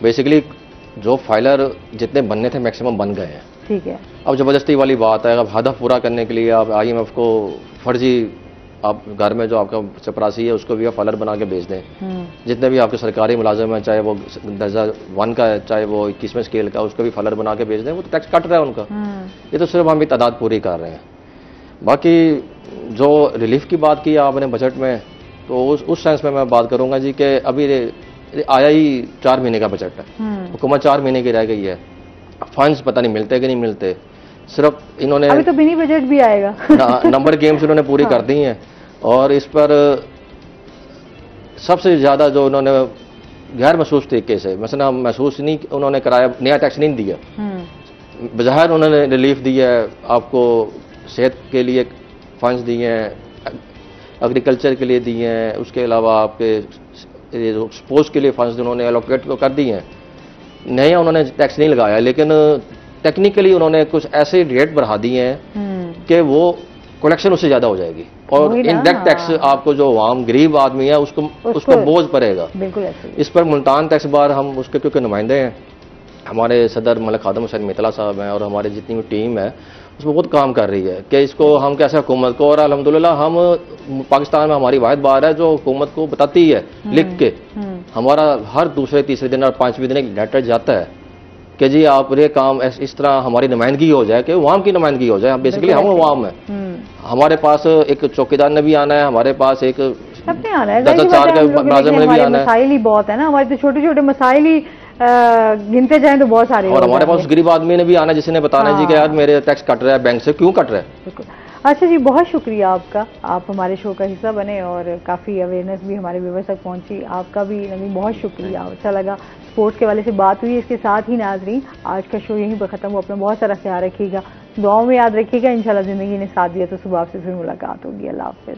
बेसिकली जो फाइलर जितने बनने थे मैक्सिमम बन गए हैं। ठीक है। अब ज़बरदस्ती वाली बात है, अब हदफ पूरा करने के लिए आप IMF को फर्जी, आप घर में जो आपका चपरासी है उसको भी आप फाइलर बना के भेज दें। जितने भी आपके सरकारी मुलाजिम हैं, चाहे वो दर्जा 1 का है, चाहे वो 21वें स्केल का, उसको भी फाइलर बना के भेज दें। वो तो टैक्स कट रहा है उनका। ये तो सिर्फ हम भी तादाद पूरी कर रहे हैं। बाकी जो रिलीफ की बात की आपने बजट में, तो उस सेंस में मैं बात करूंगा जी कि अभी आया ही 4 महीने का बजट है, हुकूमत 4 महीने की रह गई है, फंड्स पता नहीं मिलते कि नहीं मिलते। सिर्फ इन्होंने अभी तो मिनी बजट भी आएगा। नंबर गेम्स इन्होंने पूरी कर दी हैं। और इस पर सबसे ज़्यादा जो उन्होंने गैर महसूस तरीके से, मसला महसूस नहीं उन्होंने कराया, नया टैक्स नहीं दिया, बज़ाहिर उन्होंने रिलीफ दिया है। आपको सेहत के लिए फंड्स दिए हैं, एग्रीकल्चर के लिए दिए हैं, उसके अलावा आपके स्पोर्ट्स के लिए फंड्स उन्होंने एलोकेट कर दिए हैं। नया उन्होंने टैक्स नहीं लगाया, लेकिन टेक्निकली उन्होंने कुछ ऐसे रेट बढ़ा दिए हैं कि वो कलेक्शन उससे ज़्यादा हो जाएगी। और इनडायरेक्ट टैक्स आपको जो आम गरीब आदमी है उसको बोझ पड़ेगा। बिल्कुल ऐसे। इस पर मुल्तान टैक्स बार हम उसके क्योंकि नुमाइंदे हैं, हमारे सदर मलिक खादम हुसैन मितला साहब हैं और हमारी जितनी भी टीम है उसमें बहुत काम कर रही है कि इसको हम कैसे हुकूमत को, और अल्हम्दुलिल्लाह हम पाकिस्तान में हमारी वाहिद बार है जो हुकूमत को बताती है लिख के। हमारा हर दूसरे तीसरे दिन और 5वें दिन एक लेटर जाता है कि जी आप ये काम इस तरह हमारी नुमाइंदगी हो जाए कि अवाम की नुमाइंदगी हो जाए। बेसिकली हम अवाम है। हमारे पास एक चौकीदार ने भी आना है, हमारे पास एक सबने आना है, 10,000 के मुलाजिम ने भी आना है। मसाइल ही बहुत है ना हमारे, तो छोटे छोटे मसाइल ही गिनते जाएं तो बहुत सारे। और हमारे पास गरीब आदमी ने भी आना है जिसने बताना है जी कि यार मेरे टैक्स कट रहा है, बैंक से क्यों कट रहा है। अच्छा जी, बहुत शुक्रिया आपका, आप हमारे शो का हिस्सा बने और काफ़ी अवेयरनेस भी हमारे व्यूअर्स तक पहुंची। आपका भी नवीन बहुत शुक्रिया, अच्छा लगा। स्पोर्ट्स के वाले से बात हुई। इसके साथ ही नाजरीन आज का शो यहीं पर ख़त्म हुआ। अपना बहुत सारा ख्याल रखिएगा, दुआओं में याद रखिएगा। इंशाल्लाह ज़िंदगी ने साथ दिया तो सुबह आपसे फिर मुलाकात होगी। अल्लाह हाफ़िज़।